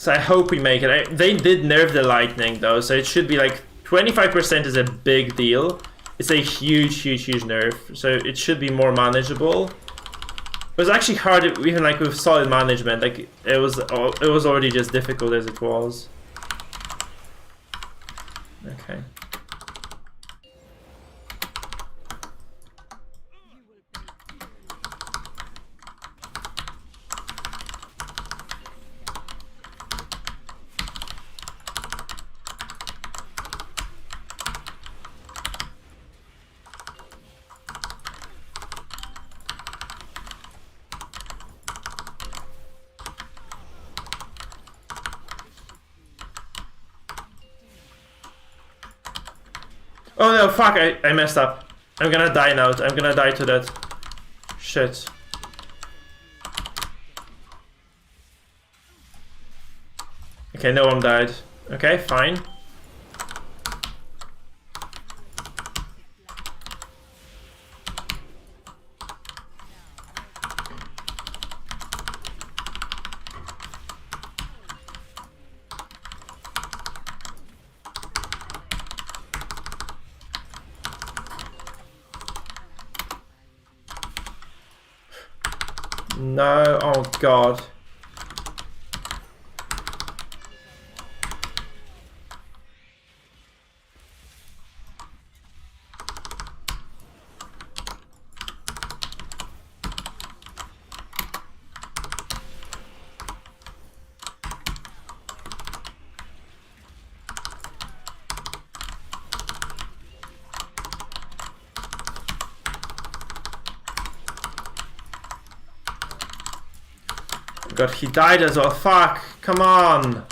So I hope we make it. They did nerf the lightning though, so it should be like 25% is a big deal. It's a huge nerf, so it should be more manageable. It was actually hard, even like with solid management. Like it was already just difficult as it was. Okay. Oh no, fuck, I messed up. I'm gonna die now. I'm gonna die to that. Shit. Okay, no one died. Okay, fine. No, oh god. God, he died as well. Fuck, come on.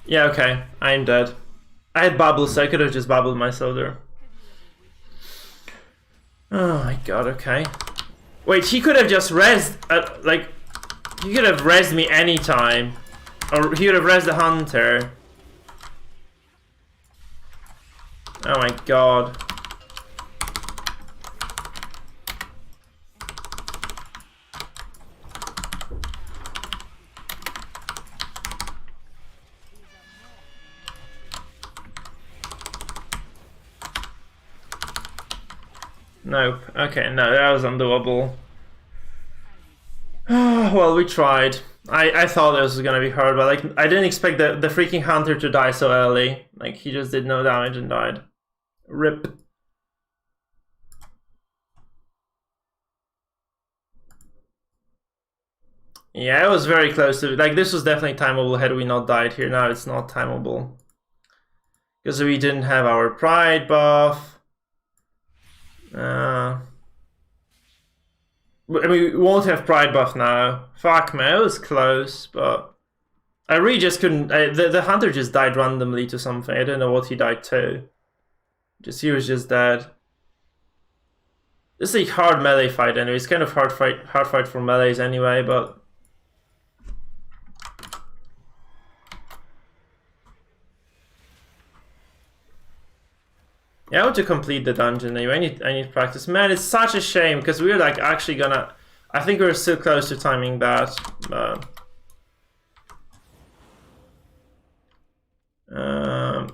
Yeah, okay, I'm dead. I had bubbles, so I could have just bubbled myself there. Oh my god, okay. Wait, he could have just rezzed, like, he could have rezzed me anytime. Or he could have rezzed the hunter. Oh my god. Nope. Okay, no, that was undoable. Well, we tried. I thought this was gonna be hard, but like I didn't expect the freaking hunter to die so early. Like he just did no damage and died. RIP. Yeah, it was very close to, like, this was definitely timeable had we not died here. Now it's not timeable. Because we didn't have our pride buff. I mean, we won't have pride buff now. Fuck, man, it was close, but I really just couldn't. The hunter just died randomly to something. I don't know what he died to. He was just dead. This is a hard melee fight anyway. It's kind of hard fight for melees anyway, but yeah, I want to complete the dungeon anyway. I need practice. Man, it's such a shame because we were like actually gonna. I think we were still close to timing that, but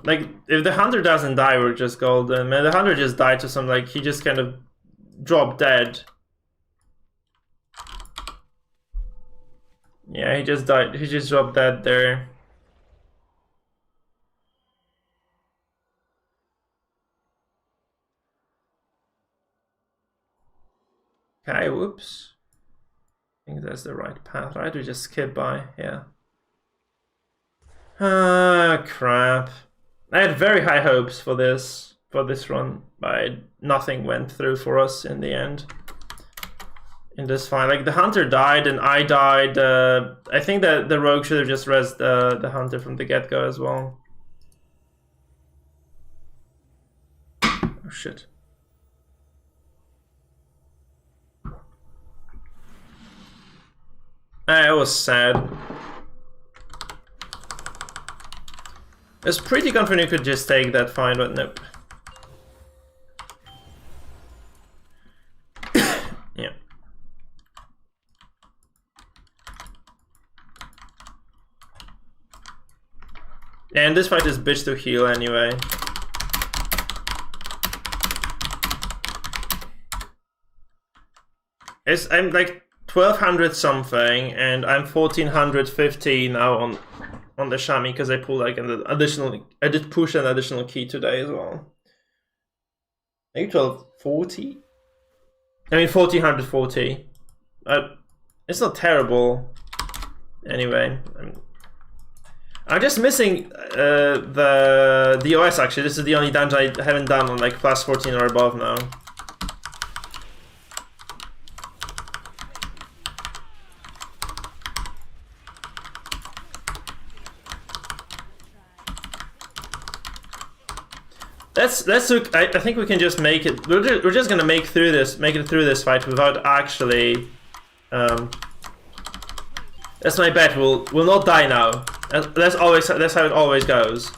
like if the hunter doesn't die, we're just golden. Man, the hunter just died to some, like, he just kind of dropped dead. Yeah, he just died. He just dropped dead there. Okay, whoops. I think that's the right path, right? We just skip by, yeah. Ah, crap. I had very high hopes for this run, but nothing went through for us in the end. In this fight, like the hunter died and I died. I think that the rogue should have just rezzed the hunter from the get-go as well. Oh shit. It was sad. It's pretty confident you could just take that fight, but nope. Yeah. And this fight is bitch to heal anyway. I'm like 1200 something, and I'm 1450 now on the Shami because I pulled like an additional. I did push an additional key today as well. Maybe 1240. I mean 1440. It's not terrible. Anyway, I'm just missing the DOS actually. This is the only dungeon I haven't done on like plus 14 or above now. Let's look. I think we can just make it. We're just gonna make it through this fight without actually. That's my bet. We'll not die that's how it always goes.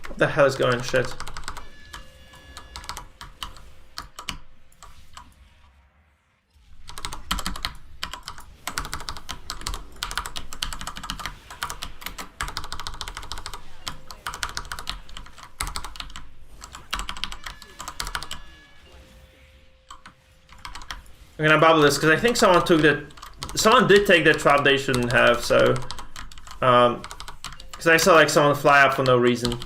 What the hell is going shit? I'm gonna bubble this because I think someone did take the trap they shouldn't have, so because I saw like someone fly up for no reason.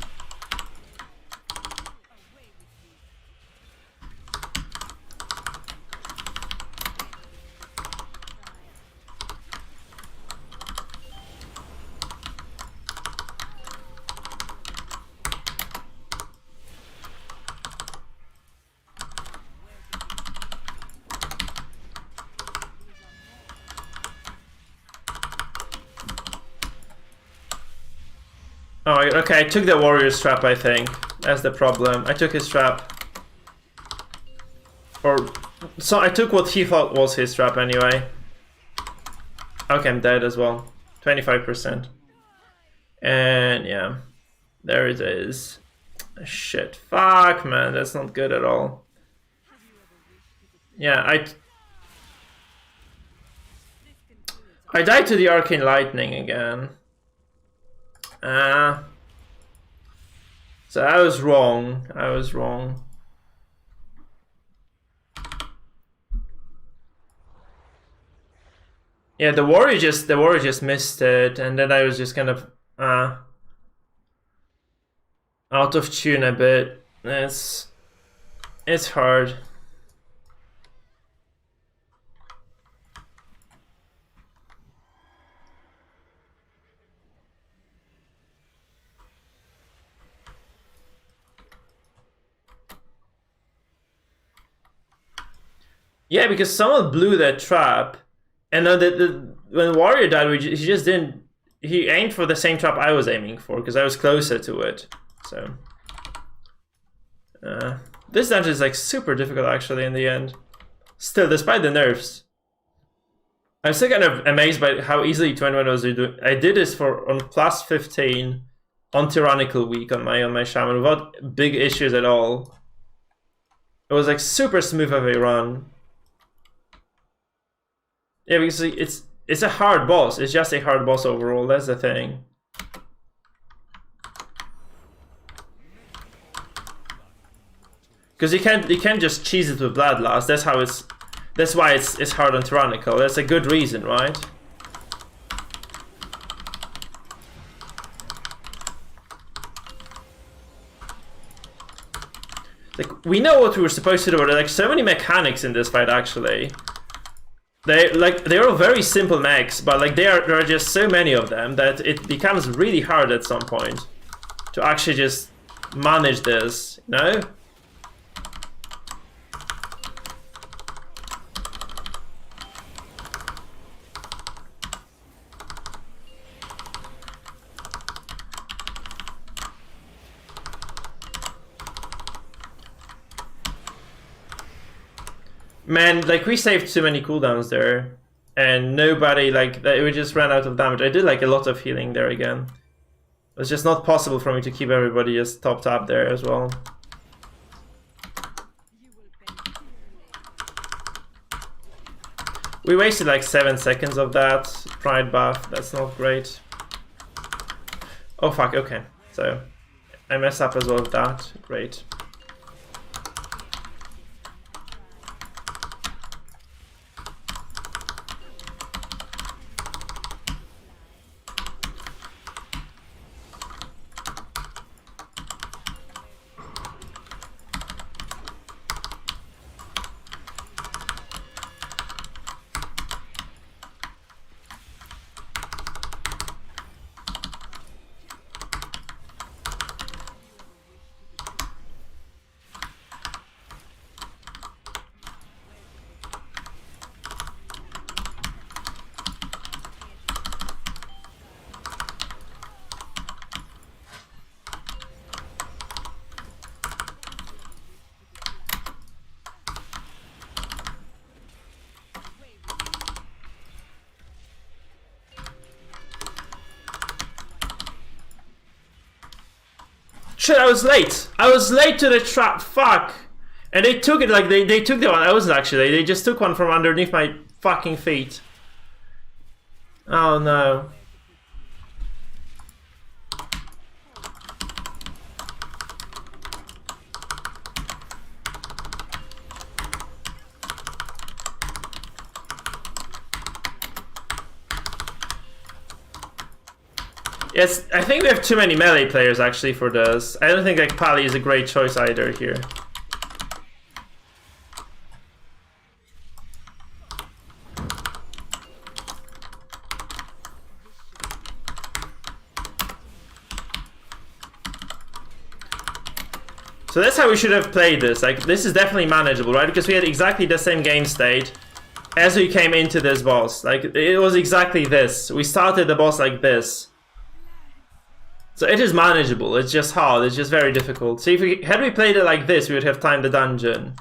Oh, okay, I took the warrior's trap, I think. That's the problem. I took his trap. So I took what he thought was his trap anyway. Okay, I'm dead as well. 25%. And yeah, there it is. Shit. Fuck, man, that's not good at all. Yeah, I died to the arcane lightning again. So I was wrong. Yeah, the warrior just missed it, and then I was just kind of out of tune a bit. It's hard. Yeah, because someone blew that trap, and when Warrior died, he just didn't. He aimed for the same trap I was aiming for because I was closer to it. So this dungeon is like super difficult actually in the end. Still, despite the nerfs, I'm still kind of amazed by how easily 21 was doing. I did this on plus 15 on Tyrannical week on my Shaman without big issues at all. It was like super smooth of a run. Yeah, because it's a hard boss. It's just a hard boss overall. That's the thing. Because you can't just cheese it with Bloodlust. That's why it's hard on Tyrannical. That's a good reason, right? Like we know what we were supposed to do. There are like so many mechanics in this fight actually. They're all very simple mechs, but like there are just so many of them that it becomes really hard at some point to actually just manage this, you know? Man, like, we saved too many cooldowns there. And nobody, like, we just ran out of damage. I did, like, a lot of healing there again. It's just not possible for me to keep everybody just topped up there as well. We wasted like 7 seconds of that pride buff. That's not great. Oh fuck, okay. So I messed up as well with that. Great. Shit, I was late. I was late to the trap. Fuck. And they took it like they took the one. I wasn't actually. They just took one from underneath my fucking feet. Oh no. Yes, I think we have too many melee players actually for this. I don't think like Pali is a great choice either here. So that's how we should have played this. Like, this is definitely manageable, right? Because we had exactly the same game state as we came into this boss. Like, it was exactly this. We started the boss like this. So it is manageable, it's just hard, it's just very difficult. So if had we played it like this, we would have timed the dungeon.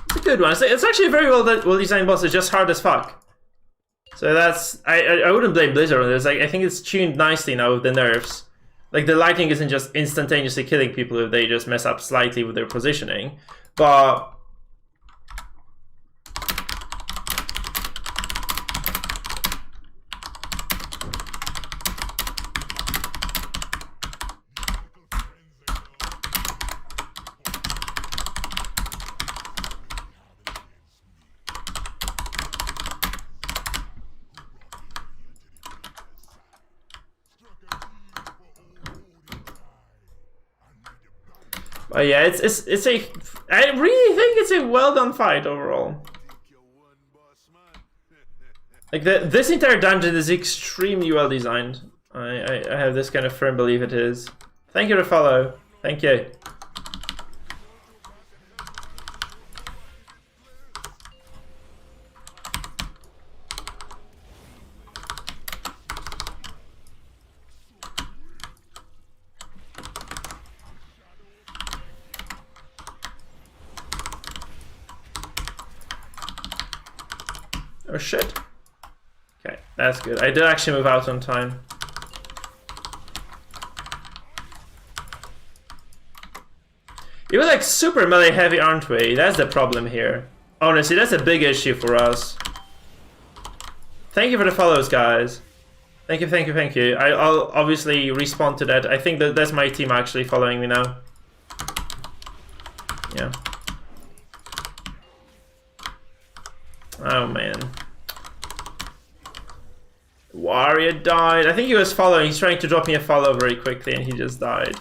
It's a good one. It's actually a very well designed boss, it's just hard as fuck. So that's, I wouldn't blame Blizzard on this. Like, I think it's tuned nicely now with the nerfs. Like, the lightning isn't just instantaneously killing people if they just mess up slightly with their positioning, but... yeah, it's a. I really think it's a well done fight overall. Like this entire dungeon is extremely well designed. I have this kind of firm belief it is. Thank you to follow. Thank you. Oh shit. Okay, that's good. I did actually move out on time. We were like super melee heavy, aren't we? That's the problem here. Honestly, that's a big issue for us. Thank you for the follows, guys. Thank you, thank you, thank you. I'll obviously respond to that. I think that's my team actually following me now. Yeah. Oh man. Warrior died. I think he was following. He's trying to drop me a follow very quickly and he just died.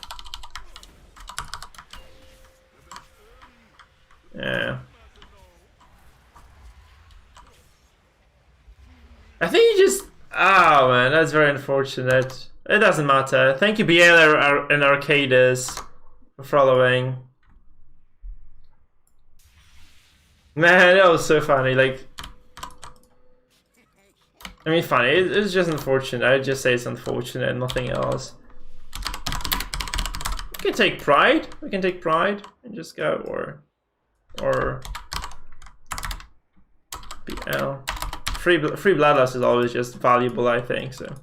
Yeah. I think he just... Oh man, that's very unfortunate. It doesn't matter. Thank you, BL and Arcadis, for following. Man, that was so funny. Like, I mean, funny. It's just unfortunate. I would just say it's unfortunate and nothing else. We can take pride. We can take pride and just go or BL. Free bloodlust is always just valuable, I think. So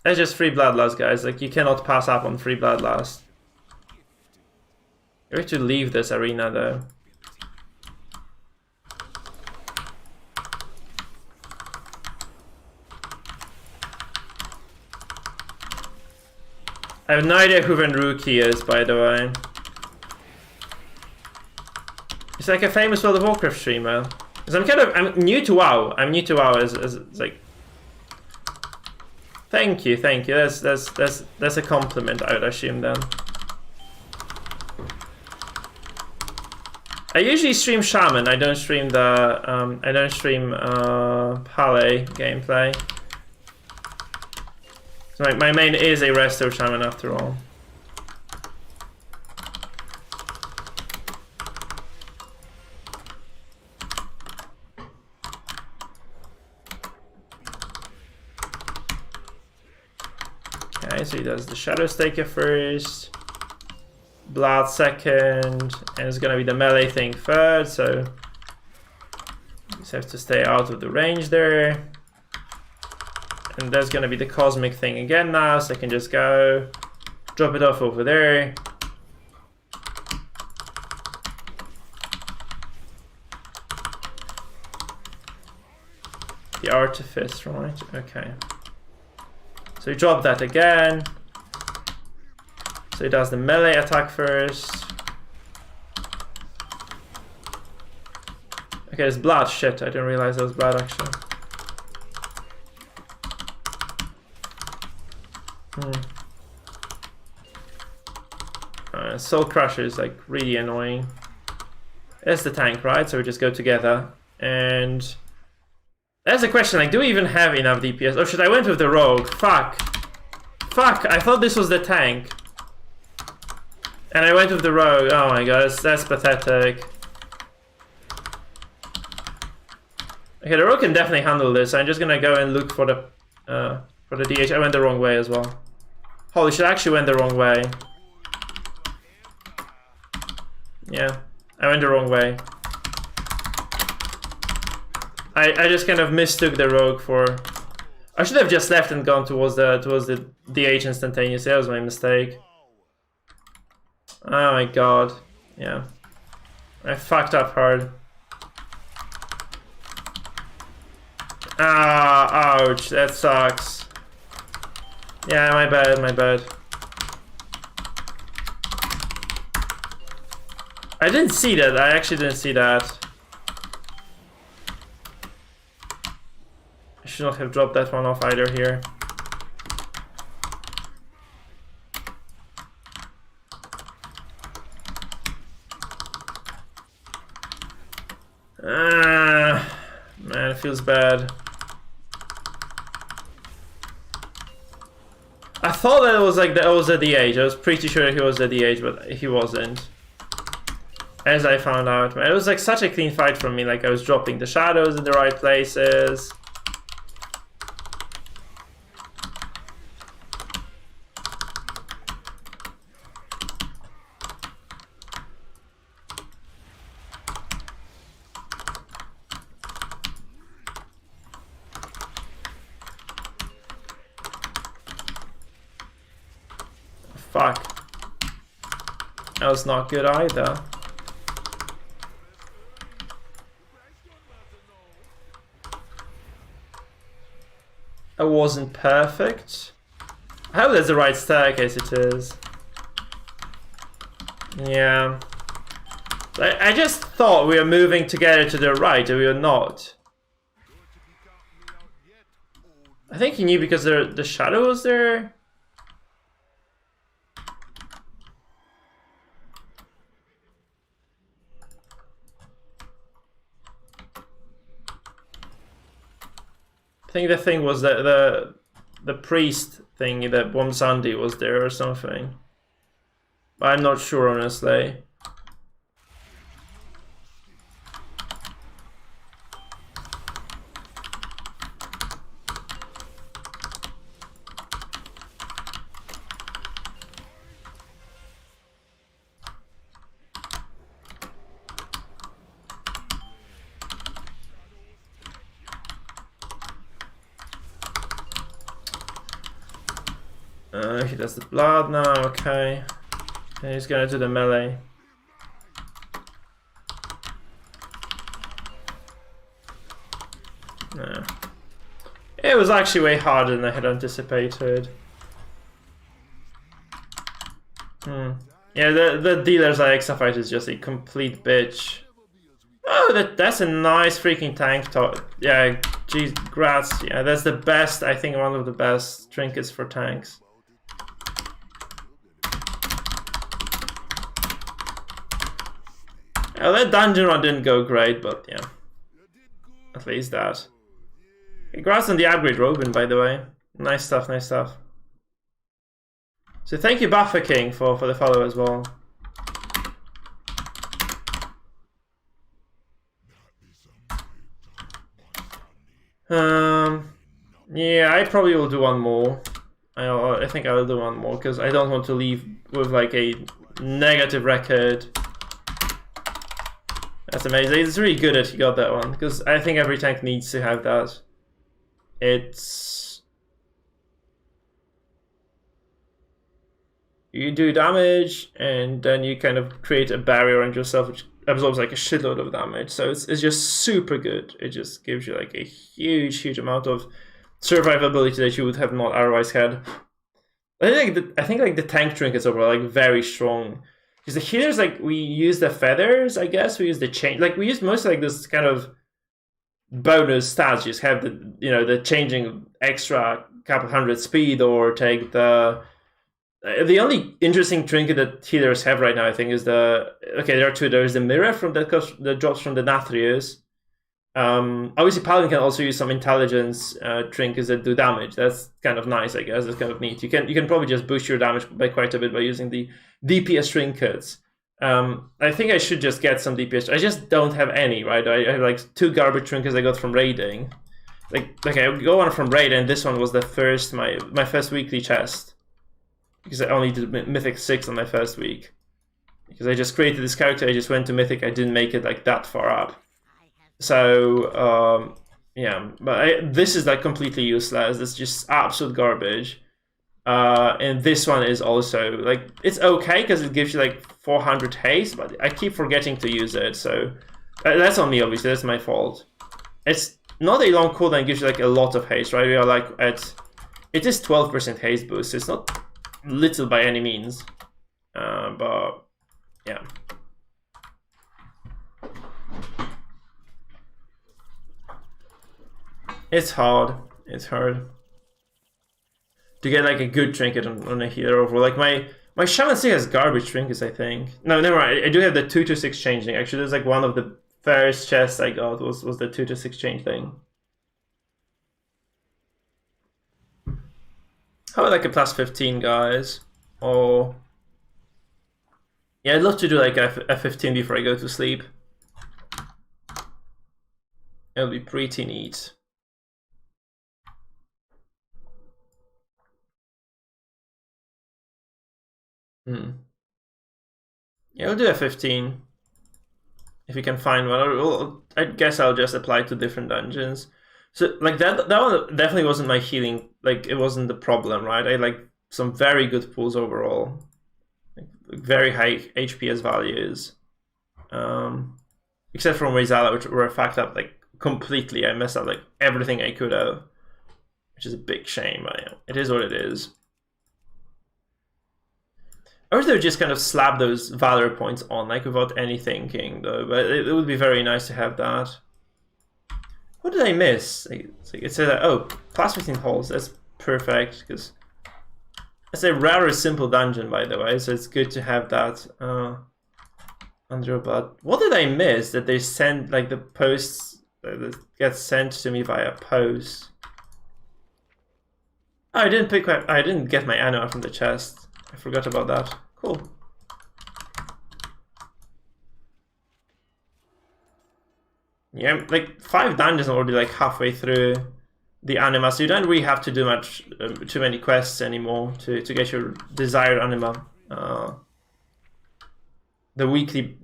that's just free bloodlust, guys. Like, you cannot pass up on free bloodlust. You have to leave this arena though. I have no idea who Venruki is, by the way. He's like a famous World of Warcraft streamer. Because I'm new to WoW. I'm new to WoW as like. Thank you. That's a compliment, I would assume then. I usually stream Shaman. I don't stream the Pale gameplay. So my main is a Resto Shaman after all. Okay, so he does the Shadow Staker first, Blood second, and it's gonna be the melee thing third, so you just have to stay out of the range there. And there's gonna be the cosmic thing again now, so I can just go drop it off over there. The artifice, right? Okay. So you drop that again. So he does the melee attack first. Okay, there's blood. Shit, I didn't realize there was blood actually. Soul Crusher is like really annoying. There's the tank, right? So we just go together. And there's a question, like, do we even have enough DPS? Oh shit, I went with the rogue. Fuck. Fuck, I thought this was the tank. And I went with the rogue. Oh my god, that's pathetic. Okay, the rogue can definitely handle this. I'm just gonna go and look for the DH. I went the wrong way as well. Holy shit, I actually went the wrong way. Yeah, I went the wrong way. I just kind of mistook the rogue for. I should have just left and gone towards the DH instantaneously. That was my mistake. Oh my god. Yeah. I fucked up hard. Ah, ouch. That sucks. Yeah, my bad, my bad. I didn't see that. I actually didn't see that. I should not have dropped that one off either here. Man, it feels bad. I thought that it was like that was the DH. I was pretty sure he was the DH, but he wasn't. As I found out, man, it was like such a clean fight from me. Like I was dropping the shadows in the right places. Fuck. That was not good either. It wasn't perfect. I hope that's the right staircase it is. Yeah. I just thought we were moving together to the right, and we were not. I think he knew because the shadow was there. I think the thing was that the priest thing, that Bomsandi was there or something. But I'm not sure, honestly. he does the blood now, okay. And he's gonna do the melee. No. It was actually way harder than I had anticipated. Yeah, the dealer's Alexa fight is just a complete bitch. Oh, that's a nice freaking tank top. Yeah, geez, grats. Yeah, that's the best, I think one of the best trinkets for tanks. Yeah, that dungeon run didn't go great, but yeah. At least that. Congrats on the upgrade, Robin, by the way. Nice stuff, nice stuff. So thank you, Buffer King, for the follow as well. Yeah, I probably will do one more. I think I will do one more because I don't want to leave with like a negative record. That's amazing. It's really good that he got that one because I think every tank needs to have that. It's you do damage and then you kind of create a barrier around yourself which absorbs like a shitload of damage. So it's just super good. It just gives you like a huge amount of survivability that you would have not otherwise had. I think like the tank trinkets overall like very strong. Because the healers, like we use the feathers, I guess we use the chain, like we use mostly like this kind of bonus stats. Just have the the changing extra couple hundred speed or take the only interesting trinket that healers have right now, I think, is there are two. There's the mirror that drops from the Nathrius. Obviously, Paladin can also use some intelligence trinkets that do damage. That's kind of nice, I guess. That's kind of neat. You can probably just boost your damage by quite a bit by using the DPS trinkets. I think I should just get some DPS. I just don't have any, right? I have like 2 garbage trinkets I got from raiding. Like I got one from raid, and this one was the first my first weekly chest. Because I only did Mythic 6 on my first week. Because I just created this character, I just went to Mythic, I didn't make it like that far up. So, yeah, but this is like completely useless, it's just absolute garbage. And this one is also, like, it's okay because it gives you like 400 haste, but I keep forgetting to use it, so that's on me, obviously, that's my fault. It's not a long cooldown, it gives you like a lot of haste, right? We are like it is 12% haste boost, it's not little by any means, but yeah. It's hard to get like a good trinket on a healer overall. Like my Shaman still has garbage trinkets, I think. No, never mind. I do have the 2-6 changing. Actually, there's like one of the first chests I got was the 2-6 change thing. How about like a +15, guys? Or yeah, I'd love to do like a 15 before I go to sleep. It'll be pretty neat. Yeah, we'll do a 15 if we can find one. I guess I'll just apply to different dungeons. So like that one definitely wasn't my healing. Like it wasn't the problem, right? I like some very good pulls overall, like very high HPS values, except from Rizala, which were fucked up like completely. I messed up like everything I could have, which is a big shame. It is what it is. Or they would just kind of slap those Valor points on, like without any thinking, though. But it would be very nice to have that. What did I miss? It said, oh, +15 holes. That's perfect, because it's a rather simple dungeon, by the way, so it's good to have that under your belt. What did I miss that they send, like the posts that get sent to me via post? Oh, I didn't get my anima from the chest. I forgot about that. Cool. Yeah, like 5 dungeons already like halfway through the anima, so you don't really have to do too many quests anymore to get your desired anima. The weekly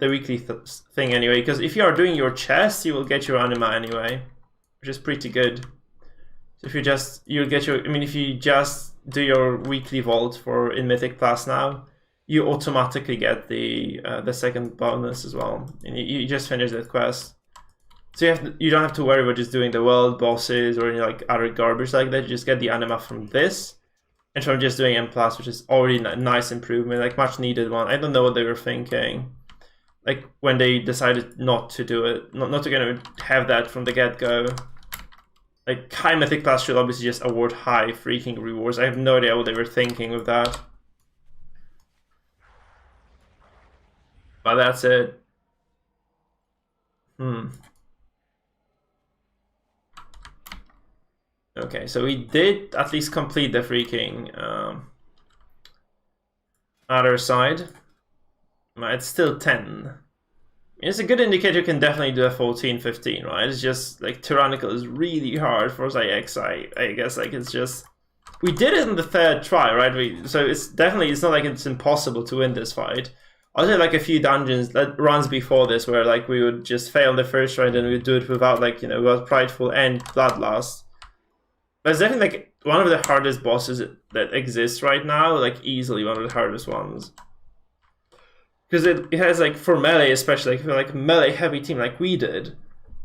thing anyway, because if you are doing your chest, you will get your anima anyway, which is pretty good. So if you get your, I mean, if you just do your weekly vault for in Mythic Plus now, you automatically get the second bonus as well, and you just finish that quest. So you don't have to worry about just doing the world bosses or any like other garbage like that. You just get the anima from this, and from just doing M+, which is already a nice improvement, like much needed one. I don't know what they were thinking, like when they decided not to do it, not to kind of have that from the get-go. Like high Mythic Plus should obviously just award high freaking rewards. I have no idea what they were thinking with that. But that's it. Okay, so we did at least complete the freaking other side. It's still 10. It's a good indicator you can definitely do a 14, 15, right? It's just like Tyrannical is really hard for X. I guess like it's just we did it in the third try, right? So it's not like it's impossible to win this fight. I did like a few dungeons that runs before this where like we would just fail the first try and then we'd do it without like without Prideful and Bloodlust. But it's definitely like one of the hardest bosses that exists right now, like easily one of the hardest ones. Because it has like for melee especially, like for like melee heavy team like we did.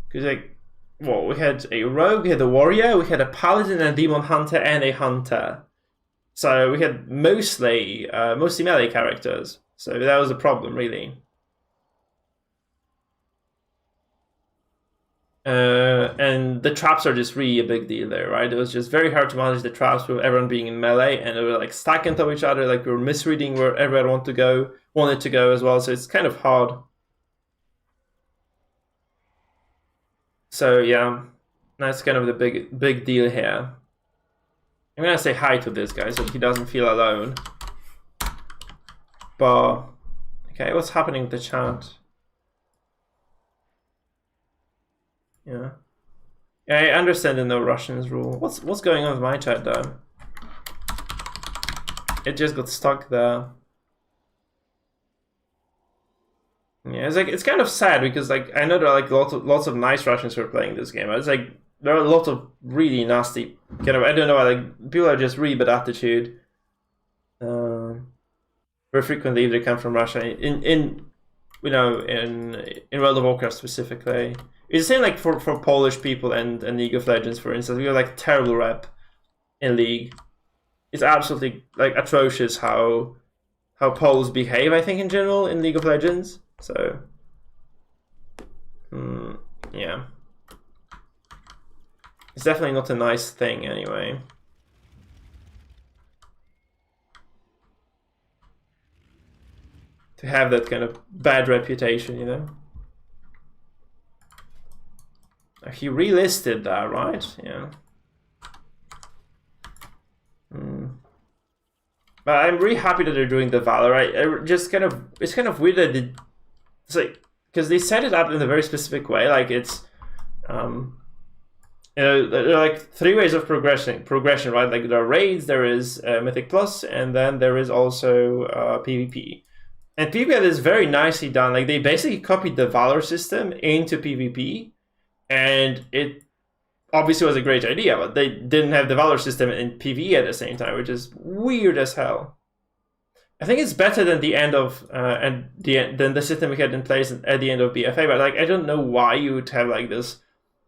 Because like, well, we had a rogue, we had a warrior, we had a paladin, a demon hunter, and a hunter. So we had mostly melee characters. So that was a problem, really. And the traps are just really a big deal there, right? It was just very hard to manage the traps with everyone being in melee, and they were like stacked on top of each other, like we were misreading where everyone wanted to go as well, so it's kind of hard. So yeah, that's kind of the big deal here. I'm gonna say hi to this guy so he doesn't feel alone. But okay, what's happening with the chat? Yeah, I understand the no Russians rule. What's going on with my chat though? It just got stuck there. Yeah, it's kind of sad because like I know there are like lots of nice Russians who are playing this game. It's like there are a lot of really nasty kind of I don't know, like people are just really bad attitude. Very frequently if they come from Russia in World of Warcraft specifically. It's the same like for Polish people and League of Legends, for instance. We have like terrible rep in League. It's absolutely like atrocious how Poles behave, I think, in general in League of Legends. So yeah. It's definitely not a nice thing anyway. To have that kind of bad reputation, He relisted that, right? Yeah. But I'm really happy that they're doing the Valor. It's kind of weird that it's like because they set it up in a very specific way. Like it's there are like 3 ways of progression, right? Like there are raids, there is Mythic Plus, and then there is also PvP. And PvP is very nicely done. Like they basically copied the Valor system into PvP, and it obviously was a great idea, but they didn't have the Valor system in PvE at the same time, which is weird as hell. I think it's better than the end of than the system we had in place at the end of BFA, but like I don't know why you would have like this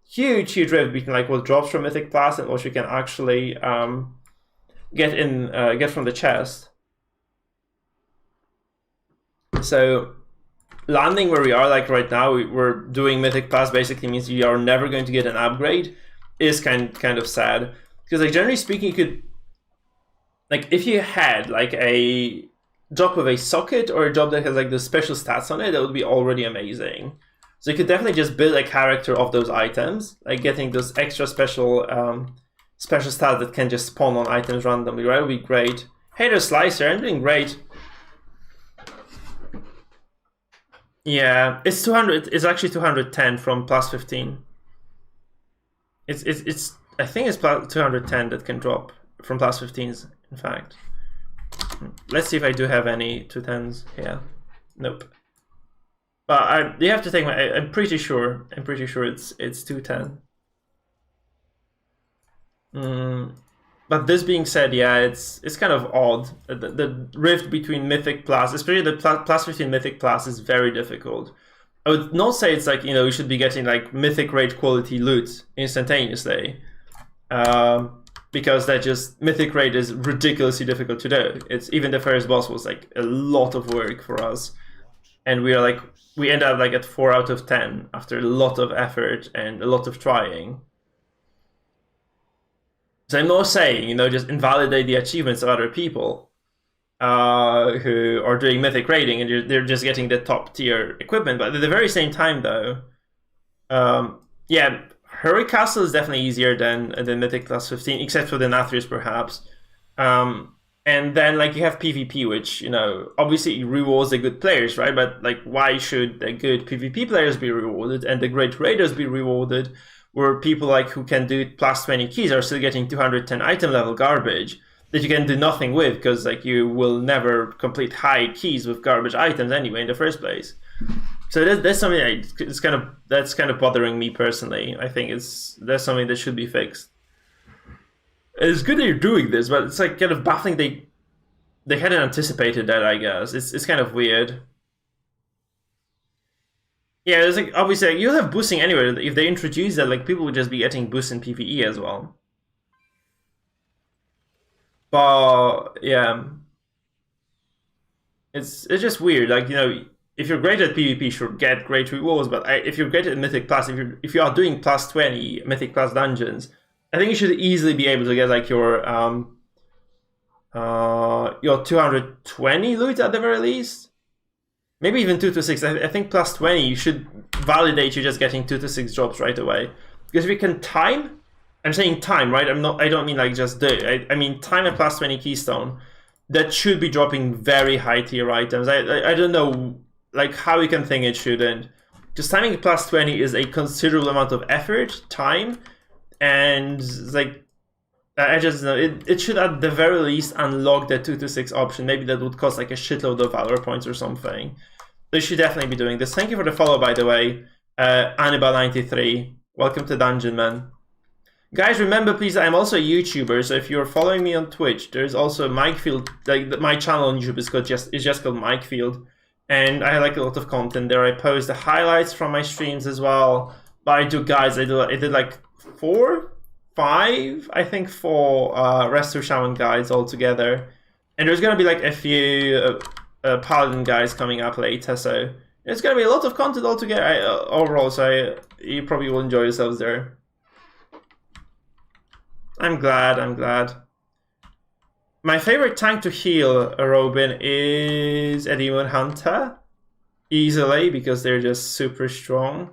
huge rift between like what drops from Mythic Plus and what you can actually get from the chest. So landing where we are like right now, we're doing Mythic Plus basically means you are never going to get an upgrade, is kind of sad. Because like generally speaking, you could like if you had like a job with a socket or a job that has like the special stats on it, that would be already amazing. So you could definitely just build a character of those items, like getting those extra special stats that can just spawn on items randomly, right? Would be great. Hey there, Slicer, I'm doing great. Yeah, it's 200. It's actually 210 from plus 15. It's I think it's plus 210 that can drop from plus 15s. In fact, let's see if I do have any 210s here. Nope. But you have to take my. I'm pretty sure. It's 210. But this being said, yeah, it's kind of odd. The rift between Mythic Plus, especially the plus 15 Mythic Plus, is very difficult. I would not say it's like, you should be getting like Mythic rate quality loot instantaneously. Because that just, Mythic rate is ridiculously difficult to do. It's even the first boss was like a lot of work for us. And we end up like at 4 out of 10 after a lot of effort and a lot of trying. So I'm not saying, just invalidate the achievements of other people who are doing Mythic rating and they're just getting the top tier equipment. But at the very same time, though, yeah, Heroic Castle is definitely easier than the Mythic plus 15, except for the Nathrius, perhaps. And then, like, you have PvP, which, obviously rewards the good players, right? But, like, why should the good PvP players be rewarded and the great raiders be rewarded, where people, like, who can do plus 20 keys are still getting 210 item level garbage that you can do nothing with, because, like, you will never complete high keys with garbage items anyway in the first place. So that's something that's kind of bothering me personally. I think that's something that should be fixed. It's good that you're doing this, but it's like kind of baffling. They hadn't anticipated that. I guess it's kind of weird. Yeah, it's like obviously like, you'll have boosting anyway. If they introduce that, like people would just be getting boosts in PvE as well. But yeah, it's just weird. Like if you're great at PvP, sure, get great rewards. But if you're great at Mythic Plus, if you are doing plus 20 Mythic Plus dungeons, I think you should easily be able to get like your 220 loot at the very least. Maybe even 2 to 6. I think plus 20 you should validate you just getting 2 to 6 drops right away. Because if you can time, I'm saying time, right? I don't mean like just do it. I mean time at plus 20 Keystone. That should be dropping very high tier items. I don't know like how you can think it shouldn't. Just timing plus 20 is a considerable amount of effort, time, and like I just know it should at the very least unlock the 2 to 6 option. Maybe that would cost like a shitload of Valor points or something. They should definitely be doing this. Thank you for the follow, by the way, Annibal93. Welcome to Dungeon Man. Guys, remember please, I'm also a YouTuber, so if you're following me on Twitch, there's also Mikefield. Like my channel on YouTube is just called Mikefield, and I have like a lot of content there. I post the highlights from my streams as well. But I did like 4, 5, I think 4 Resto Shaman guides altogether. And there's gonna be like a few Paladin guys coming up later, so there's gonna be a lot of content altogether overall, so you probably will enjoy yourselves there. I'm glad. My favorite tank to heal, Robin, is a Demon Hunter. Easily, because they're just super strong.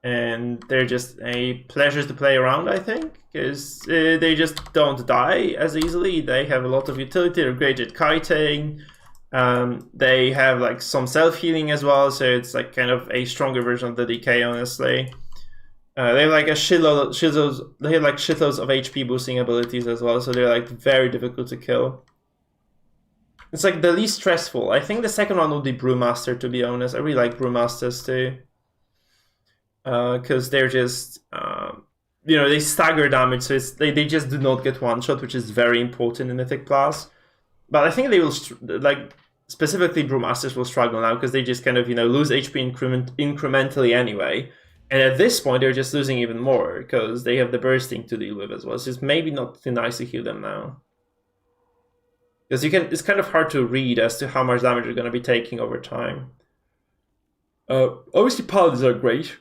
And they're just a pleasure to play around, I think, because they just don't die as easily. They have a lot of utility. They're great at kiting. They have like some self-healing as well, so it's like kind of a stronger version of the DK, honestly. They have like shitloads of HP boosting abilities as well, so they're like very difficult to kill. It's like the least stressful. I think the second one would be Brewmaster, to be honest. I really like Brewmasters too. Because they're just, they stagger damage, so they just do not get one shot, which is very important in Mythic Plus. But I think they will, specifically Brewmasters will struggle now, because they just kind of, lose HP incrementally anyway. And at this point, they're just losing even more, because they have the bursting to deal with as well. So it's maybe not too nice to heal them now. Because it's kind of hard to read as to how much damage you're going to be taking over time. Obviously, Paladins are great.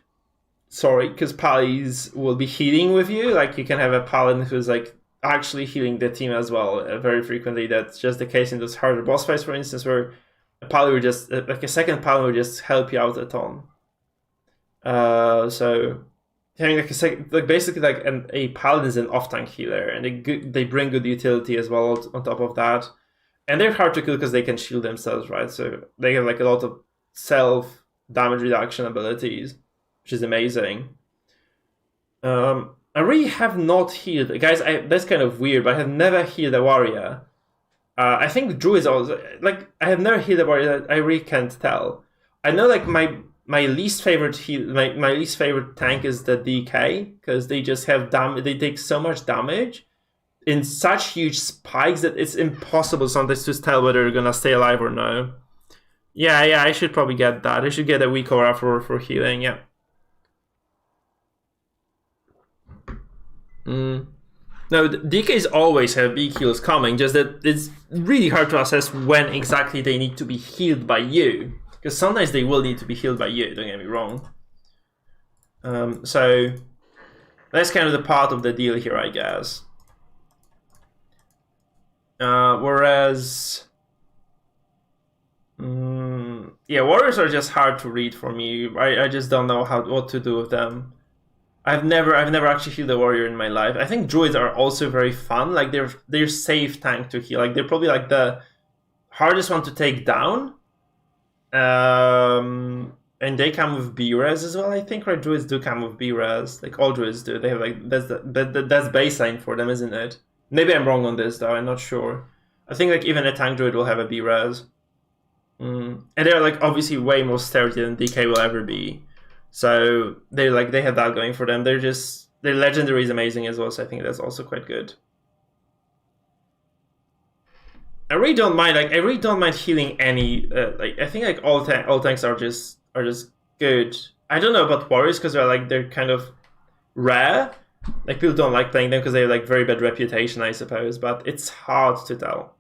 Sorry, because Paladins will be healing with you. Like, you can have a Paladin who's, like, actually healing the team as well very frequently. That's just the case in those harder boss fights, for instance, where a Paladin would just, like, a second Paladin would just help you out a ton. So, having, like, basically, like, a Paladin is an off-tank healer, and they bring good utility as well on top of that. And they're hard to kill because they can shield themselves, right? So, they have, like, a lot of self-damage reduction abilities, which is amazing. I really have not healed. Guys, that's kind of weird, but I have never healed a warrior. I think Drew is also... Like, I have never healed a warrior. I really can't tell. I know, like, my least favorite my least favorite tank is the DK, because they just have damage. They take so much damage in such huge spikes that it's impossible sometimes to tell whether they're gonna stay alive or no. Yeah, I should probably get that. I should get a weak aura for healing, yeah. No, DKs always have big heals coming, just that it's really hard to assess when exactly they need to be healed by you. Because sometimes they will need to be healed by you, don't get me wrong. So that's kind of the part of the deal here, I guess. Whereas... yeah, warriors are just hard to read for me. I just don't know what to do with them. I've never actually healed a warrior in my life. I think druids are also very fun. Like they're safe tank to heal. Like they're probably like the hardest one to take down. And they come with B-res as well. I think right, druids do come with B-res. Like all druids do. They have like that's baseline for them, isn't it? Maybe I'm wrong on this though. I'm not sure. I think like even a tank druid will have a B-res. And they're like obviously way more sturdy than DK will ever be. So they have that going for them. Their legendary is amazing as well, so I think that's also quite good. I really don't mind healing any I think like all tanks are just good. I don't know about warriors because they're kind of rare. Like people don't like playing them because they have like very bad reputation, I suppose, but it's hard to tell.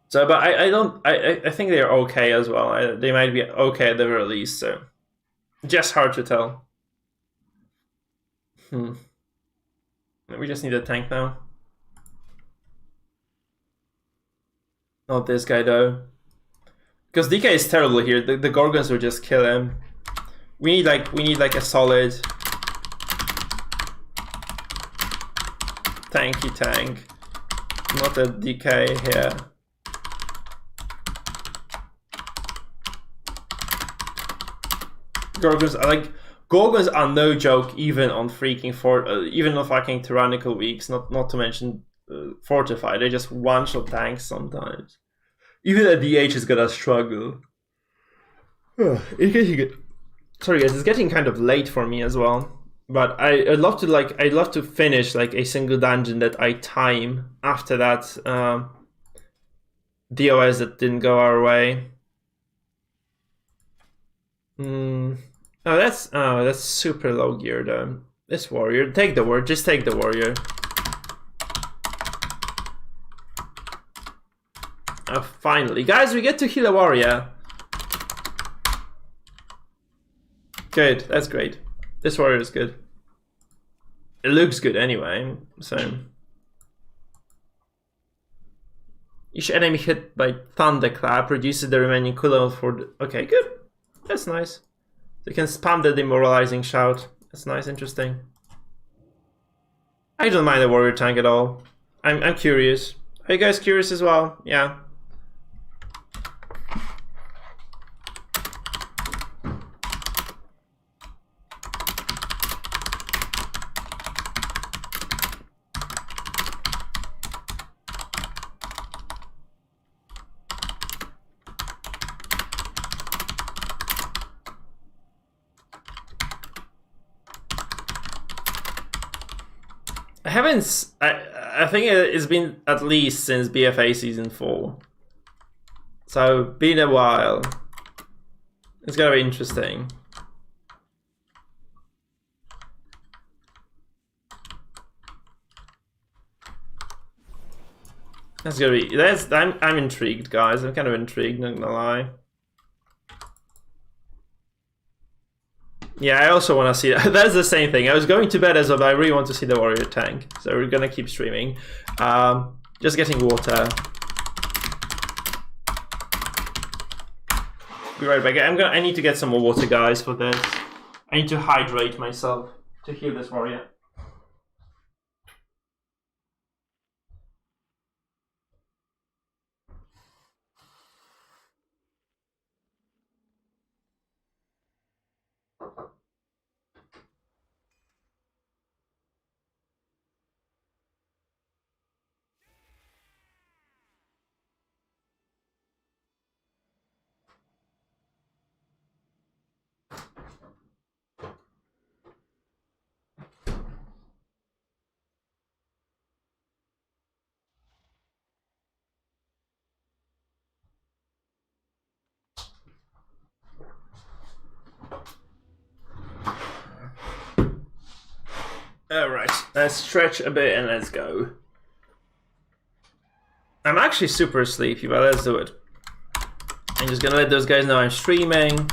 So, but I think they're okay as well. They might be okay at the very least, so just hard to tell. We just need a tank now. Not this guy though, because DK is terrible here. The Gorgons will just kill him. We need like a solid tanky tank, not a DK here. Gorgons are no joke, even on freaking even on fucking Tyrannical weeks. Not to mention fortified. They just one-shot tanks sometimes. Even a DH is gonna struggle. Sorry guys, it's getting kind of late for me as well. But I'd love to finish like a single dungeon that I time after that DOS that didn't go our way. Oh, that's super low gear though. This warrior, just take the warrior. Oh, finally, guys, we get to heal a warrior. Good, that's great. This warrior is good. It looks good anyway, so. Each enemy hit by thunderclap reduces the remaining cooldown for the... Okay, good. That's nice. You can spam the demoralizing shout. That's nice, interesting. I don't mind the warrior tank at all. I'm curious. Are you guys curious as well? Yeah. I think it's been at least since BFA Season 4. So, been a while. It's gonna be interesting. That's gonna be... I'm intrigued, guys. I'm kind of intrigued, not gonna lie. Yeah, I also want to see that. That's the same thing. I was going to bed as well, but I really want to see the warrior tank. So we're gonna keep streaming. Just getting water. Be right back. I need to get some more water, guys, for this. I need to hydrate myself to heal this warrior. Let's stretch a bit and let's go. I'm actually super sleepy, but let's do it. I'm just gonna let those guys know I'm streaming.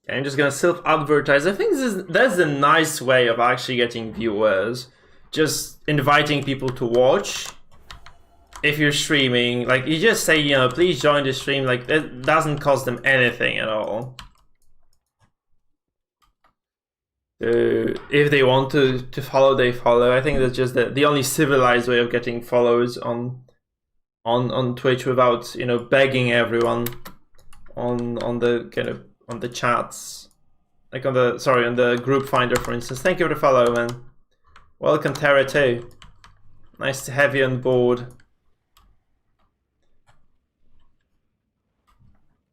I'm just gonna self-advertise. I think that's a nice way of actually getting viewers. Just inviting people to watch. If you're streaming, like you just say, you know, please join the stream. Like it doesn't cost them anything at all. If they want to follow, they follow. I think that's just the only civilized way of getting follows on Twitch without, you know, begging everyone on the kind of on the chats, like on the group finder, for instance. Thank you for the follow, man. Welcome, Terra too. Nice to have you on board.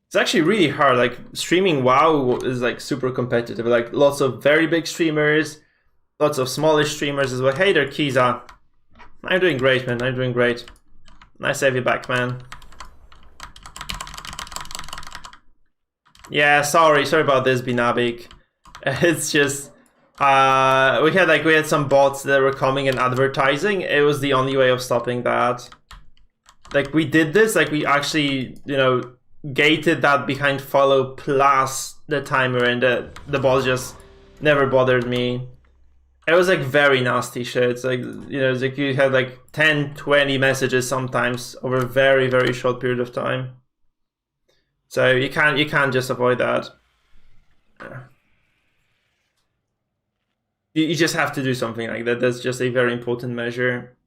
It's actually really hard. Like streaming WoW is like super competitive. Like lots of very big streamers, lots of smallish streamers as well. Hey there, Kiza. I'm doing great, man. I'm doing great. Nice to have you back, man. Yeah, sorry about this, Binabik. It's just we had some bots that were coming and advertising. It was the only way of stopping that. Like we did this, like we actually, you know, gated that behind follow plus the timer, and the bot just never bothered me. It was like very nasty shit. It's like, you know, it's like you had like 10-20 messages sometimes over a very, very short period of time. So you can't just avoid that. You just have to do something like that. That's just a very important measure.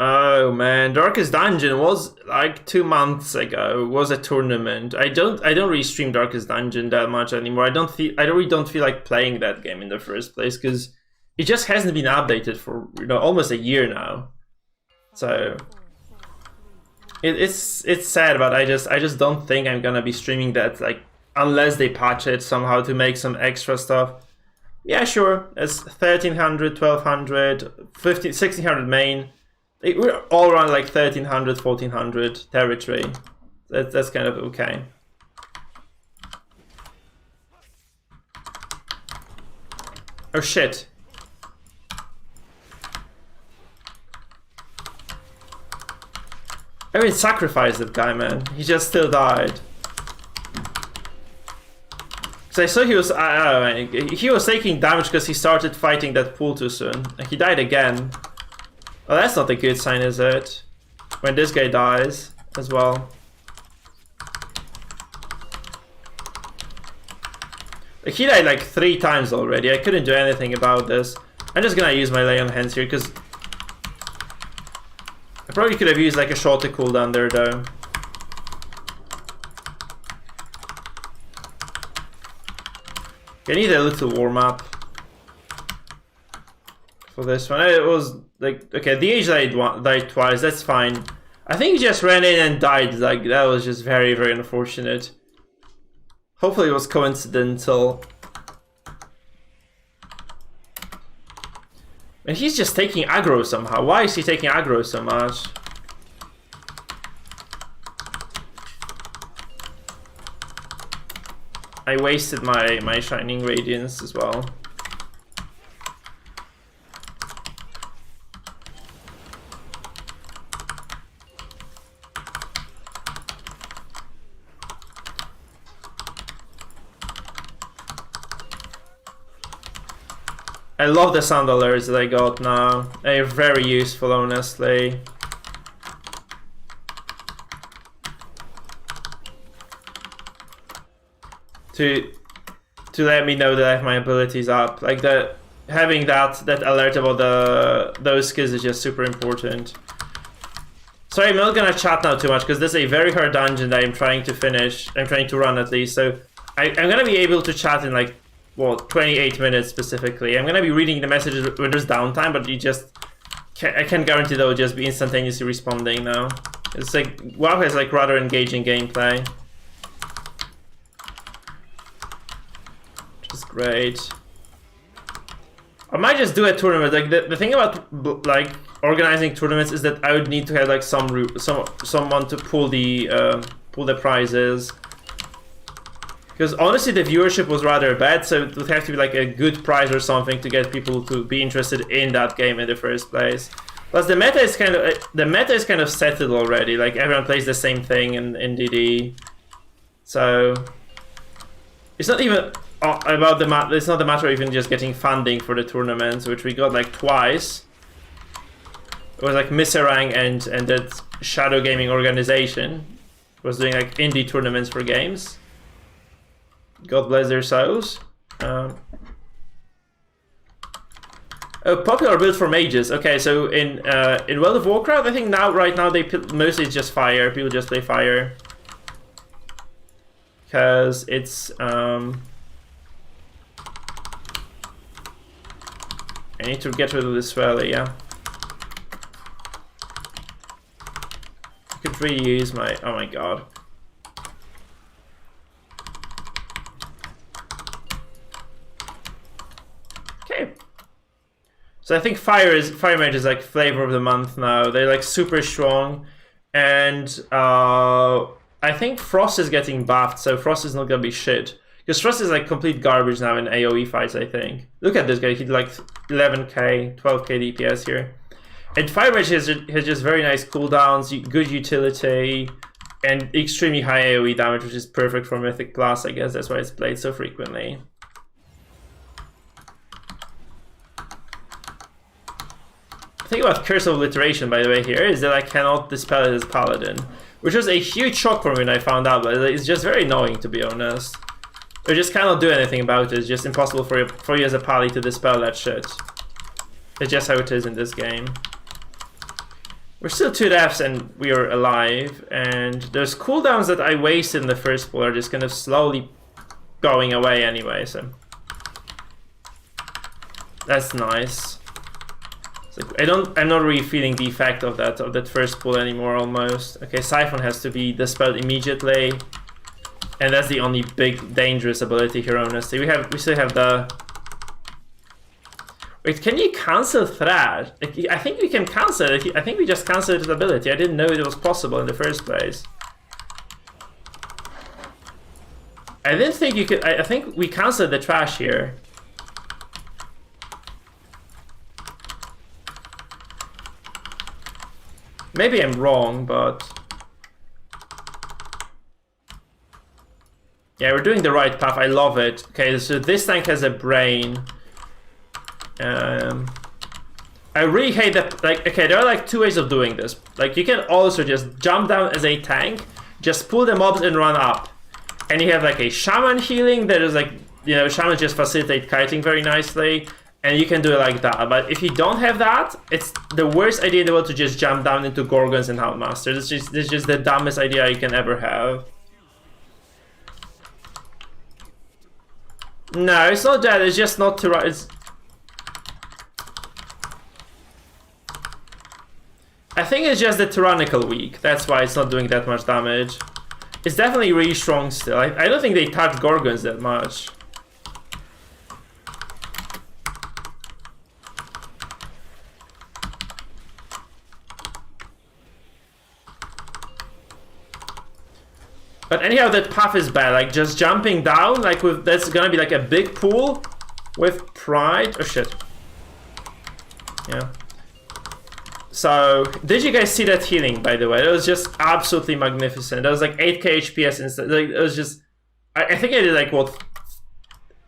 Oh man, Darkest Dungeon was like 2 months ago. It was a tournament. I don't really stream Darkest Dungeon that much anymore. I really don't feel like playing that game in the first place because it just hasn't been updated for, you know, almost a year now. So it's sad, but I just don't think I'm gonna be streaming that, like, unless they patch it somehow to make some extra stuff. Yeah, sure. It's 1300, 1200, 1600 main. We're all around like 1300, 1400 territory. That's kind of okay. Oh shit. I mean, sacrifice that guy, man. He just still died. Cause I saw he was taking damage because he started fighting that pool too soon. And he died again. Well, that's not a good sign, is it? When this guy dies as well. Like, he died like 3 times already. I couldn't do anything about this. I'm just gonna use my lay on hands here because I probably could have used like a shorter cooldown there though. I need a little warm up for this one. It was like, okay, the age died twice, that's fine. I think he just ran in and died. Like, that was just very, very unfortunate. Hopefully it was coincidental. And he's just taking aggro somehow. Why is he taking aggro so much? I wasted my Shining Radiance as well. I love the sound alerts that I got now. They're very useful, honestly. To let me know that I have my abilities up. Like having that alert about those skills is just super important. Sorry, I'm not gonna chat now too much because this is a very hard dungeon that I'm trying to finish. I'm trying to run at least. So I'm gonna be able to chat in like, well, 28 minutes specifically. I'm gonna be reading the messages when there's downtime, but I can't guarantee they'll just be instantaneously responding now. It's like, WoW has like rather engaging gameplay. Great. I might just do a tournament. Like the thing about like organizing tournaments is that I would need to have like someone to pull the prizes. Because honestly, the viewership was rather bad, so it would have to be like a good prize or something to get people to be interested in that game in the first place. Plus, the meta is kind of settled already. Like everyone plays the same thing in DD, so it's not even about the it's not the matter of even just getting funding for the tournaments, which we got like twice. It was like Miserang and that Shadow Gaming organization was doing like indie tournaments for games. God bless their souls. Oh, popular build for mages. Okay, so in World of Warcraft, I think right now they mostly it's just fire. People just play fire because it's I need to get rid of this swelly, yeah. I could really use my... oh my god. Okay. So I think fire mage is like flavor of the month now. They're like super strong. And I think Frost is getting buffed, so Frost is not gonna be shit. Because Frost is like complete garbage now in AoE fights, I think. Look at this guy, he did like 11k, 12k DPS here. And Fire Mage has just very nice cooldowns, good utility, and extremely high AoE damage, which is perfect for Mythic Plus, I guess that's why it's played so frequently. The thing about Curse of Alliteration, by the way, here, is that I cannot dispel it as Paladin. Which was a huge shock for me when I found out, but it's just very annoying, to be honest. You just cannot do anything about it. It's just impossible for you as a pally to dispel that shit. It's just how it is in this game. We're still 2 deaths and we are alive. And those cooldowns that I wasted in the first pull are just kind of slowly going away anyway. So that's nice. Like, I'm not really feeling the effect of that first pull anymore. Almost. Okay, Siphon has to be dispelled immediately. And that's the only big dangerous ability here, honestly. We still have the... Wait, can you cancel Thrash? I think we can cancel it. I think we just canceled the ability. I didn't know it was possible in the first place. I didn't think you could... I think we canceled the trash here. Maybe I'm wrong, but... yeah, we're doing the right path. I love it. Okay, so this tank has a brain. I really hate that. Like, okay, there are like 2 ways of doing this. Like, you can also just jump down as a tank, just pull the mobs and run up, and you have like a shaman healing that is like, you know, shamans just facilitate kiting very nicely, and you can do it like that. But if you don't have that, it's the worst idea in the world to just jump down into Gorgons and Houndmasters. It's just the dumbest idea you can ever have. No, it's not that. It's just not to. It's. I think it's just the Tyrannical weak. That's why it's not doing that much damage. It's definitely really strong still. I don't think they touch Gorgons that much. But anyhow, that path is bad. Like, just jumping down, like, with that's gonna be like a big pool with pride. Oh shit. Yeah. So, did you guys see that healing, by the way? It was just absolutely magnificent. That was like 8k HPS instead. Like, it was just... I think I did like, what?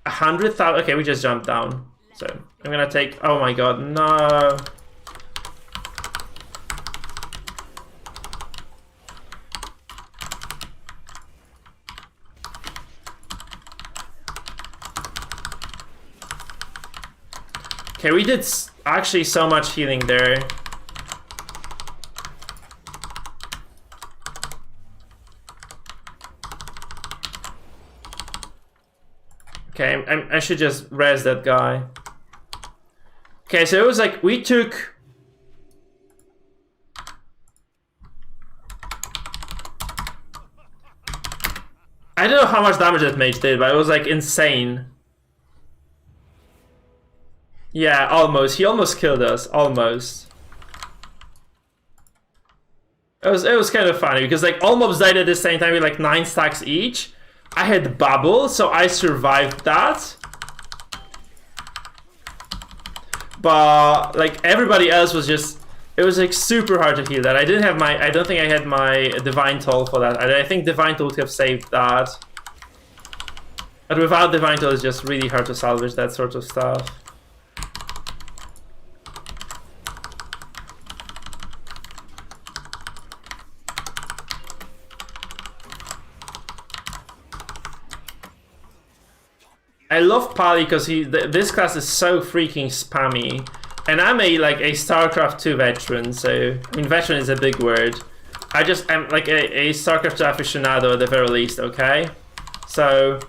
100,000? Okay, we just jumped down. So, I'm gonna take... oh my god, no. Okay, we did actually so much healing there. Okay, I should just res that guy. Okay, so it was like we took... I don't know how much damage that mage did, but it was like insane. Yeah, almost. He almost killed us. Almost. It was kind of funny because like all mobs died at the same time with like 9 stacks each. I had bubble, so I survived that. But like everybody else was just, it was like super hard to heal that. I didn't have my, I don't think I had my Divine Toll for that. I think Divine Toll would have saved that. But without Divine Toll, it's just really hard to salvage that sort of stuff. I love Pali because this class is so freaking spammy, and I'm a StarCraft 2 veteran. So I mean, veteran is a big word. I'm like a StarCraft 2 aficionado at the very least. Okay, so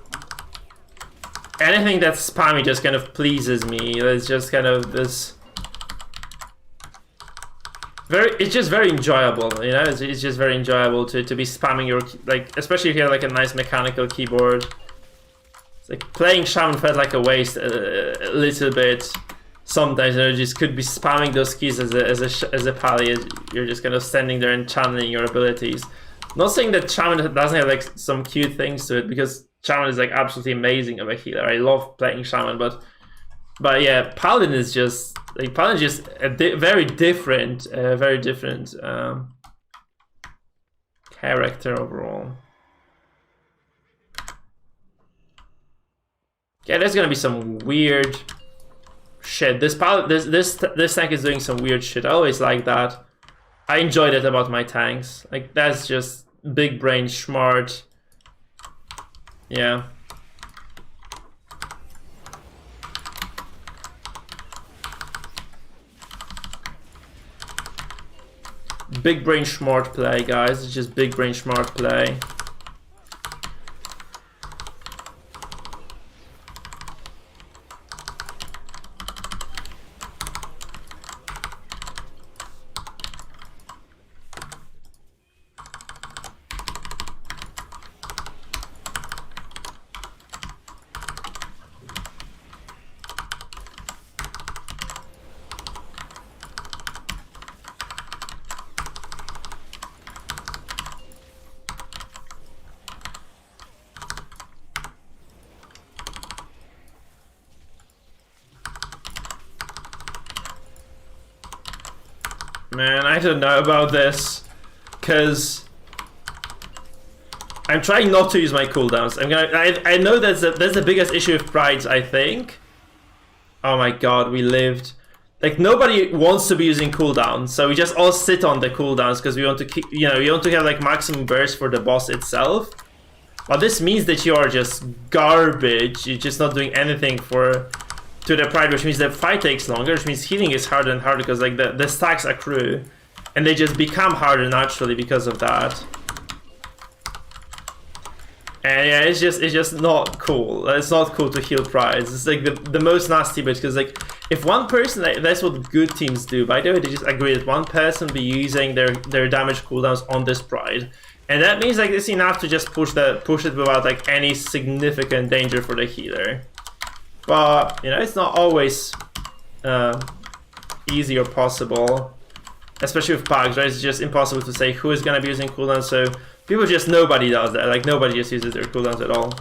anything that's spammy just kind of pleases me. It's just kind of this it's just very enjoyable, you know. It's just very enjoyable to be spamming your especially if you have like a nice mechanical keyboard. It's like playing Shaman felt like a waste a little bit sometimes. You just could be spamming those keys as a pally. You're just kind of standing there and channeling your abilities. Not saying that Shaman doesn't have like some cute things to it, because Shaman is like absolutely amazing of a healer. I love playing Shaman, but yeah, Paladin is just a very different character overall. Yeah, there's gonna be some weird shit. This tank is doing some weird shit. I always like that. I enjoy that about my tanks. Like, that's just big brain smart. Yeah. Big brain smart play, guys. It's just big brain smart play. Man, I don't know about this, because I'm trying not to use my cooldowns. I know that's the biggest issue with prides, I think. Oh my god, we lived. Like, nobody wants to be using cooldowns, so we just all sit on the cooldowns because we want to keep, you know, you want to have like maximum burst for the boss itself. But this means that you are just garbage. You're just not doing anything to the pride, which means the fight takes longer, which means healing is harder and harder because like the stacks accrue, and they just become harder naturally because of that. And yeah, it's just not cool. It's not cool to heal prides. It's like the most nasty bit, because like if one person, that's what good teams do. By the way, they just agree that one person be using their damage cooldowns on this pride, and that means like it's enough to just push it without like any significant danger for the healer. But, you know, it's not always easy or possible, especially with packs, right? It's just impossible to say who is going to be using cooldowns, so nobody does that. Like, nobody just uses their cooldowns at all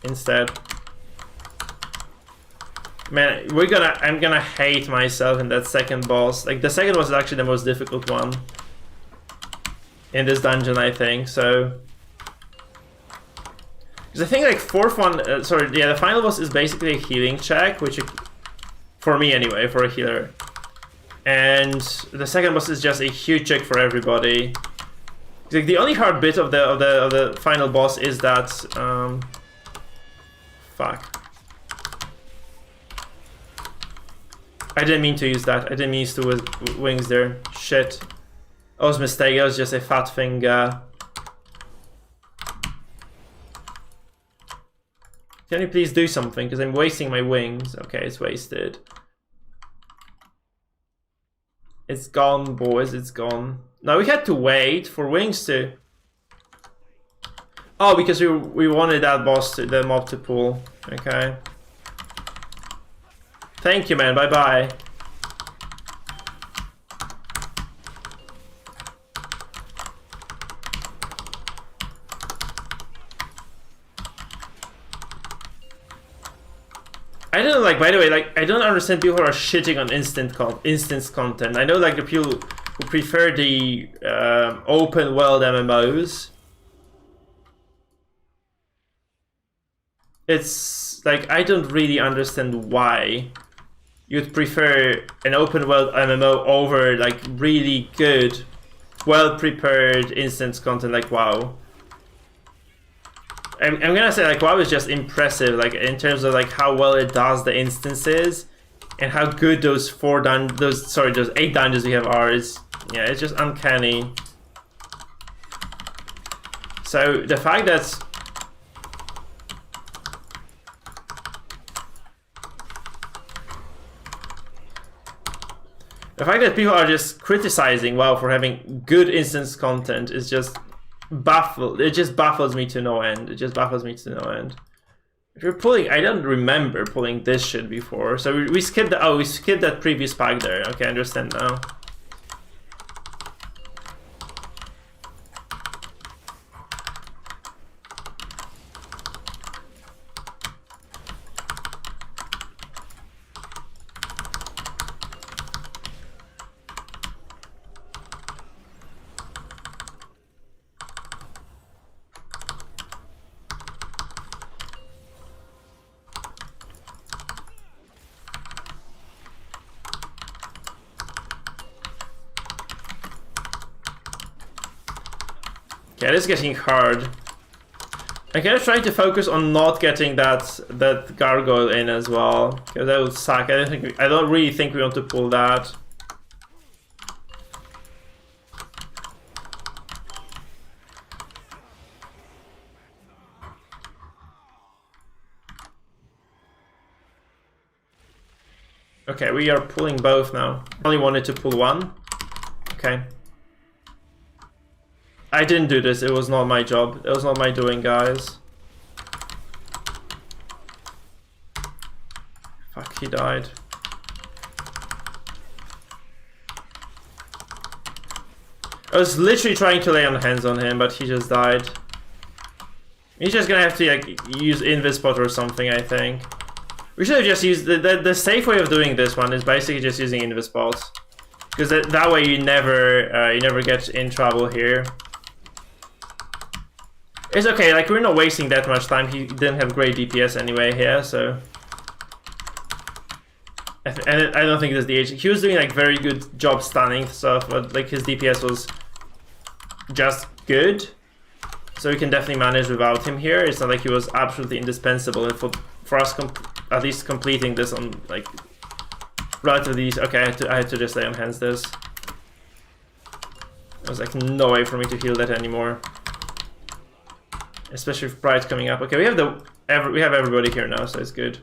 instead. Man, I'm gonna hate myself in that second boss. Like, the second boss is actually the most difficult one in this dungeon, I think, so... Because I think like fourth one, the final boss is basically a healing check, which, for me anyway, for a healer. And the second boss is just a huge check for everybody. Like, the only hard bit of the final boss is that, fuck. I didn't mean to use that. I didn't mean to use wings there. Shit. I was mistaken. It was just a fat finger. Can you please do something? Because I'm wasting my wings. Okay, it's wasted. It's gone, boys. It's gone. No, we had to wait for wings to... Oh, because we wanted that boss, the mob to pull. Okay. Thank you, man. Bye-bye. I don't like, by the way, like, I don't understand people who are shitting on instance content. I know, like, the people who prefer the open world MMOs. It's like, I don't really understand why you'd prefer an open world MMO over, like, really good, well-prepared instance content like WoW. I'm gonna say, like, WoW is just impressive, like, in terms of, like, how well it does the instances and how good those 8 dungeons we have are. Yeah, it's just uncanny. So the fact that people are just criticizing WoW for having good instance content is just baffled. It just baffles me to no end. It just baffles me to no end. If you're pulling, I don't remember pulling this shit before. So we skipped the, we skipped that previous pack there. Okay, I understand now. Yeah, it's getting hard. I'm kind of trying to focus on not getting that gargoyle in as well, because that would suck. I don't really think we want to pull that. Okay, we are pulling both now. I only wanted to pull one. Okay. I didn't do this, it was not my job. It was not my doing, guys. Fuck, he died. I was literally trying to lay on hands on him, but he just died. He's just gonna have to, like, use Invispot or something, I think. We should have just used... The safe way of doing this one is basically just using Invispot. Because that way you never get in trouble here. It's okay, like, we're not wasting that much time. He didn't have great DPS anyway here, so... And I don't think it's the age. He was doing, like, very good job stunning stuff, but, like, his DPS was just good. So we can definitely manage without him here. It's not like he was absolutely indispensable for us at least completing this on, like, relatively easy. Okay, I had to just lay on hands this. There was, like, no way for me to heal that anymore. Especially with Pride coming up. Okay, we have everybody here now, so it's good.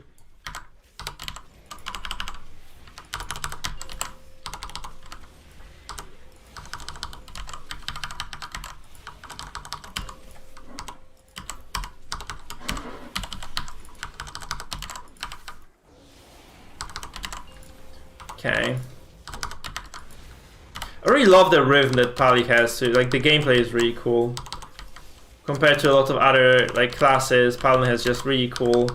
Okay. I really love the rhythm that Pali has too. Like, the gameplay is really cool. Compared to a lot of other, like, classes, Paladin has just really cool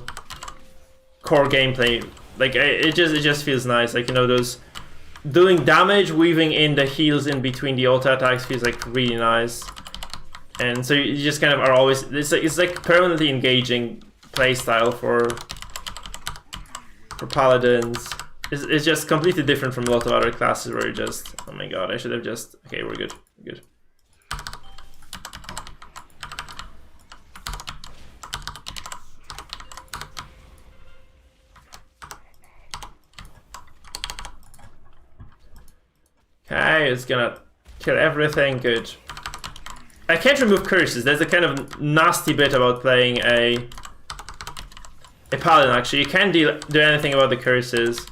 core gameplay. Like, it just feels nice. Like, you know, those doing damage, weaving in the heals in between the auto attacks feels like really nice. And so you just kind of are always, it's like permanently engaging playstyle for Paladins. It's just completely different from a lot of other classes where you just, oh my god, I should have just, okay, we're good, we're good. Okay, it's gonna kill everything, good. I can't remove curses, that's a kind of nasty bit about playing a Paladin actually. You can't do anything about the curses.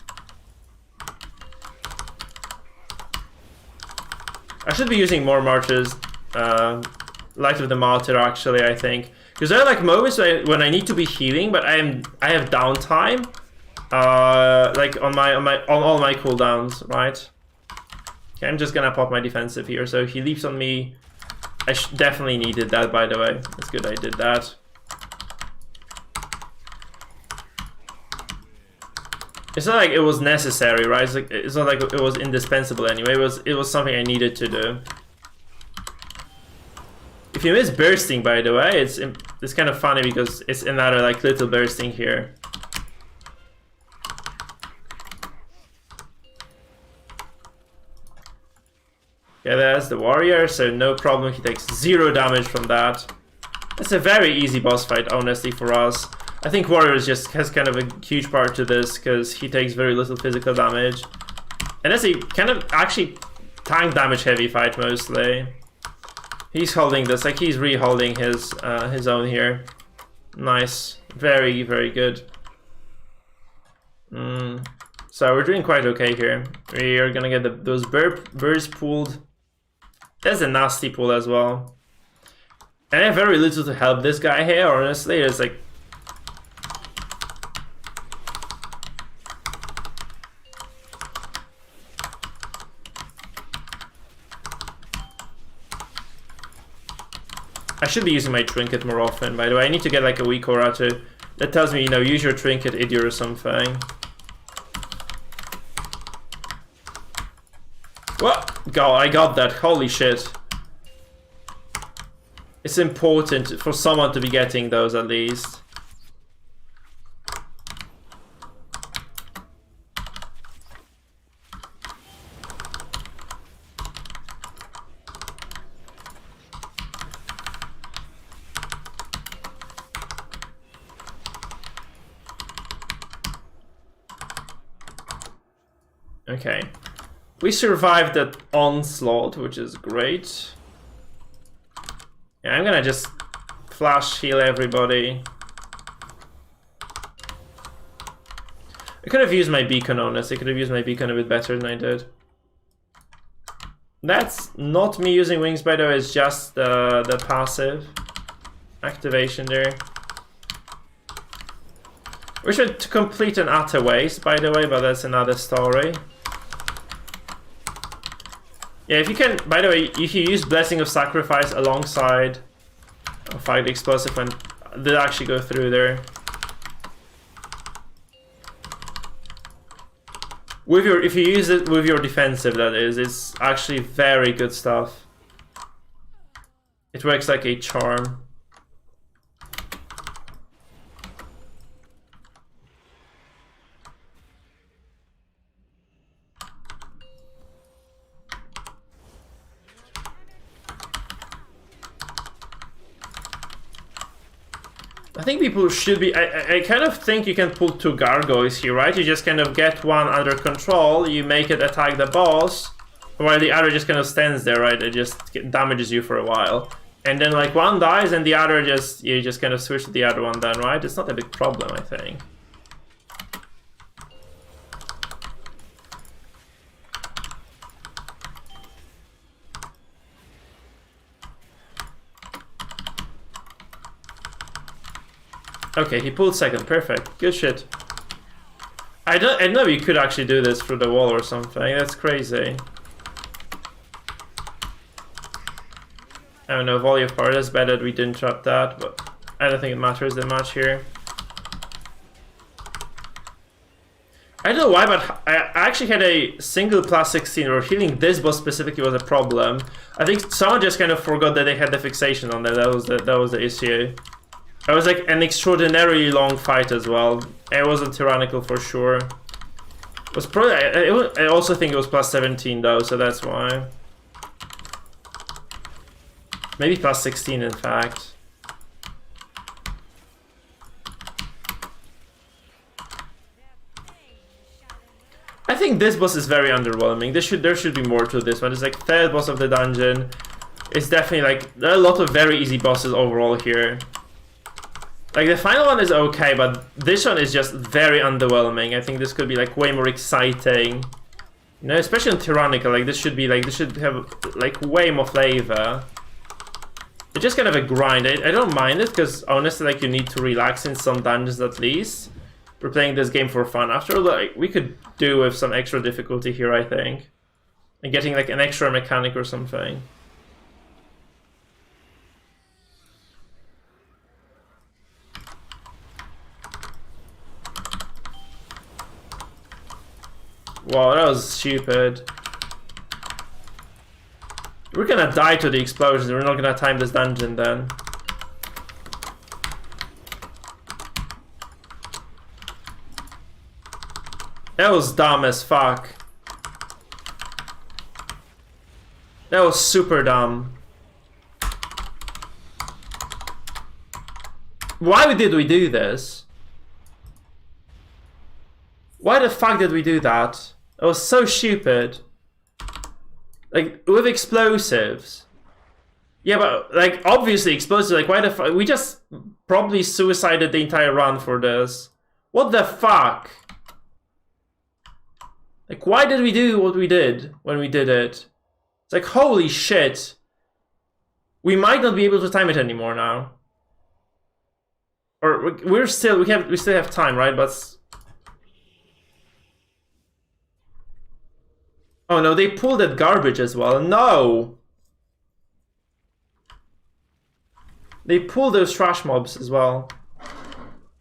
I should be using more marches, Light of the Martyr actually, I think. Because there are like moments when I need to be healing, but I have downtime. like on all my cooldowns, right? Okay, I'm just gonna pop my defensive here. So he leaps on me. I definitely needed that, by the way. It's good I did that. It's not like it was necessary, right? It's not like it was indispensable anyway. It was something I needed to do. If you miss bursting, by the way, it's kind of funny because it's another like little bursting here. Yeah, there's the warrior, so no problem. He takes 0 damage from that. It's a very easy boss fight, honestly, for us. I think warrior just has kind of a huge part to this because he takes very little physical damage, and it's a kind of actually tank damage heavy fight mostly. He's holding this, like he's re-holding his own here. Nice, very good. So we're doing quite okay here. We are gonna get those birds pulled. There's a nasty pull as well. And I have very little to help this guy here, honestly. It's like... I should be using my trinket more often, by the way. I need to get like a weak aura to... That tells me, you know, use your trinket, idiot, or something. What? God, I got that. Holy shit. It's important for someone to be getting those at least. Okay. We survived that onslaught, which is great. Yeah, I'm gonna just flash heal everybody. I could have used my beacon, honestly. I could have used my beacon a bit better than I did. That's not me using wings, by the way. It's just the passive activation there. We should complete an utter waste, by the way, but that's another story. Yeah, if you can, by the way, if you use Blessing of Sacrifice alongside Fight Explosive, and did actually go through there. With your, if you use it with your defensive, that is, it's actually very good stuff. It works like a charm. I think people should be... I kind of think you can pull 2 gargoyles here, right? You just kind of get one under control, you make it attack the boss, while the other just kind of stands there, right? It just damages you for a while. And then like one dies and the other just... You just kind of switch to the other one then, right? It's not a big problem, I think. Okay, he pulled second. Perfect. Good shit. I know you could actually do this through the wall or something. That's crazy. I don't know, volley of power. That's bad that we didn't trap that, but I don't think it matters that much here. I don't know why, but I actually had a single plus 16 where healing this boss specifically was a problem. I think someone just kind of forgot that they had the fixation on there. That was the issue. It was like an extraordinarily long fight as well. It wasn't Tyrannical for sure. It was probably... I also think it was plus 17 though, so that's why. Maybe plus 16 in fact. I think this boss is very underwhelming. There should be more to this one. It's like third boss of the dungeon. It's definitely like... There are a lot of very easy bosses overall here. Like, the final one is okay, but this one is just very underwhelming. I think this could be, like, way more exciting. You know, especially in Tyrannical, like, this should have, like, way more flavor. It's just kind of a grind. I don't mind it, because, honestly, like, you need to relax in some dungeons at least. We're playing this game for fun. After all, like, we could do with some extra difficulty here, I think. And getting like an extra mechanic or something. Wow, that was stupid. We're gonna die to the explosions. We're not gonna time this dungeon then. That was dumb as fuck. That was super dumb. Why did we do this? Why the fuck did we do that? It was so stupid. Like, with explosives. Yeah, but, like, obviously explosives, like, why the fuck? We just probably suicided the entire run for this. What the fuck? Like, why did we do what we did when we did it? It's like, holy shit. We might not be able to time it anymore now. Or we still have time, right? But oh no, they pulled that garbage as well. No! They pulled those trash mobs as well.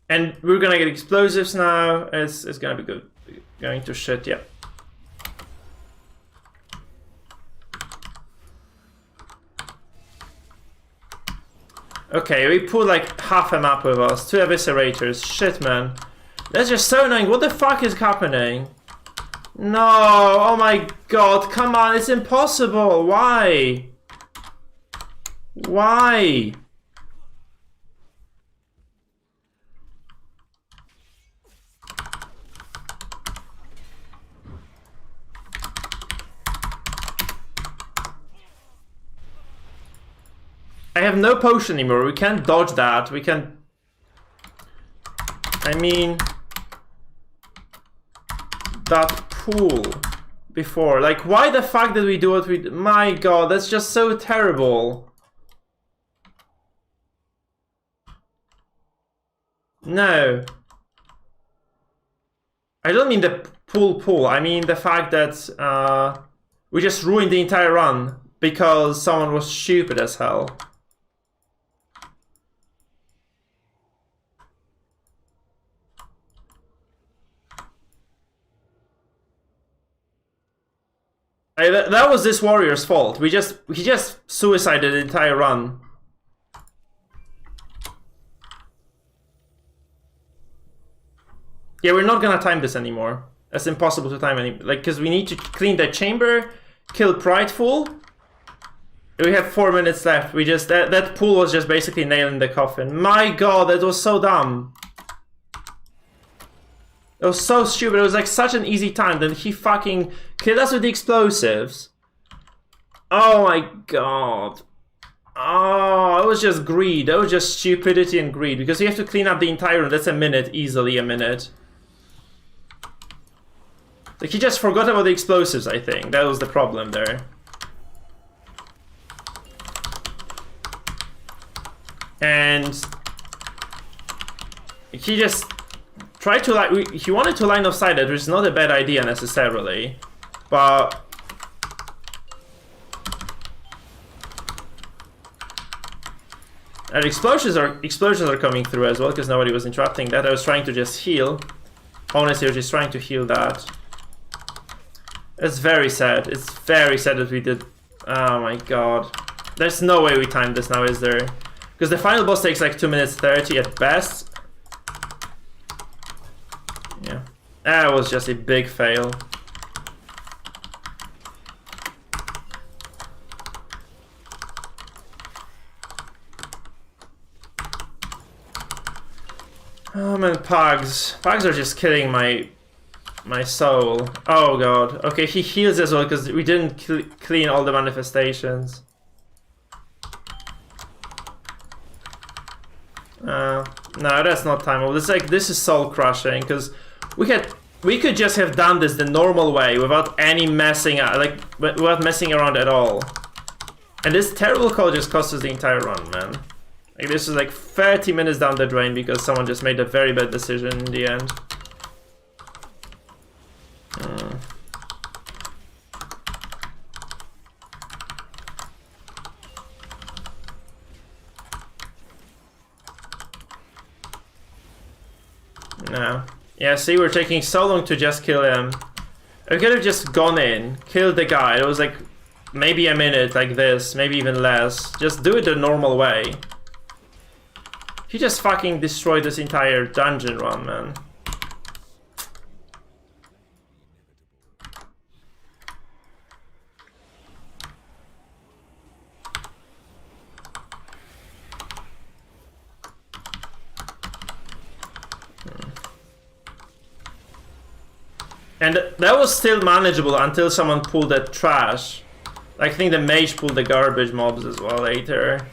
And we're gonna get explosives now. It's gonna be good. Going to shit, yeah. Okay, we pulled like half a map with us. 2 eviscerators. Shit, man. That's just so annoying. What the fuck is happening? No! Oh my god, come on, it's impossible! Why? Why? I have no potion anymore, we can't dodge that, we can... I mean... That pool before, like, why the fuck did we do what we did? My god, that's just so terrible. No. I don't mean the pool, I mean the fact that we just ruined the entire run because someone was stupid as hell. That was this warrior's fault. He just suicided the entire run. Yeah, we're not gonna time this anymore. It's impossible to time because we need to clean the chamber, kill Prideful. We have 4 minutes left. We just that pool was just basically nailing the coffin. My god, that was so dumb. It was so stupid. It was like such an easy time. Then he fucking killed us with the explosives. Oh my god. Oh, it was just greed. It was just stupidity and greed. Because you have to clean up the entire room. That's a minute. Easily a minute. Like, he just forgot about the explosives, I think. That was the problem there. And... he just... tried to, like, he wanted to line of sight it, which is not a bad idea necessarily, but and explosions are coming through as well because nobody was interrupting that. I was trying to just heal. Honestly, I was just trying to heal that. It's very sad. It's very sad that we did. Oh my god. There's no way we timed this now, is there? Because the final boss takes like 2 minutes 30 at best. Yeah, that was just a big fail. Oh man, Pugs. Pugs are just killing my soul. Oh god. Okay, he heals as well because we didn't clean all the manifestations. No, that's not timeable. It's like, this is soul crushing because we could just have done this the normal way without any messing without messing around at all. And this terrible call just cost us the entire run, man. Like, this is like 30 minutes down the drain because someone just made a very bad decision in the end. No. Yeah, see, we're taking so long to just kill him. We could have just gone in, killed the guy. It was like maybe a minute like this, maybe even less. Just do it the normal way. He just fucking destroyed this entire dungeon run, man. And that was still manageable until someone pulled that trash. Like, I think the mage pulled the garbage mobs as well later.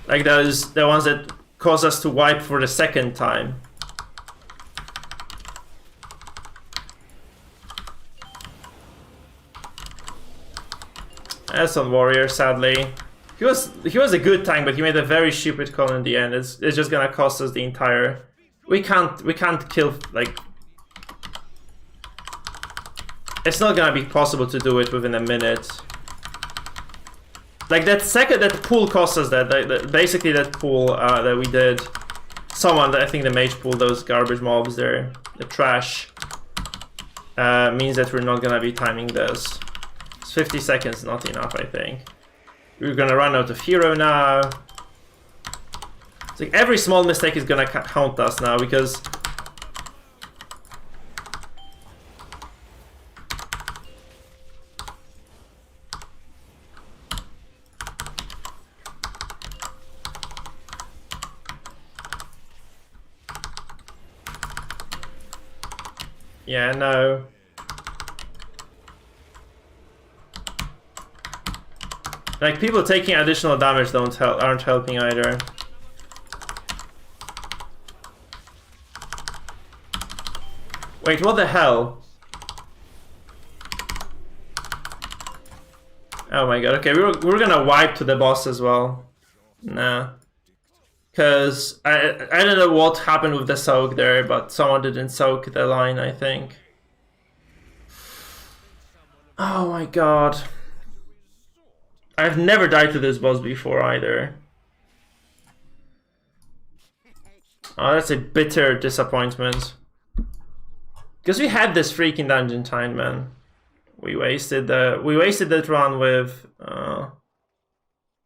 Like those, the ones that caused us to wipe for the second time. That's on Warrior, sadly. He was a good tank, but he made a very stupid call in the end. It's just gonna cost us the entire. We can't kill, like. It's not gonna be possible to do it within a minute. Like that pool cost us that. Basically that pool that we did. Someone, I think the mage pulled those garbage mobs there. The trash. Means that we're not gonna be timing this. It's 50 seconds, not enough, I think. We're gonna run out of hero now. It's like every small mistake is gonna count us now because. Yeah, no. Like, people taking additional damage aren't helping either. Wait, what the hell? Oh my god, okay, we're gonna wipe to the boss as well. Nah. Because I don't know what happened with the soak there, but someone didn't soak the line, I think. Oh my god. I've never died to this boss before either. Oh, that's a bitter disappointment. Because we had this freaking dungeon time, man. We wasted that run with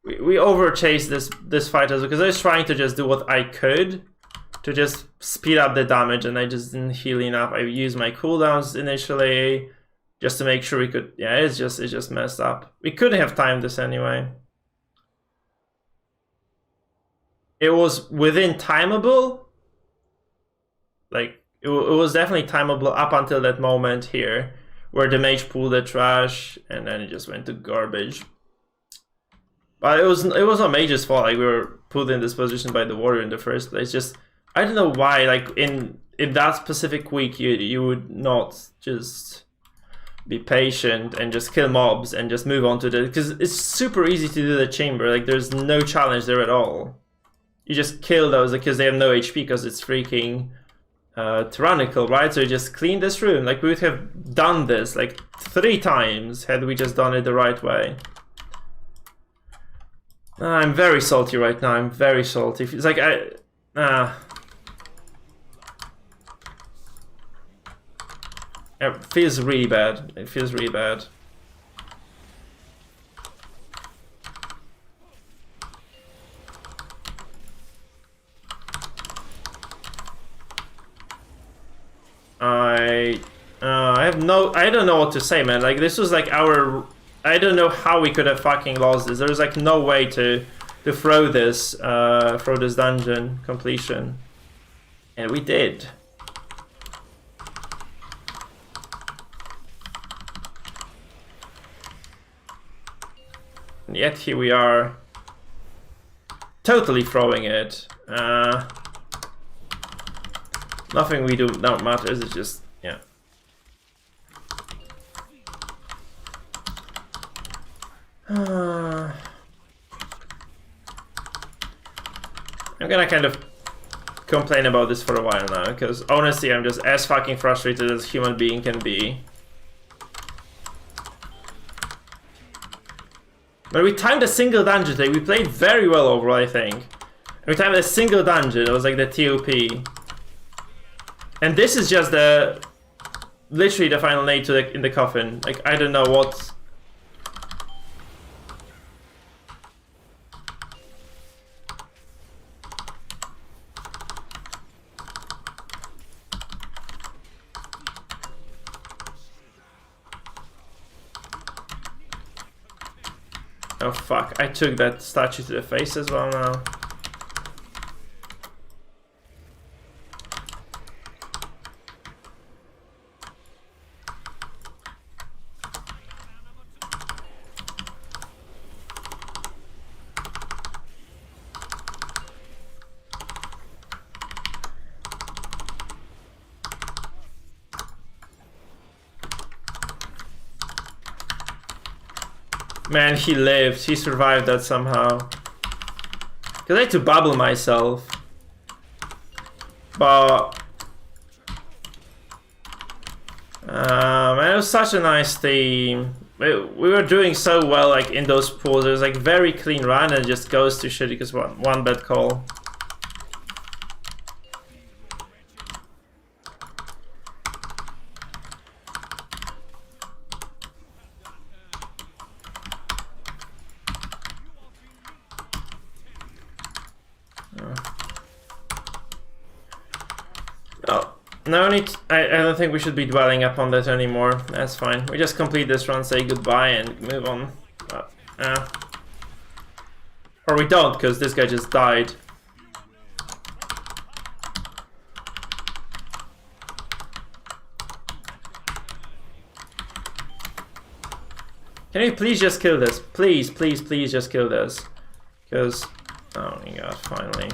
we overchased this fight as well, because I was trying to just do what I could to just speed up the damage, and I just didn't heal enough. I used my cooldowns initially just to make sure we could. Yeah, it's just messed up. We couldn't have timed this anyway. It was within timeable. Like it was definitely timeable up until that moment here, where the mage pulled the trash and then it just went to garbage. But it was not mage's fault. Like, we were put in this position by the warrior in the first place. Just I don't know why. Like in that specific week, you would not just be patient and just kill mobs and just move on to the, because it's super easy to do the chamber. Like, there's no challenge there at all. You just kill those because they have no HP because it's freaking Tyrannical, right? So you just clean this room. Like, we would have done this like 3 times had we just done it the right way. I'm very salty right now. I'm very salty. It's like it feels really bad. It feels really bad. I don't know what to say, man. Like, this was like our. I don't know how we could have fucking lost this. There was like no way to throw this dungeon completion, and we did. And yet here we are, totally throwing it. Nothing we do now matters. It's just yeah. I'm gonna kind of complain about this for a while now, because honestly I'm just as fucking frustrated as a human being can be. But we timed a single dungeon today. We played very well overall, I think. And we timed a single dungeon. It was like the TOP. And this is just literally the final nail in the coffin. Like, I don't know what... Oh fuck, I took that statue to the face as well now. Man, he lived. He survived that somehow. Cause I had to bubble myself. But... man, it was such a nice team. We were doing so well like in those pools. It was like very clean run and it just goes to shit because one bad call. No need. I don't think we should be dwelling upon that anymore. That's fine. We just complete this run, say goodbye, and move on. Or we don't, because this guy just died. Can you please just kill this? Please, please, please just kill this. Because... oh my god, finally.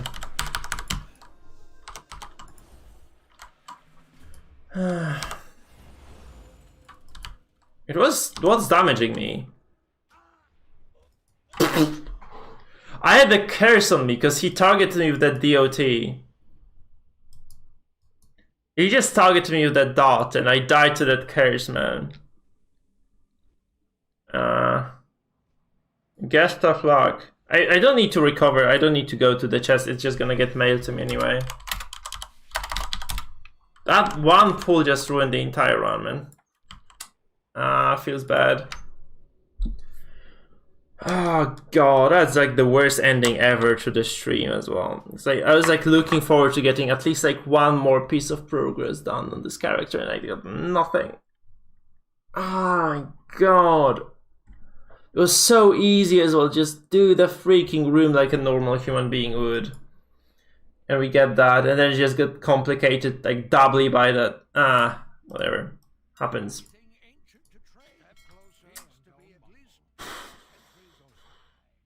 What's damaging me? I had the curse on me because he targeted me with that DOT. He just targeted me with that dot and I died to that curse, man. Guess tough luck. I don't need to recover, I don't need to go to the chest, it's just gonna get mailed to me anyway. That one pull just ruined the entire run, man. Feels bad. Oh god, that's like the worst ending ever to the stream as well. It's like I was like looking forward to getting at least like one more piece of progress done on this character and I got nothing. Oh god. It was so easy as well, just do the freaking room like a normal human being would. And we get that, and then it just got complicated like doubly by that. Whatever. Happens.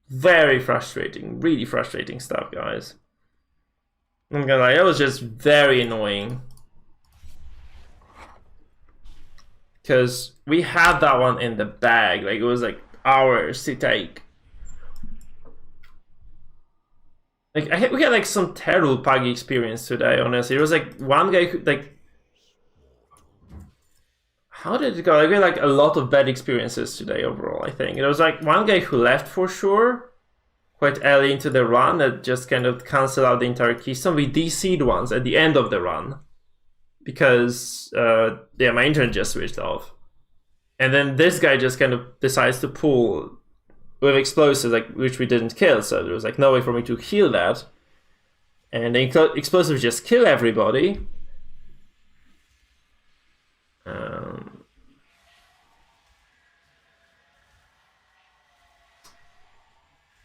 Very frustrating, really frustrating stuff, guys. I'm gonna lie, it was just very annoying. Because we had that one in the bag, like it was like hours to take. Like we had like some terrible puggy experience today, honestly. It was like one guy who like... how did it go? Like we had like a lot of bad experiences today overall, I think. It was like one guy who left for sure quite early into the run that just kind of canceled out the entire Keystone. We DC'd once at the end of the run. Because yeah, my internet just switched off. And then this guy just kind of decides to pull with explosives, like which we didn't kill, so there was like no way for me to heal that. And the explosives just kill everybody.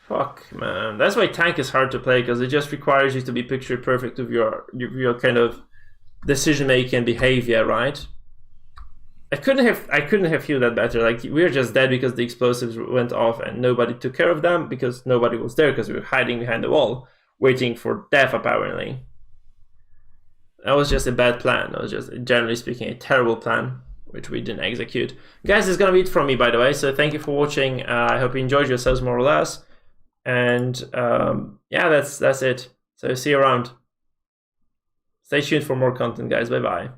Fuck, man. That's why tank is hard to play, because it just requires you to be picture perfect with your kind of decision making and behavior, right? I couldn't have healed that better. Like we were just dead because the explosives went off and nobody took care of them because nobody was there because we were hiding behind the wall, waiting for death apparently. That was just a bad plan. That was just, generally speaking, a terrible plan, which we didn't execute. Guys, this is gonna be it from me, by the way. So thank you for watching. I hope you enjoyed yourselves more or less. And yeah, that's it. So see you around. Stay tuned for more content, guys. Bye bye.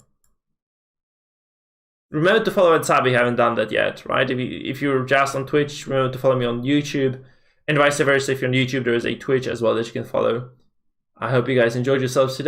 Remember to follow and sub if you haven't done that yet, right? If you're just on Twitch, remember to follow me on YouTube, and vice versa. If you're on YouTube, there is a Twitch as well that you can follow. I hope you guys enjoyed yourselves today.